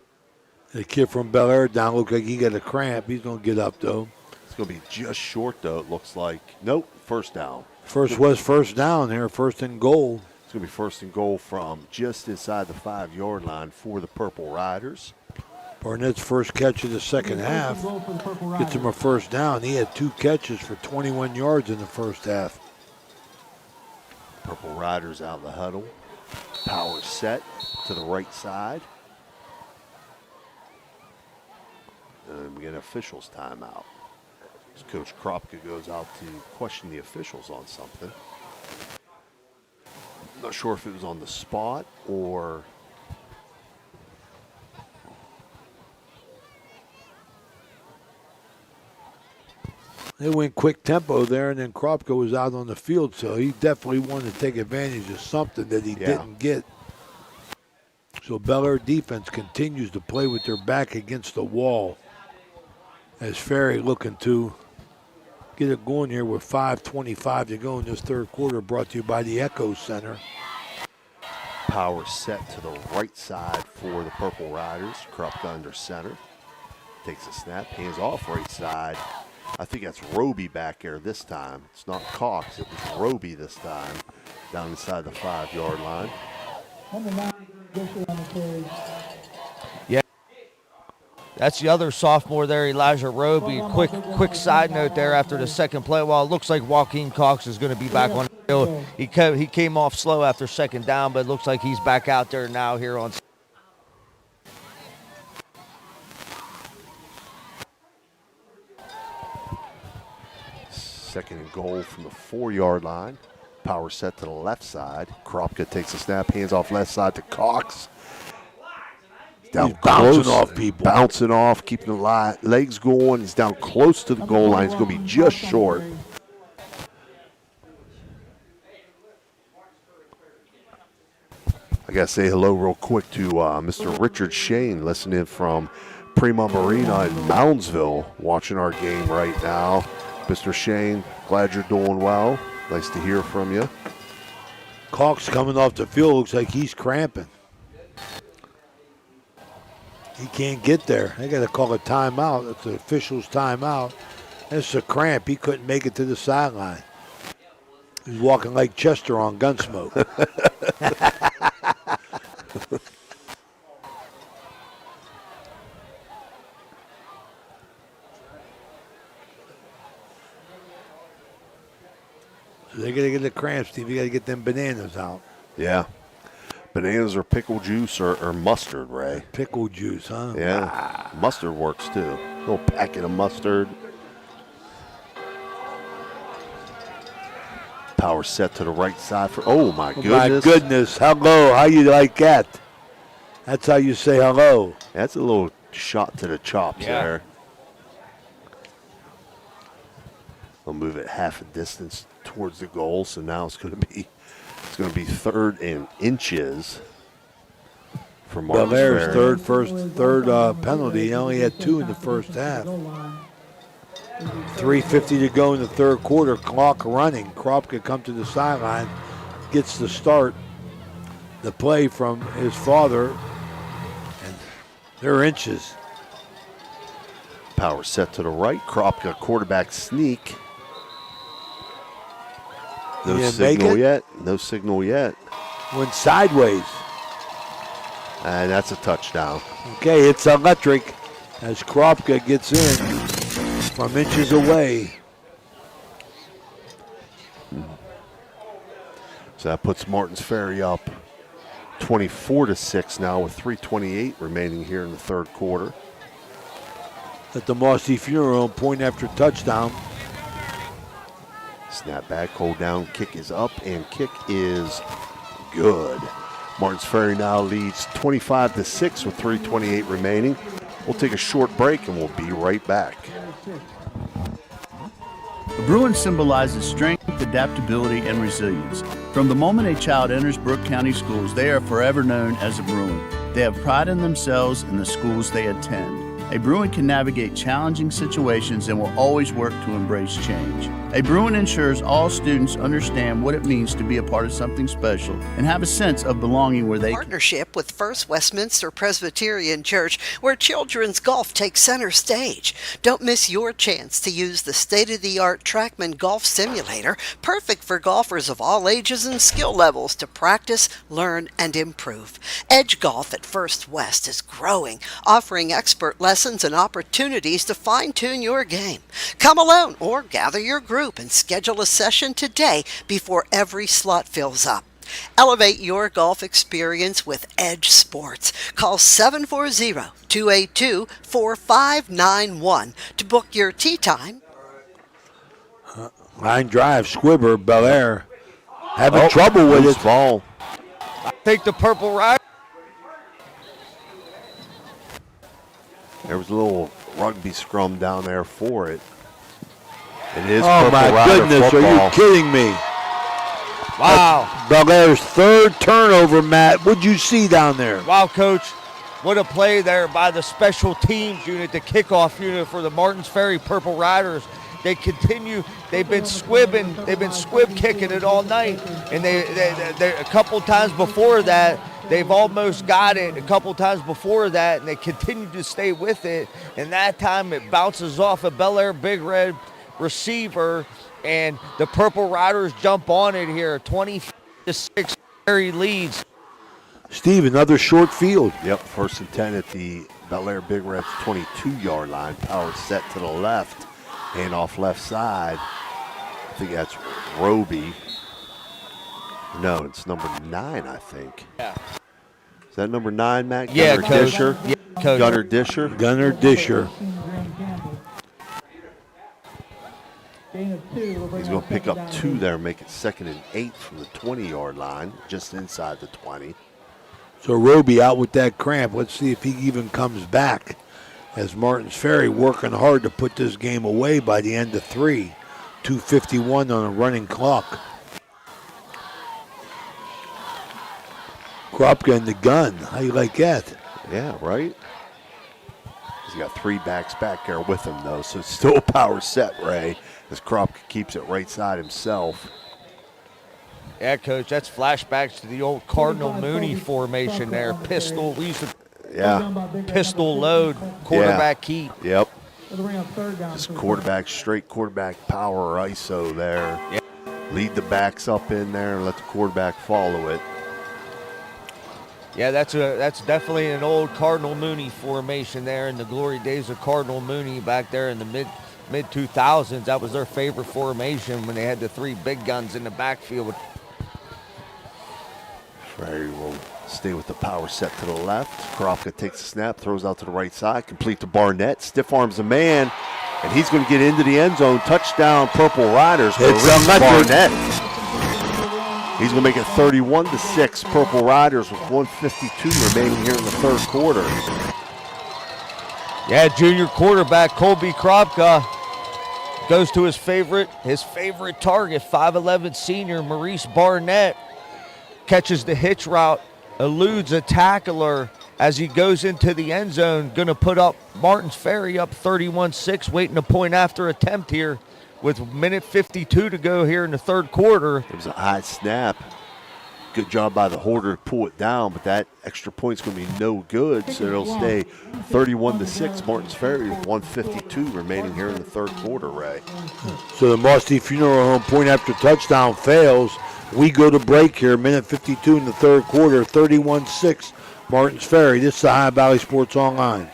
The kid from Bellaire down looked like he got a cramp. He's going to get up, though. It's going to be just short, though, it looks like. Nope, first down. First down here, first and goal. It's going to be first and goal from just inside the 5-yard line for the Purple Riders. Barnett's first catch of the second half gets him a first down. He had 2 catches for 21 yards in the first half. Purple Riders out of the huddle. Power set to the right side. And we get an officials timeout. As Coach Kropka goes out to question the officials on something. I'm not sure if it was on the spot or they went quick tempo there, and then Kropka was out on the field, so he definitely wanted to take advantage of something that he didn't get. So Bellaire defense continues to play with their back against the wall as Ferry looking to get it going here with 5:25 to go in this third quarter, brought to you by the Echo Center. Power set to the right side for the Purple Riders. Kropka under center. Takes a snap, hands off right side. I think that's Roby back there this time. It's not Cox. It was Roby this time down inside the 5-yard line. Number 9, Bishop on the carry. Yeah. That's the other sophomore there, Elijah Roby. Quick side note there after the second play. Well, it looks like Joaquin Cox is going to be back on the field. He came off slow after second down, but it looks like he's back out there now here on. Second and goal from the 4-yard line. Power set to the left side. Kropka takes a snap, hands off left side to Cox. Down He's bouncing close, off people. Bouncing off, keeping the legs going. He's down close to the goal line. He's going to be just short. I got to say hello real quick to Mr. Richard Shane, listening from Prima Marina in Moundsville, watching our game right now. Mr. Shane, glad you're doing well. Nice to hear from you. Cox coming off the field, looks like he's cramping. He can't get there. They got to call a timeout. It's the official's timeout. It's a cramp. He couldn't make it to the sideline. He's walking like Chester on Gunsmoke. So they got to get the cramps, Steve. You got to get them bananas out. Yeah. Bananas or pickle juice or mustard, Ray? Pickle juice, huh? Yeah. Mustard works too. A little packet of mustard. Power set to the right side for, oh my goodness. My goodness. Hello. How you like that? That's how you say hello. That's a little shot to the chops there. I'll move it half a distance towards the goal, so now it's going to be 3rd and inches for Martin Bellaire's third penalty. He only had 2 in the first half. 3:50 to go in the third quarter. Clock running. Kropka come to the sideline, gets the start. The play from his father, and they're inches. Power set to the right. Kropka quarterback sneak. No signal yet. No signal yet. Went sideways. And that's a touchdown. Okay, it's electric as Kropka gets in from inches away. So that puts Martins Ferry up 24-6 now with 3:28 remaining here in the third quarter. At the Mossy Funeral Home, point after touchdown. Snap back, hold down, kick is up, and kick is good. Martins Ferry now leads 25-6 with 3:28 remaining. We'll take a short break and we'll be right back. The Bruin symbolizes strength, adaptability, and resilience. From the moment a child enters Brooke County schools, they are forever known as a Bruin. They have pride in themselves and the schools they attend. A Bruin can navigate challenging situations and will always work to embrace change. A Bruin ensures all students understand what it means to be a part of something special and have a sense of belonging where they Partnership with First Westminster Presbyterian Church, where children's golf takes center stage. Don't miss your chance to use the state-of-the-art TrackMan Golf Simulator, perfect for golfers of all ages and skill levels to practice, learn, and improve. Edge Golf at First West is growing, offering expert lessons and opportunities to fine-tune your game. Come alone or gather your group and schedule a session today before every slot fills up. Elevate your golf experience with Edge Sports. Call 740-282-4591 to book your tee time. Line drive, Squibber, Bellaire having trouble with it. Ball. I think the Purple Rider. There was a little rugby scrum down there for it. It is Oh my goodness, football. are you kidding me? Wow. Bellaire's third turnover, Matt. What'd you see down there? Wow, Coach. What a play there by the special teams unit, the kickoff unit for the Martins Ferry Purple Riders. They continue. They've been squib kicking it all night, and they a couple times before that they've almost got it a couple times before that, and they continue to stay with it. And that time it bounces off a Bellaire Big Red receiver, and the Purple Riders jump on it here. 20-6, Ferry leads. Steve, another short field. Yep, 1st and 10 at the Bellaire Big Red's 22-yard line. Power set to the left, hand off left side. I think that's Roby. No, it's number 9, I think. Yeah. Is that number 9, Matt? Yeah, Gunnar Coach. Disher? Yeah, Coach. Gunnar Disher? Gunnar Disher. He's going to pick up 2 there, make it 2nd and 8 from the 20-yard line, just inside the 20. So Roby out with that cramp. Let's see if he even comes back, as Martins Ferry working hard to put this game away by the end of 3. 2:51 on a running clock. Kropka in the gun. How you like that? Yeah, right? He's got 3 backs back there with him, though, so it's still a power set, Ray, as Kropka keeps it right side himself. Yeah, Coach, that's flashbacks to the old Cardinal Mooney formation there. Pistol, we used to pistol load, quarterback keep. Yep. Just quarterback, straight quarterback power or ISO there. Yeah. Lead the backs up in there and let the quarterback follow it. Yeah, that's definitely an old Cardinal Mooney formation there in the glory days of Cardinal Mooney back there in the mid 2000s. That was their favorite formation when they had the 3 big guns in the backfield. Ferry will stay with the power set to the left. Kropka takes the snap, throws out to the right side, complete to Barnett, stiff arms a man, and he's going to get into the end zone. Touchdown, Purple Riders. It's Barnett. He's going to make it 31-6. Purple Riders with 1:52 remaining here in the 3rd quarter. Yeah, junior quarterback Colby Kropka goes to his favorite target, 5'11" senior Maurice Barnett. Catches the hitch route, eludes a tackler as he goes into the end zone. Going to put up Martins Ferry up 31-6, waiting a point after attempt here with minute 52 to go here in the 3rd quarter. It was a high snap. Good job by the holder to pull it down, but that extra point's going to be no good, so it'll stay 31-6. Martins Ferry with 1:52 remaining here in the 3rd quarter, Ray. So the Mossy Funeral Home point after touchdown fails. We go to break here, minute 52 in the 3rd quarter, 31-6, Martins Ferry. This is the Ohio Valley Sports Online.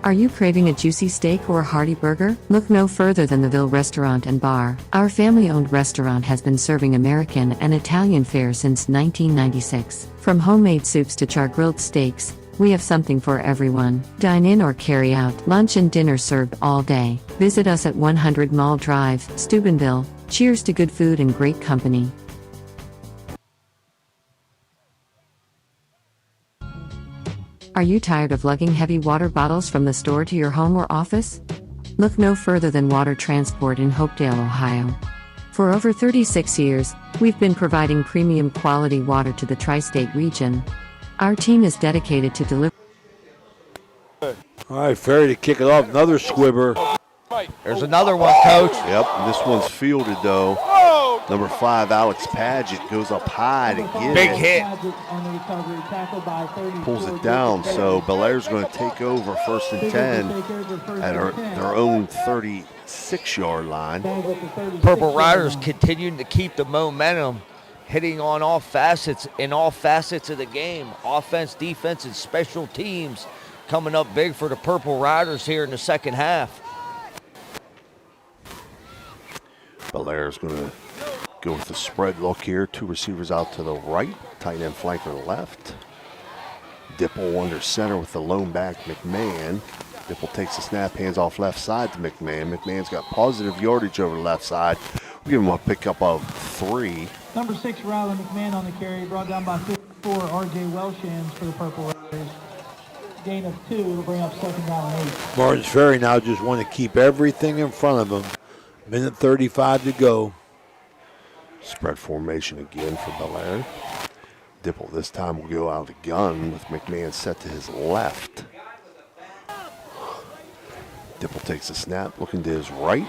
Are you craving a juicy steak or a hearty burger? Look no further than the Ville Restaurant and Bar. Our family-owned restaurant has been serving American and Italian fare since 1996. From homemade soups to char-grilled steaks, we have something for everyone. Dine in or carry out. Lunch and dinner served all day. Visit us at 100 Mall Drive, Steubenville. Cheers to good food and great company. Are you tired of lugging heavy water bottles from the store to your home or office? Look no further than Water Transport in Hopedale, Ohio. For over 36 years, we've been providing premium quality water to the tri-state region. Our team is dedicated to deliver. All right, Ferry to kick it off. Another squibber. There's another one, Coach. Yep, and this one's fielded, though. Number 5, Alex Paget, goes up high to get Big it. hit. Pulls it down, so Bellaire's going to take over 1st and 10 at their own 36-yard line. Purple Riders continuing to keep the momentum, hitting on all facets of the game. Offense, defense, and special teams coming up big for the Purple Riders here in the 2nd half. Bellaire's going to go with the spread look here. 2 receivers out to the right, tight end flanker left. Dipple under center with the lone back, McMahon. Dipple takes the snap, hands off left side to McMahon. McMahon's got positive yardage over the left side. We give him a pickup of 3. Number 6, Rylan McMahon on the carry, brought down by 54, R.J. Welshans for the Purple Riders. Gain of 2 will bring up 2nd down and 8. Martins Ferry now just want to keep everything in front of them. Minute 35 to go. Spread formation again for Bellaire. Dipple this time will go out of the gun with McMahon set to his left. Dipple takes a snap, looking to his right.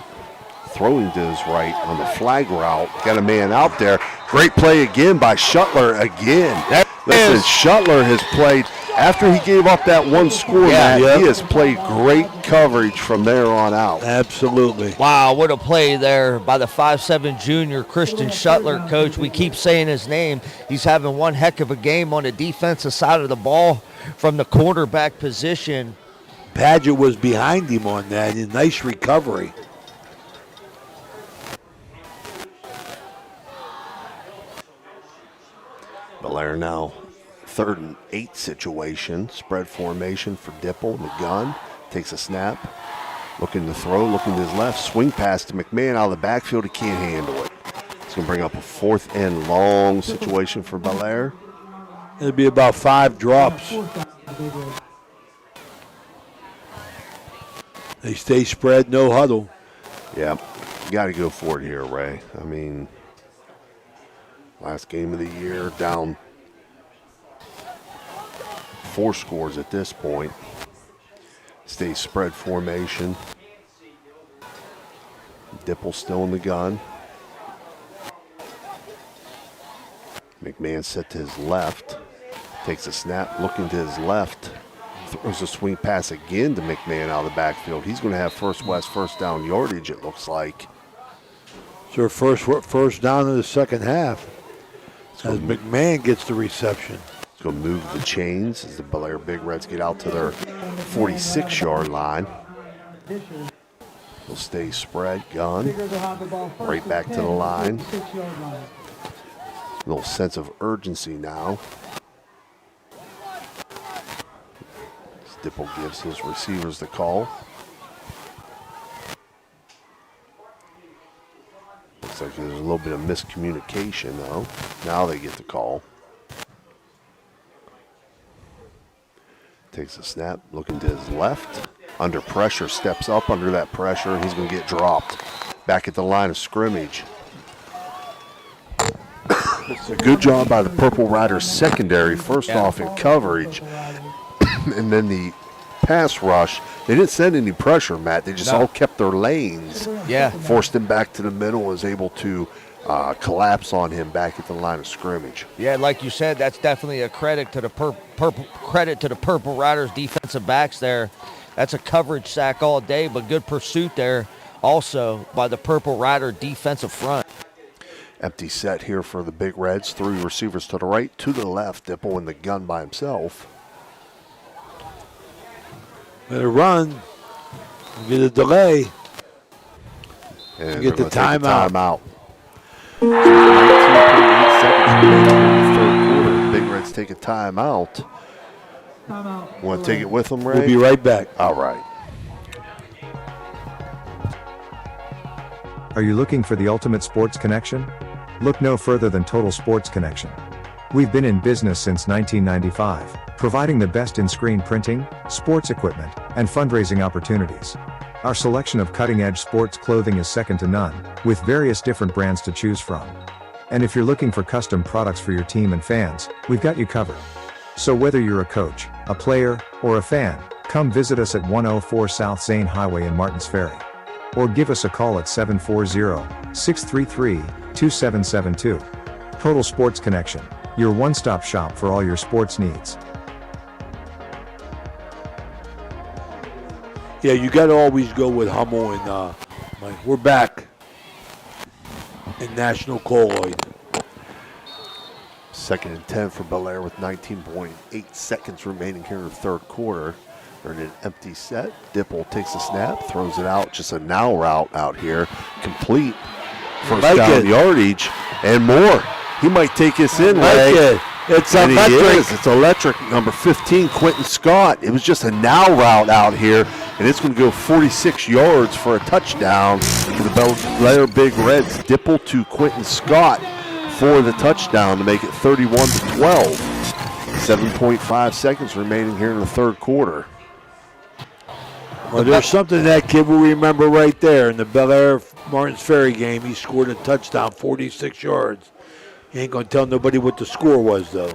Throwing to his right on the flag route. Got a man out there. Great play again by Shuttler again. Listen, Shuttler has played, after he gave up that one score, Matt, he has played great coverage from there on out. Absolutely. Wow, what a play there by the 5'7" junior Christian Shuttler, Coach. We keep saying his name. He's having one heck of a game on the defensive side of the ball from the quarterback position. Padgett was behind him on that. A nice recovery. Bellaire now 3rd and 8 situation. Spread formation for Dipple in the gun. Takes a snap. Looking to throw, looking to his left. Swing pass to McMahon out of the backfield. He can't handle it. It's going to bring up a 4th and long situation for Bellaire. It'll be about 5 drops. They stay spread, no huddle. Yeah, you got to go for it here, Ray. I mean, last game of the year, down 4 scores at this point. Stay spread formation. Dipple still in the gun. McMahon set to his left. Takes a snap, looking to his left. Throws a swing pass again to McMahon out of the backfield. He's going to have first down yardage, it looks like. It's their first down in the second half. As McMahon gets the reception. It's going to move the chains as the Bellaire Big Reds get out to their 46-yard line. They'll stay spread, gun. Right back to the line. A little sense of urgency now. Dipple gives his receivers the call. Looks like there's a little bit of miscommunication, though. Now they get the call. Takes a snap, looking to his left. Under pressure, steps up under that pressure. He's going to get dropped. Back at the line of scrimmage. It's a good job by the Purple Riders secondary, first off in coverage. And then the pass rush, they didn't send any pressure, Matt. They just all kept their lanes. Yeah. Forced him back to the middle, was able to collapse on him back at the line of scrimmage. Yeah, like you said, that's definitely a credit to the Purple Riders defensive backs there. That's a coverage sack all day, but good pursuit there also by the Purple Rider defensive front. Empty set here for the Big Reds. 3 receivers to the right, 2 to the left. Dipple in the gun by himself. Better run. Get a delay. And get the timeout. 19.8 seconds remaining in the third quarter. Big Reds take a timeout. Want to take it with them, Ray? We'll be right back. All right. Are you looking for the ultimate sports connection? Look no further than Total Sports Connection. We've been in business since 1995, providing the best in screen printing, sports equipment, and fundraising opportunities. Our selection of cutting-edge sports clothing is second to none, with various different brands to choose from. And if you're looking for custom products for your team and fans, we've got you covered. So whether you're a coach, a player, or a fan, come visit us at 104 South Zane Highway in Martins Ferry. Or give us a call at 740-633-2772. Total Sports Connection, your one-stop shop for all your sports needs. Yeah, you got to always go with Hummel and Mike. We're back in National Colloid. 2nd and 10 for Bellaire with 19.8 seconds remaining here in the third quarter. They're in an empty set. Dipple takes a snap, throws it out. Just a now route out here. Complete. First down yardage and more. He might take us in, Ray. It's and electric. He is. It's electric. Number 15, Quentin Scott. It was just a now route out here, and it's going to go 46 yards for a touchdown to the Bellaire Big Reds. Dipple to Quentin Scott for the touchdown to make it 31-12. 7.5 seconds remaining here in the third quarter. Well, there's something that kid will remember right there in the Bellaire Martins Ferry game. He scored a touchdown, 46 yards. He ain't going to tell nobody what the score was, though.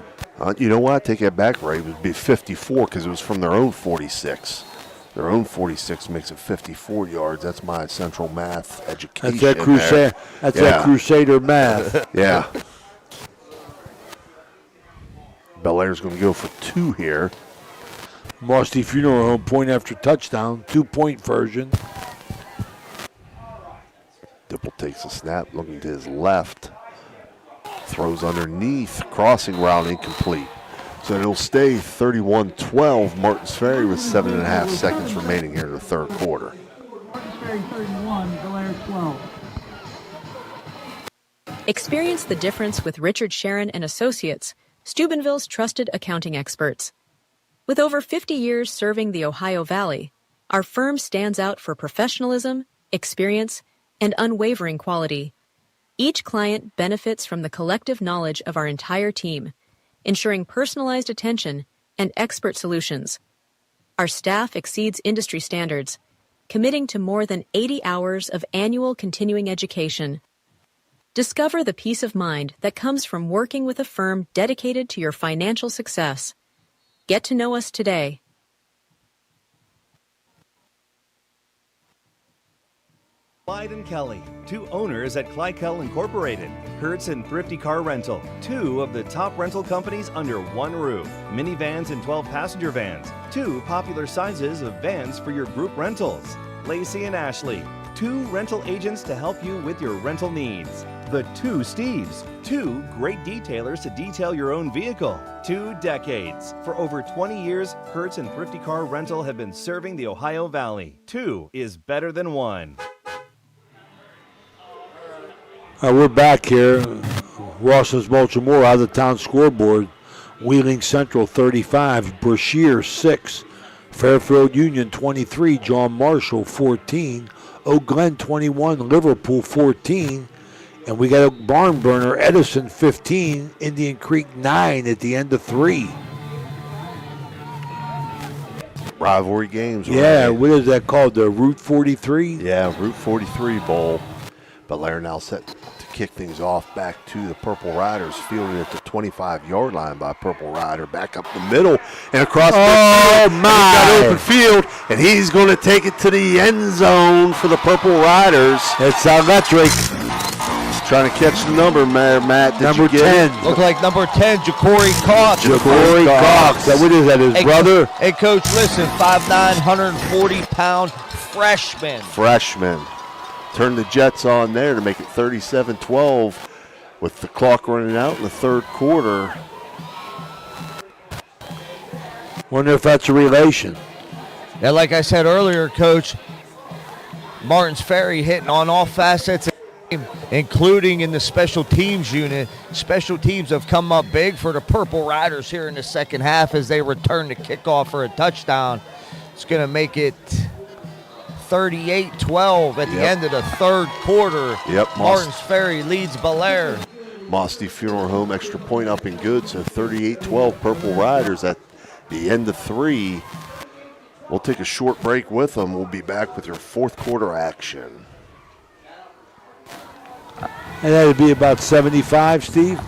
You know what? Take that back, Ray. It would be 54 because it was from their own 46. Their own 46 makes it 54 yards. That's my central math education. That's that Crusader math. Yeah. Bellaire's going to go for 2 here. Mosty Funeral Home point after touchdown, 2-point version. Dipple takes a snap, looking to his left. Throws underneath, crossing route incomplete. So it'll stay 31-12. Martins Ferry with 7.5 seconds remaining here in the third quarter. Martins Ferry 31, Bellaire 12. Experience the difference with Richard Sharon and Associates, Steubenville's trusted accounting experts. With over 50 years serving the Ohio Valley, our firm stands out for professionalism, experience, and unwavering quality. Each client benefits from the collective knowledge of our entire team, ensuring personalized attention and expert solutions. Our staff exceeds industry standards, committing to more than 80 hours of annual continuing education. Discover the peace of mind that comes from working with a firm dedicated to your financial success. Get to know us today. Clyde and Kelly, 2 owners at Clykel Incorporated. Hertz and Thrifty Car Rental, 2 of the top rental companies under one roof. Minivans and 12-passenger vans, 2 popular sizes of vans for your group rentals. Lacey and Ashley, 2 rental agents to help you with your rental needs. The 2 Steves, 2 great detailers to detail your own vehicle. 2 decades. For over 20 years, Hertz and Thrifty Car Rental have been serving the Ohio Valley. 2 is better than 1. We're back here. Rawson's Baltimore out of the town scoreboard. Wheeling Central 35, Brashear 6, Fairfield Union 23, John Marshall 14, Oak Glen 21, Liverpool 14, and we got a barn burner, Edison 15, Indian Creek 9 at the end of 3. Rivalry games. Yeah, right? what is that called? The Route 43? Yeah, Route 43 Bowl. Bellaire now set to kick things off back to the Purple Riders, fielded at the 25-yard line by Purple Rider, back up the middle and across the field. My! He's got open field, and he's going to take it to the end zone for the Purple Riders. It's electric. Trying to catch the number, Matt. Number 10. Look like number 10, Ja'Cory Cox. Ja'Cory Cox. What is that, his brother? Hey, Coach, listen, 5'9", 140-pound freshman. Turn the Jets on there to make it 37-12 with the clock running out in the third quarter. Wonder if that's a relation. Yeah, like I said earlier, Coach, Martins Ferry hitting on all facets of the game, including in the special teams unit. Special teams have come up big for the Purple Riders here in the second half as they return the kickoff for a touchdown. It's going to make it 38-12 at the end of the third quarter. Martins Ferry leads Bellaire. Mosty Funeral Home extra point up and good, so 38-12 Purple Riders at the end of 3. We'll take a short break with them. We'll be back with your fourth quarter action. And that'd be about 75, Steve?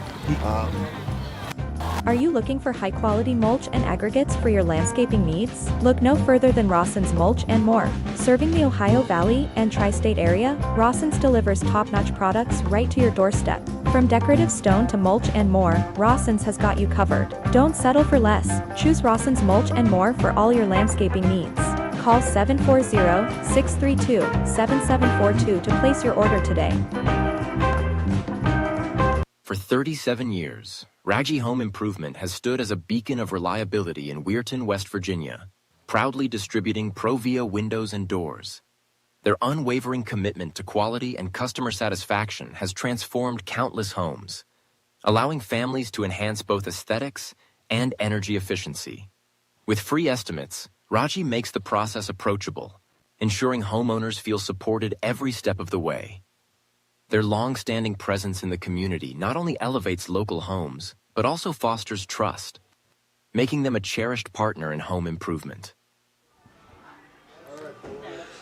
Are you looking for high-quality mulch and aggregates for your landscaping needs? Look no further than Rawson's Mulch and More. Serving the Ohio Valley and tri-state area, Rawson's delivers top-notch products right to your doorstep. From decorative stone to mulch and more, Rawson's has got you covered. Don't settle for less. Choose Rawson's Mulch and More for all your landscaping needs. Call 740-632-7742 to place your order today. For 37 years, Raggi Home Improvement has stood as a beacon of reliability in Weirton, West Virginia, proudly distributing Provia windows and doors. Their unwavering commitment to quality and customer satisfaction has transformed countless homes, allowing families to enhance both aesthetics and energy efficiency. With free estimates, Raggi makes the process approachable, ensuring homeowners feel supported every step of the way. Their long-standing presence in the community not only elevates local homes, but also fosters trust, making them a cherished partner in home improvement.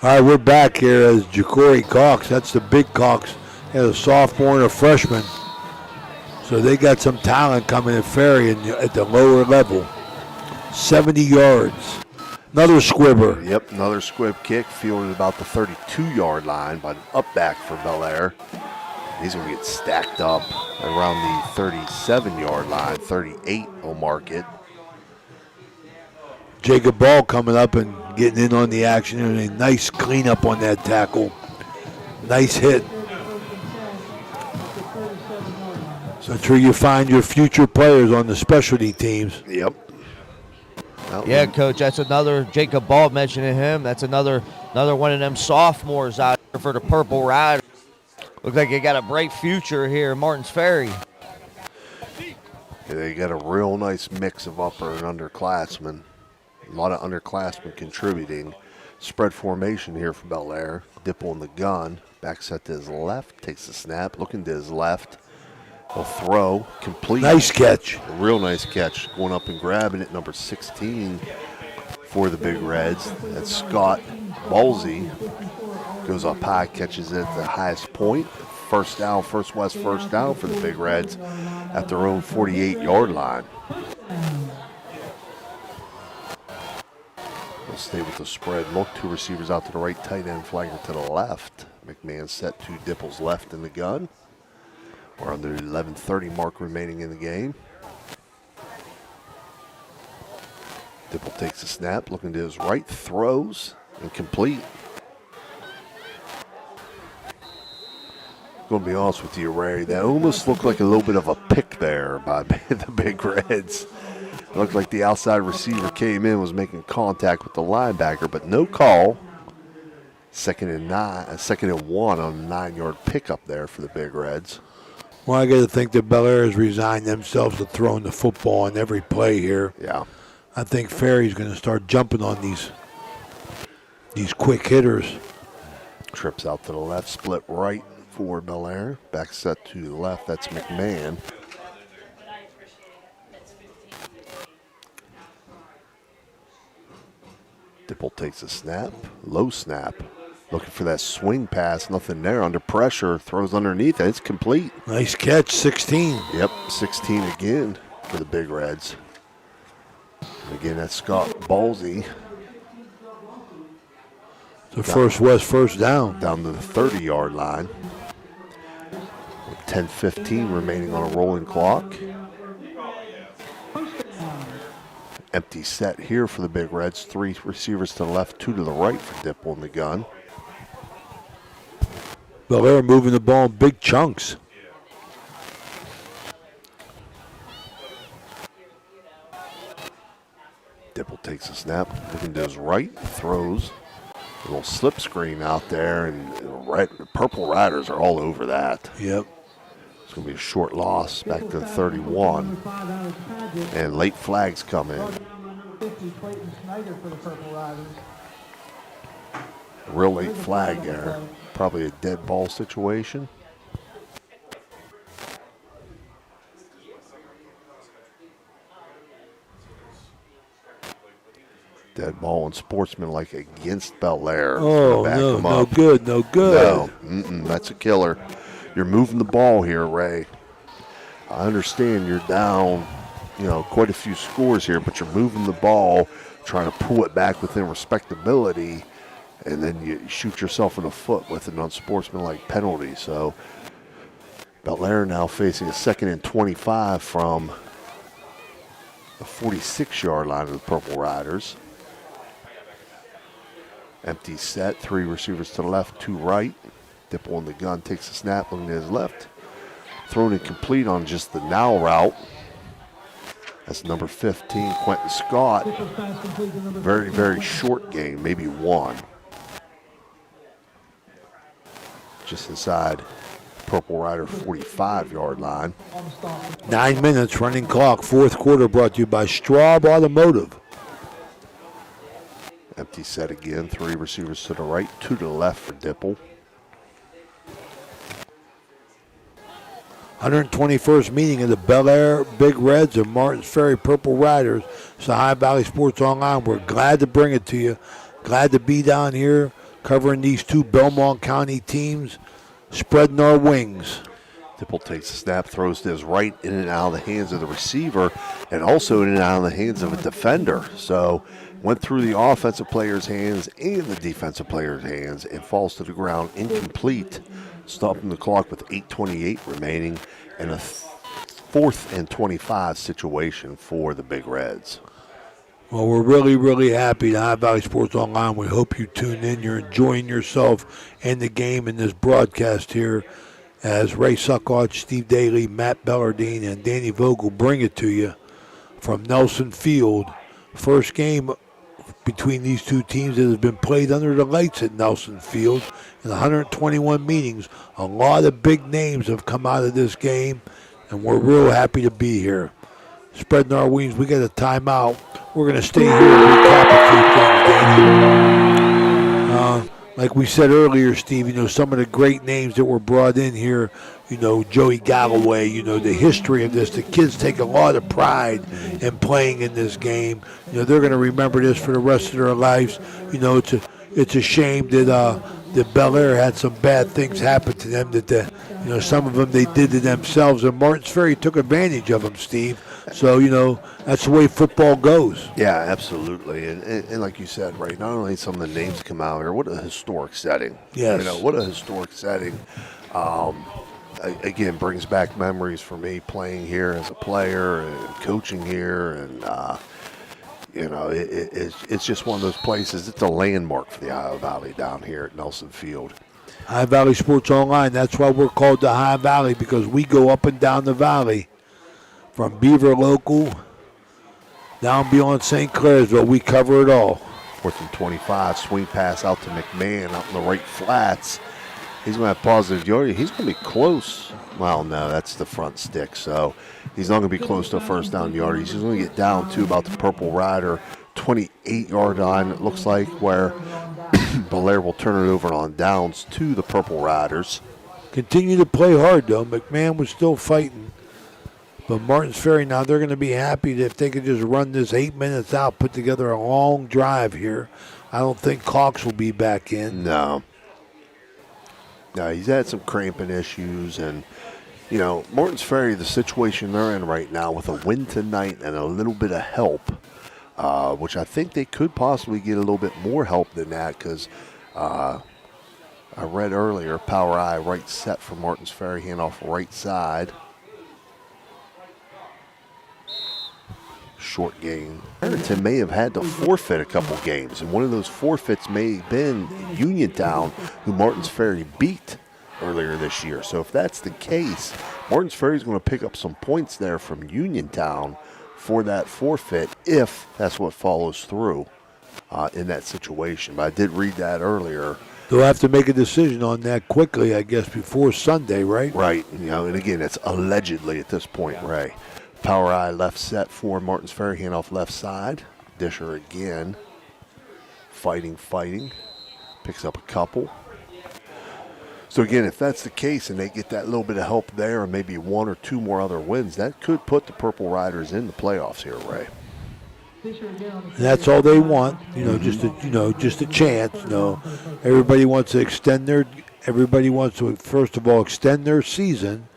All right, we're back here as Ja'Cory Cox. That's the big Cox. He has a sophomore and a freshman. So they got some talent coming at Ferry at the lower level. 70 yards. Another squibber. Yep, another squib kick, fielded about the 32-yard line, but up back for Bellaire. He's going to get stacked up around the 37-yard line. 38 will mark it. Jacob Ball coming up and getting in on the action, and a nice cleanup on that tackle. Nice hit. So that's where you find your future players on the specialty teams. Yep. Yeah, Coach, that's another, Jacob Ball mentioning him, that's another one of them sophomores out here for the Purple Riders. Looks like they got a bright future here in Martins Ferry. Yeah, they got a real nice mix of upper and underclassmen. A lot of underclassmen contributing. Spread formation here for Bellaire. Dipple in the gun. Back set to his left. Takes the snap. Looking to his left. He'll throw. Complete. Nice catch. A real nice catch. Going up and grabbing it. Number 16 for the Big Reds. That's Scott Ballsy. Goes up high. Catches it at the highest point. First down. First West first down for the Big Reds at their own 48-yard line. Stay with the spread. Look, two receivers out to the right, tight end flagger to the left. McMahon set to Dipple's left in the gun. We're on the 11:30 mark remaining in the game. Dipple takes a snap, looking to his right, throws, and complete. Going to be honest with you, Ray, that almost looked like a little bit of a pick there by the Big Reds. It looked like the outside receiver came in, was making contact with the linebacker, but no call. Second and 1 on a 9-yard pickup there for the Big Reds. Well, I got to think that Bellaire has resigned themselves to throwing the football on every play here. Yeah. I think Ferry's going to start jumping on these quick hitters. Trips out to the left, split right for Bellaire. Back set to the left, that's McMahon. Dipple takes a snap, low snap. Looking for that swing pass, nothing there. Under pressure, throws underneath, and it's complete. Nice catch, 16. Yep, 16 again for the Big Reds. And again, that's Scott Ballsy. The first West first down. Down to the 30-yard line. With 10:15 remaining on a rolling clock. Empty set here for the Big Reds. 3 receivers to the left, 2 to the right for Dipple in the gun. Bellaire moving the ball in big chunks. Dipple takes a snap, looking to his right, throws. A little slip screen out there, and the Purple Riders are all over that. Yep. It's going to be a short loss back to the 31. And late flags come in. A real late flag there. Probably a dead ball situation. Dead ball and sportsmanlike against Bellaire. Oh, no good, no good. No, that's a killer. You're moving the ball here, Ray. I understand you're down, quite a few scores here, but you're moving the ball, trying to pull it back within respectability, and then you shoot yourself in the foot with an unsportsmanlike penalty. So Bellaire now facing a 2nd and 25 from the 46-yard line of the Purple Riders. Empty set, 3 receivers to the left, 2 right. Dipple in the gun, takes a snap, looking to his left. Thrown incomplete on just the now route. That's number 15, Quentin Scott. Very, very short game, maybe 1. Just inside Purple Rider 45-yard line. 9 minutes, running clock. 4th quarter brought to you by Straub Automotive. Empty set again, 3 receivers to the right, 2 to the left for Dipple. 121st meeting of the Bellaire Big Reds and Martins Ferry Purple Riders. It's the High Valley Sports Online. We're glad to bring it to you. Glad to be down here covering these 2 Belmont County teams, spreading our wings. Dipple takes a snap, throws to his right, in and out of the hands of the receiver, and also in and out of the hands of a defender. So went through the offensive player's hands and the defensive player's hands and falls to the ground incomplete. stopping the clock with 8:28 remaining, and a 4th and 25 situation for the Big Reds. Well, we're really, really happy to have Valley Sports Online. We hope you tune in. You're enjoying yourself and the game in this broadcast here as Ray Suckoff, Steve Daly, Matt Bellardine, and Danny Vogel bring it to you from Nelson Field. First game between these two teams that has been played under the lights at Nelson Field in 121 meetings. A lot of big names have come out of this game, and we're real happy to be here. Spreading our wings, we got a timeout. We're going to stay here and recap a few things, Danny. Like we said earlier, Steve, some of the great names that were brought in here, Joey Galloway, the history of this. The kids take a lot of pride in playing in this game. They're going to remember this for the rest of their lives. It's a shame that Bellaire had some bad things happen to them, that some of them they did to themselves, and Martins Ferry took advantage of them, Steve. So, that's the way football goes. Yeah, absolutely. And like you said, right, not only some of the names come out here, what a historic setting. Yes. What a historic setting. Again, brings back memories for me playing here as a player and coaching here. And, it's just one of those places. It's a landmark for the Ohio Valley down here at Nelson Field. Ohio Valley Sports Online, that's why we're called the Ohio Valley, because we go up and down the valley. From Beaver Local down beyond St. Clairsville, we cover it all. 4th and 25, swing pass out to McMahon out in the right flats. He's going to have positive yardage. He's going to be close. Well, no, that's the front stick, so he's not going to be close to a first down yardage. He's going to get down to about the Purple Rider 28-yard line, it looks like, where Bellaire will turn it over on downs to the Purple Riders. Continue to play hard, though. McMahon was still fighting. But Martins Ferry, now they're going to be happy that if they could just run this 8 minutes out, put together a long drive here. I don't think Cox will be back in. No, he's had some cramping issues. And, Martins Ferry, the situation they're in right now with a win tonight and a little bit of help, which I think they could possibly get a little bit more help than that, because I read earlier, power eye right set for Martins Ferry, handoff right side. Short game. Harrington may have had to forfeit a couple games, and one of those forfeits may have been Uniontown, who Martins Ferry beat earlier this year. So if that's the case, Martins Ferry is going to pick up some points there from Uniontown for that forfeit, if that's what follows through in that situation. But I did read that earlier. They'll have to make a decision on that quickly, I guess, before Sunday, right? Right. And again, it's allegedly at this point, Ray. Power eye left set for Martins Ferry, handoff left side. Disher again. Fighting. Picks up a couple. So again, if that's the case and they get that little bit of help there and maybe one or two more other wins, that could put the Purple Riders in the playoffs here, Ray. And that's all they want, just a chance. Everybody wants to first of all extend their season.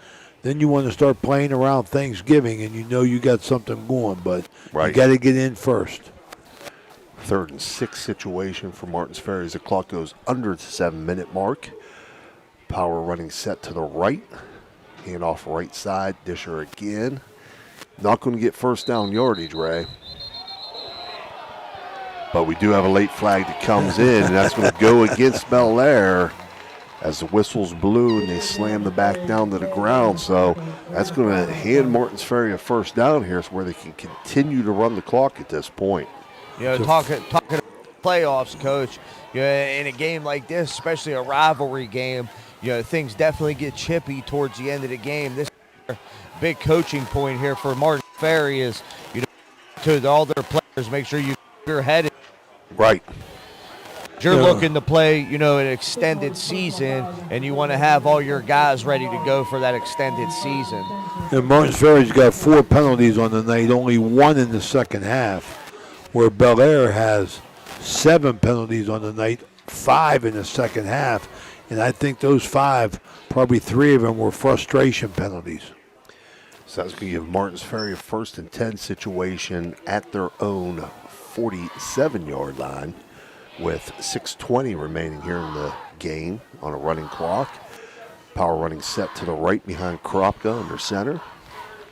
Then you want to start playing around Thanksgiving, and you got something going, but you got to get in first. 3rd and 6 situation for Martins Ferry as the clock goes under the 7-minute mark. Power running set to the right. Handoff right side. Disher again. Not going to get first down yardage, Ray. But we do have a late flag that comes in, and that's going to go against Bellaire. As the whistles blew and they slammed the back down to the ground. So that's going to hand Martins Ferry a first down here, where they can continue to run the clock at this point. Talking playoffs, Coach, in a game like this, especially a rivalry game, things definitely get chippy towards the end of the game. This big coaching point here for Martins Ferry is, to all their players, make sure you keep your head in. Right. You're looking to play, an extended season, and you want to have all your guys ready to go for that extended season. And Martins Ferry's got 4 penalties on the night, only 1 in the second half, where Bellaire has 7 penalties on the night, 5 in the second half. And I think those 5, probably 3 of them were frustration penalties. So that's going to give Martins Ferry a 1st and 10 situation at their own 47-yard line, with 6:20 remaining here in the game on a running clock. Power running set to the right behind Kropka under center.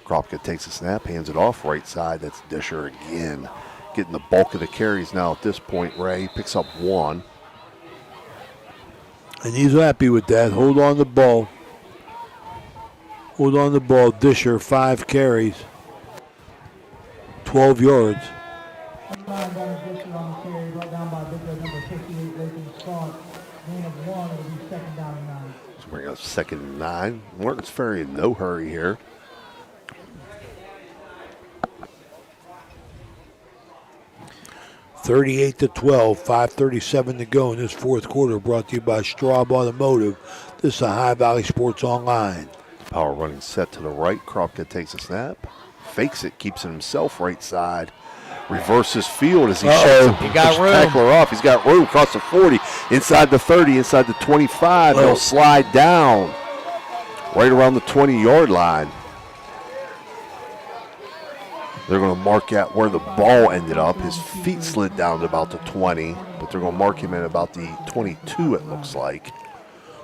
Kropka takes a snap, hands it off right side. That's Disher again. Getting the bulk of the carries now at this point, Ray. Picks up 1. And he's happy with that. Hold on the ball. Hold on the ball. Disher, 5 carries. 12 yards. So bring up 2nd and 9. Martins Ferry in no hurry here. $38-12, 5:37 to go in this fourth quarter. Brought to you by Straub Automotive. This is Ohio Valley Sports Online. Power running set to the right. Kropka takes a snap. Fakes it, keeps it himself right side. Reverses field as he shuts a tackler off. He's got room across the 40, inside the 30, inside the 25. He'll slide down right around the 20-yard line. They're going to mark out where the ball ended up. His feet slid down to about the 20, but they're going to mark him at about the 22, it looks like.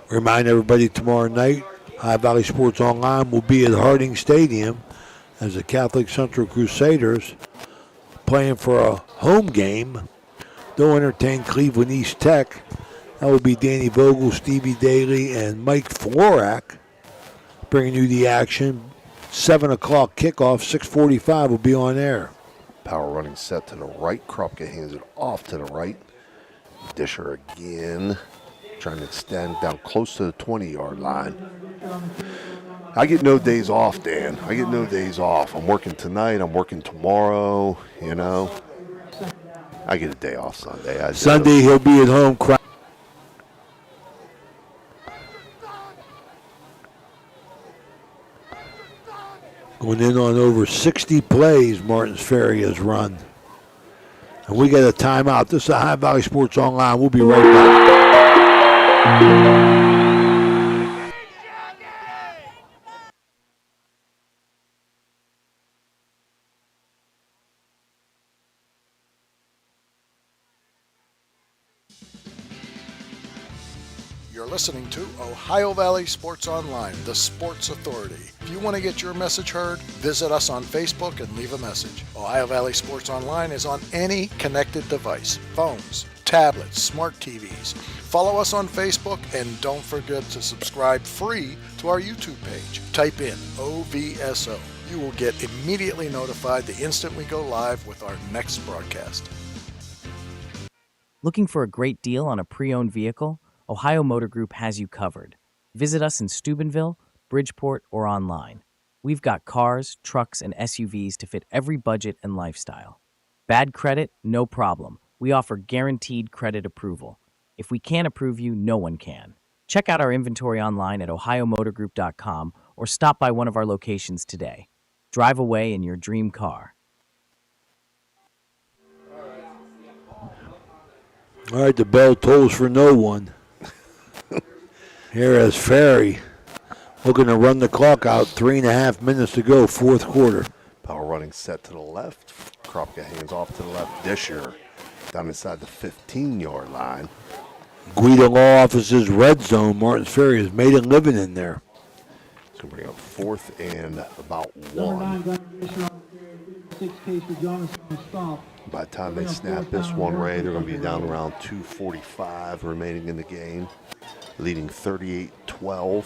Remind everybody tomorrow night, Ohio Valley Sports Online will be at Harding Stadium as the Catholic Central Crusaders playing for a home game. They'll entertain Cleveland East Tech. That will be Danny Vogel, Stevie Daly, and Mike Florak bringing you the action. 7 o'clock kickoff, 6:45 will be on air. Power running set to the right. Kropka hands it off to the right. Disher again, trying to extend down close to the 20-yard line. I get no days off, Dan. I get no days off. I'm working tonight. I'm working tomorrow, you know. I get a day off Sunday. Sunday he'll be at home. Going in on over 60 plays Martins Ferry has run. And we got a timeout. This is Ohio Valley Sports Online. We'll be right back. You're listening to Ohio Valley Sports Online, the sports authority. If you want to get your message heard, visit us on Facebook and leave a message. Ohio Valley Sports Online is on any connected device, phones, tablets, smart TVs. Follow us on Facebook and don't forget to subscribe free to our YouTube page. Type in OVSO. You will get immediately notified the instant we go live with our next broadcast. Looking for a great deal on a pre-owned vehicle? Ohio Motor Group has you covered. Visit us in Steubenville, Bridgeport, or online. We've got cars, trucks, and SUVs to fit every budget and lifestyle. Bad credit? No problem. We offer guaranteed credit approval. If we can't approve you, no one can. Check out our inventory online at ohiomotorgroup.com or stop by one of our locations today. Drive away in your dream car. All right, the bell tolls for no one. Here is Ferry looking to run the clock out. 3.5 minutes to go, fourth quarter. Power running set to the left. Kropka hands off to the left. Disher down inside the 15-yard line. Guida Law Office's red zone. Martins Ferry has made a living in there. It's going to bring up 4th and about 1. By the time they snap this one, Ray, they're going to be down around 2:45 remaining in the game, leading 38-12.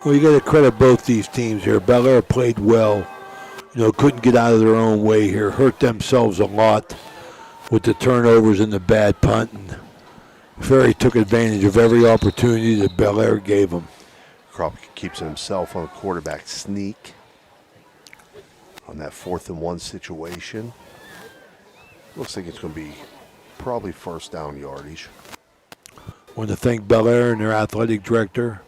Well, you got to credit both these teams here. Bellaire played well. Couldn't get out of their own way here. Hurt themselves a lot with the turnovers and the bad punt. And Ferry took advantage of every opportunity that Bellaire gave them. Kropka keeps it himself on a quarterback sneak on that 4th and 1 situation. Looks like it's going to be probably first down yardage. I want to thank Bellaire and their athletic director,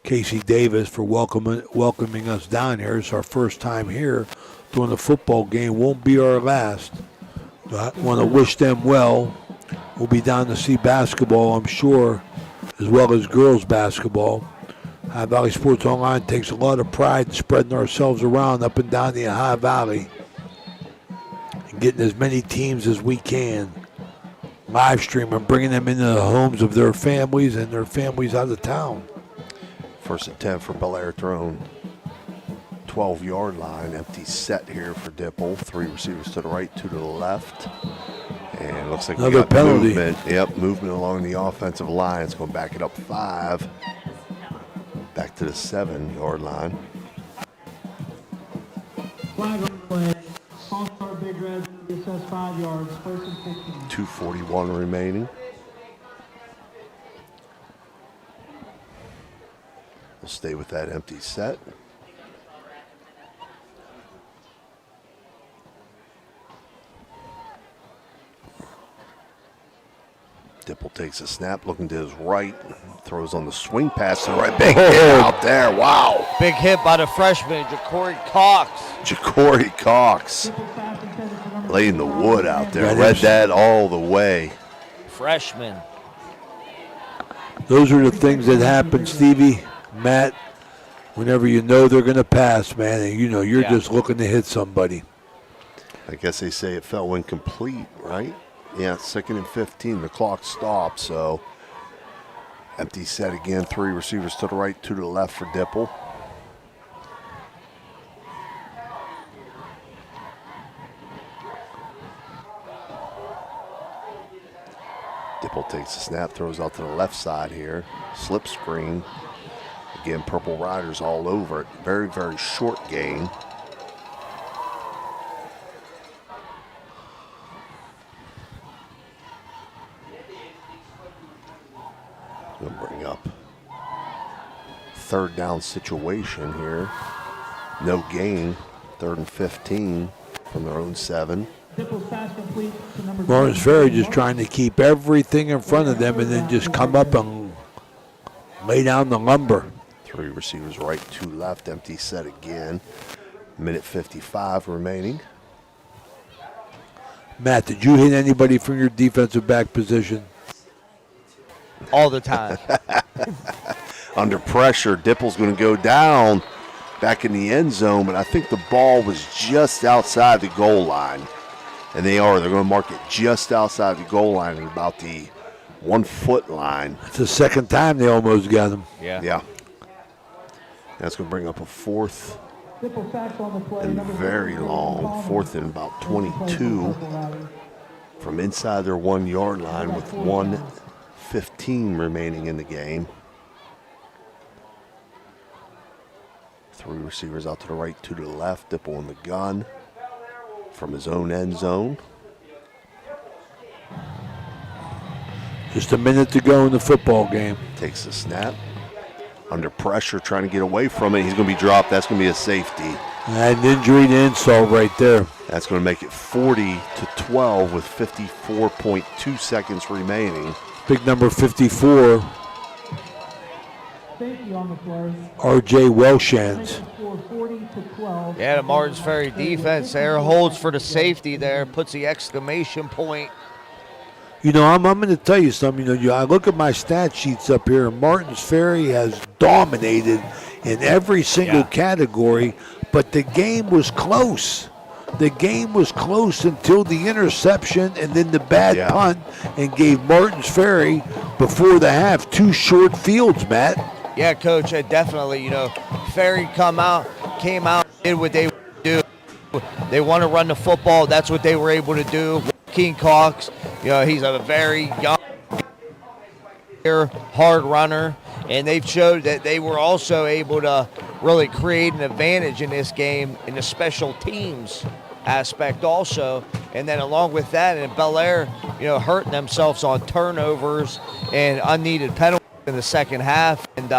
Casey Davis, for welcoming us down here. It's our first time here doing the football game. Won't be our last. I want to wish them well. We'll be down to see basketball, I'm sure, as well as girls basketball. Ohio Valley Sports Online takes a lot of pride in spreading ourselves around up and down the Ohio Valley and getting as many teams as we can live streaming, bringing them into the homes of their families and their families out of town. First and 10 for Bellaire thrown. 12-yard line, empty set here for Dipple. 3 receivers to the right, 2 to the left. And it looks like another we got penalty. Movement. Yep, movement along the offensive line. It's going to back it up 5. Back to the 7-yard line. Flag on the play. All-star Big Red, assessed 5 yards, first and 15. 2:41 remaining. We'll stay with that empty set. Dipple takes a snap, looking to his right, throws on the swing pass to the right. Big hit out there, wow. Big hit by the freshman, Ja'Cory Cox. Ja'Cory Cox laying the wood out there. Read that all the way. Freshman. Those are the things that happen, Stevie, Matt, whenever you know they're going to pass, man, and you know you're just looking to hit somebody. I guess they say it fell incomplete, right? Yeah, 2nd and 15. The clock stopped, so empty set again. 3 receivers to the right, 2 to the left for Dipple. Dipple takes a snap, throws out to the left side here. Slip screen. Again, Purple Riders all over it. Very, very short gain. Going to bring up 3rd down situation here. No gain. 3rd and 15 from their own 7. Lawrence Ferry just trying to keep everything in front of them and then just come up and lay down the lumber. 3 receivers right, 2 left. Empty set again. Minute 55 remaining. Matt, did you hit anybody from your defensive back position? All the time. Under pressure, Dipple's going to go down back in the end zone, but I think the ball was just outside the goal line. And they're going to mark it just outside the goal line at about the 1-foot line. It's the 2nd time they almost got him. Yeah. That's going to bring up a 4th and very long. 4th and about 22 from inside their 1-yard line with 1:15 remaining in the game. 3 receivers out to the right, 2 to the left. Dipple in the gun from his own end zone. Just a minute to go in the football game. Takes the snap. Under pressure, trying to get away from it. He's going to be dropped. That's going to be a safety. An injury to insult right there. That's going to make it 40-12 with 54.2 seconds remaining. Big number 54, R.J. Welshans. Yeah, the Martins Ferry defense there holds for the safety there, puts the exclamation point. You know, I'm going to tell you something. You know, I look at my stat sheets up here, and Martins Ferry has dominated in every single category, but the game was close. The game was close until the interception and then the bad punt, and gave Martins Ferry, before the half, 2 short fields, Matt. Yeah, Coach, definitely. You know, Ferry came out, did what they do. They want to run the football. That's what they were able to do. King Cox, you know, he's a very young, hard runner, and they've showed that they were also able to really create an advantage in this game in the special teams aspect also. And then along with that, and Bellaire, you know, hurting themselves on turnovers and unneeded penalties in the second half. And,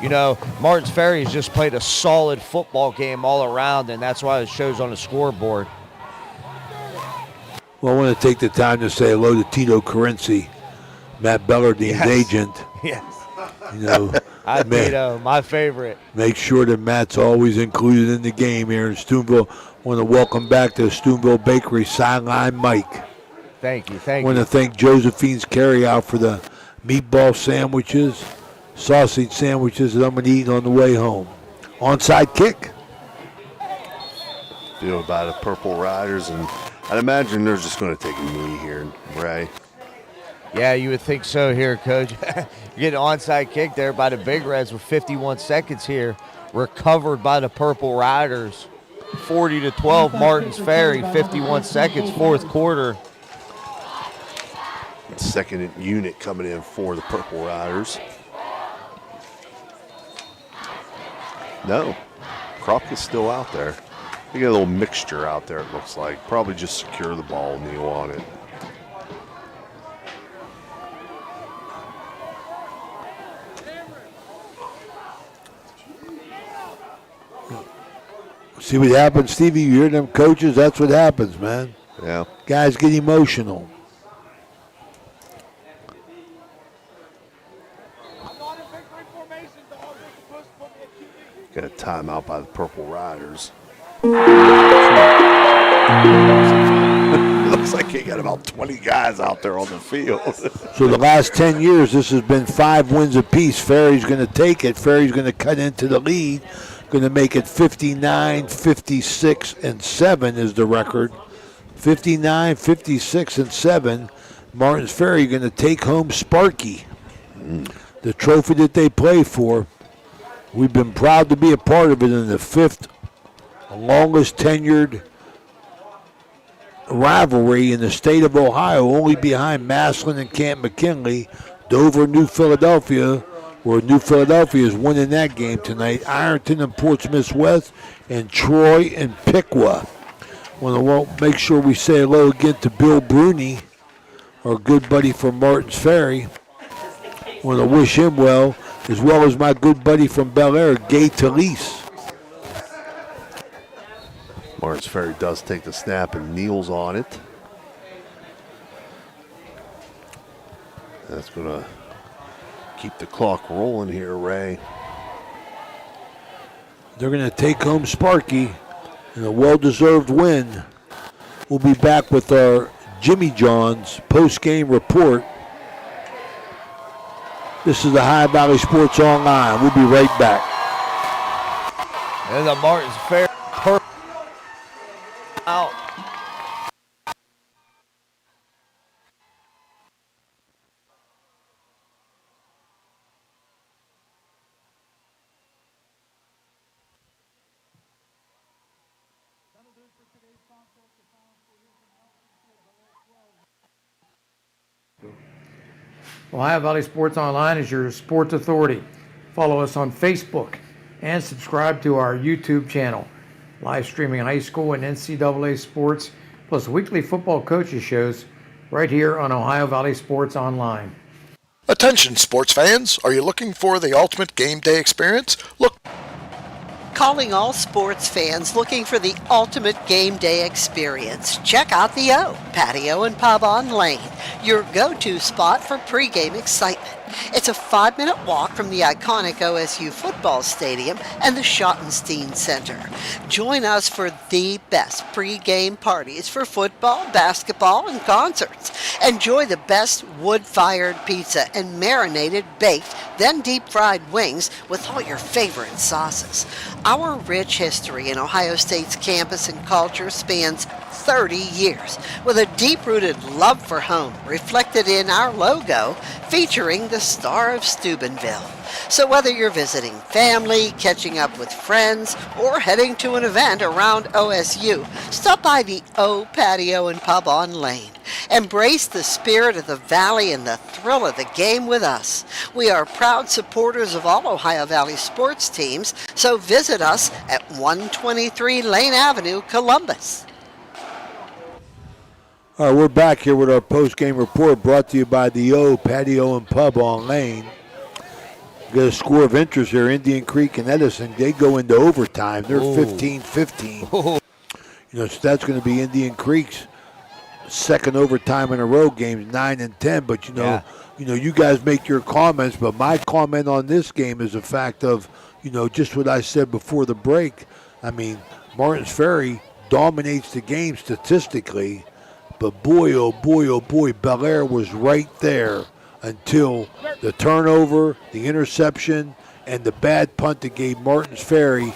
you know, Martins Ferry has just played a solid football game all around, and that's why it shows on the scoreboard. Well, I want to take the time to say hello to Tito Carenzi, Matt Bellardine's agent. Yes. You know, Tito, my favorite. Make sure that Matt's always included in the game here in Steubenville. Want to welcome back to Steubenville Bakery Sideline Mike. Thank you, thank you. Want to thank Josephine's Carryout for the meatball sandwiches, sausage sandwiches that I'm going to eat on the way home. Onside kick. Feel by the Purple Riders, and I'd imagine they're just going to take a knee here, Ray. Yeah, you would think so here, Coach. You get an onside kick there by the Big Reds with 51 seconds here. Recovered by the Purple Riders. 40-12, Martins Ferry, 51 seconds, fourth quarter. Second unit coming in for the Purple Riders. No, Kropka's still out there. You got a little mixture out there, it looks like. Probably just secure the ball, kneel on it. See what happens, Stevie? You hear them coaches? That's what happens, man. Yeah. Guys get emotional. Got a timeout by the Purple Riders. Looks like they got about 20 guys out there on the field. So the last 10 years, this has been 5 wins apiece. Ferry's going to take it. Ferry's going to cut into the lead. Going to make it 59, 56, and 7 is the record. 59, 56, and 7. Martins Ferry going to take home Sparky, the trophy that they play for. We've been proud to be a part of it in the 5th longest tenured rivalry in the state of Ohio, only behind Massillon and Camp McKinley. Dover, New Philadelphia, where New Philadelphia is winning that game tonight. Ironton and Portsmouth West, and Troy and Piqua. Want to make sure we say hello again to Bill Bruni, our good buddy from Martins Ferry. Want to wish him well as my good buddy from Bellaire, Gay Talese. Martins Ferry does take the snap and kneels on it. That's going to keep the clock rolling here, Ray. They're going to take home Sparky in a well-deserved win. We'll be back with our Jimmy John's post-game report. This is the Ohio Valley Sports Online. We'll be right back. And the Martins Ferry out. Ohio Valley Sports Online is your sports authority. Follow us on Facebook and subscribe to our YouTube channel. Live streaming high school and NCAA sports, plus weekly football coaches shows right here on Ohio Valley Sports Online. Attention sports fans, are you looking for the ultimate game day experience? Look. Calling all sports fans looking for the ultimate game day experience. Check out the O Patio and Pub on Lane, your go-to spot for pregame excitement. It's a 5-minute walk from the iconic OSU football stadium and the Schottenstein Center. Join us for the best pregame parties for football, basketball, and concerts. Enjoy the best wood-fired pizza and marinated baked, then deep-fried wings with all your favorite sauces. Our rich history in Ohio State's campus and culture spans 30 years, with a deep-rooted love for home reflected in our logo featuring the Star of Steubenville. So whether you're visiting family, catching up with friends, or heading to an event around OSU, stop by the O Patio and Pub on Lane. Embrace the spirit of the Valley and the thrill of the game with us. We are proud supporters of all Ohio Valley sports teams, so visit us at 123 Lane Avenue, Columbus. All right, we're back here with our post-game report brought to you by the O Patio and Pub on Lane. Got a score of interest here. Indian Creek and Edison, they go into overtime. They're 15-15. You know, so that's going to be Indian Creek's second overtime in a row, games 9 and 10. But you guys make your comments. But my comment on this game is the fact of, just what I said before the break. I mean, Martins Ferry dominates the game statistically. But boy, oh boy, Bellaire was right there until the turnover, the interception, and the bad punt that gave Martins Ferry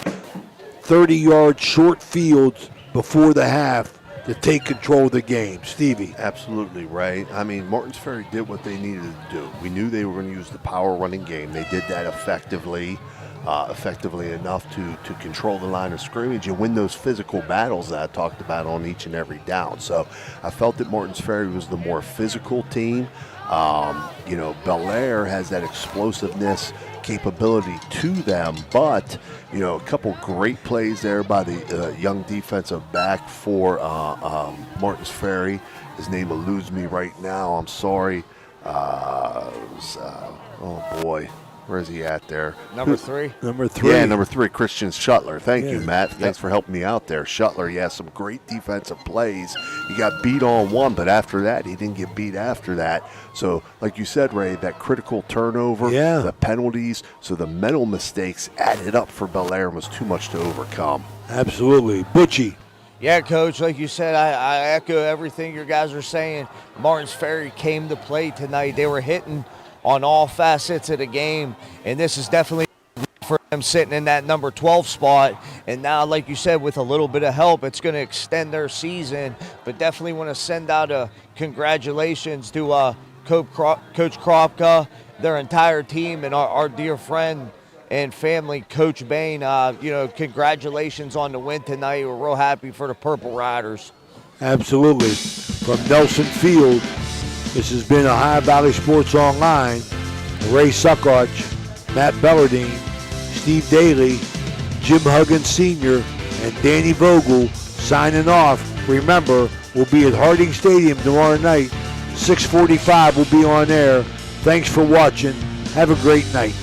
30-yard short fields before the half to take control of the game. Stevie. Absolutely, Ray. I mean, Martins Ferry did what they needed to do. We knew they were going to use the power running game. They did that effectively enough to control the line of scrimmage and win those physical battles that I talked about on each and every down. So I felt that Martins Ferry was the more physical team. Bellaire has that explosiveness capability to them, but a couple great plays there by the young defensive back for Martins Ferry. His name eludes me right now. I'm sorry. Oh boy, where is he at there? Number 3. Number 3. Yeah, number 3, Christian Shuttler. Thank you, Matt. Thanks for helping me out there. Shuttler, he has some great defensive plays. He got beat on one, but after that, he didn't get beat after that. So, like you said, Ray, that critical turnover, the penalties, so the mental mistakes added up for Bellaire and was too much to overcome. Absolutely. Butchie. Yeah, Coach, like you said, I echo everything you guys are saying. Martins Ferry came to play tonight. They were hitting on all facets of the game, and this is definitely for them sitting in that number 12 spot. And now, like you said, with a little bit of help, it's going to extend their season. But definitely want to send out a congratulations to Coach Kropka, their entire team, and our dear friend and family, Coach Bain. Congratulations on the win tonight. We're real happy for the Purple Riders. Absolutely. From Nelson Field, this has been Ohio Valley Sports Online. Ray Suckarch, Matt Bellardine, Steve Daly, Jim Huggins Sr., and Danny Vogel signing off. Remember, we'll be at Harding Stadium tomorrow night. 6:45 will be on air. Thanks for watching. Have a great night.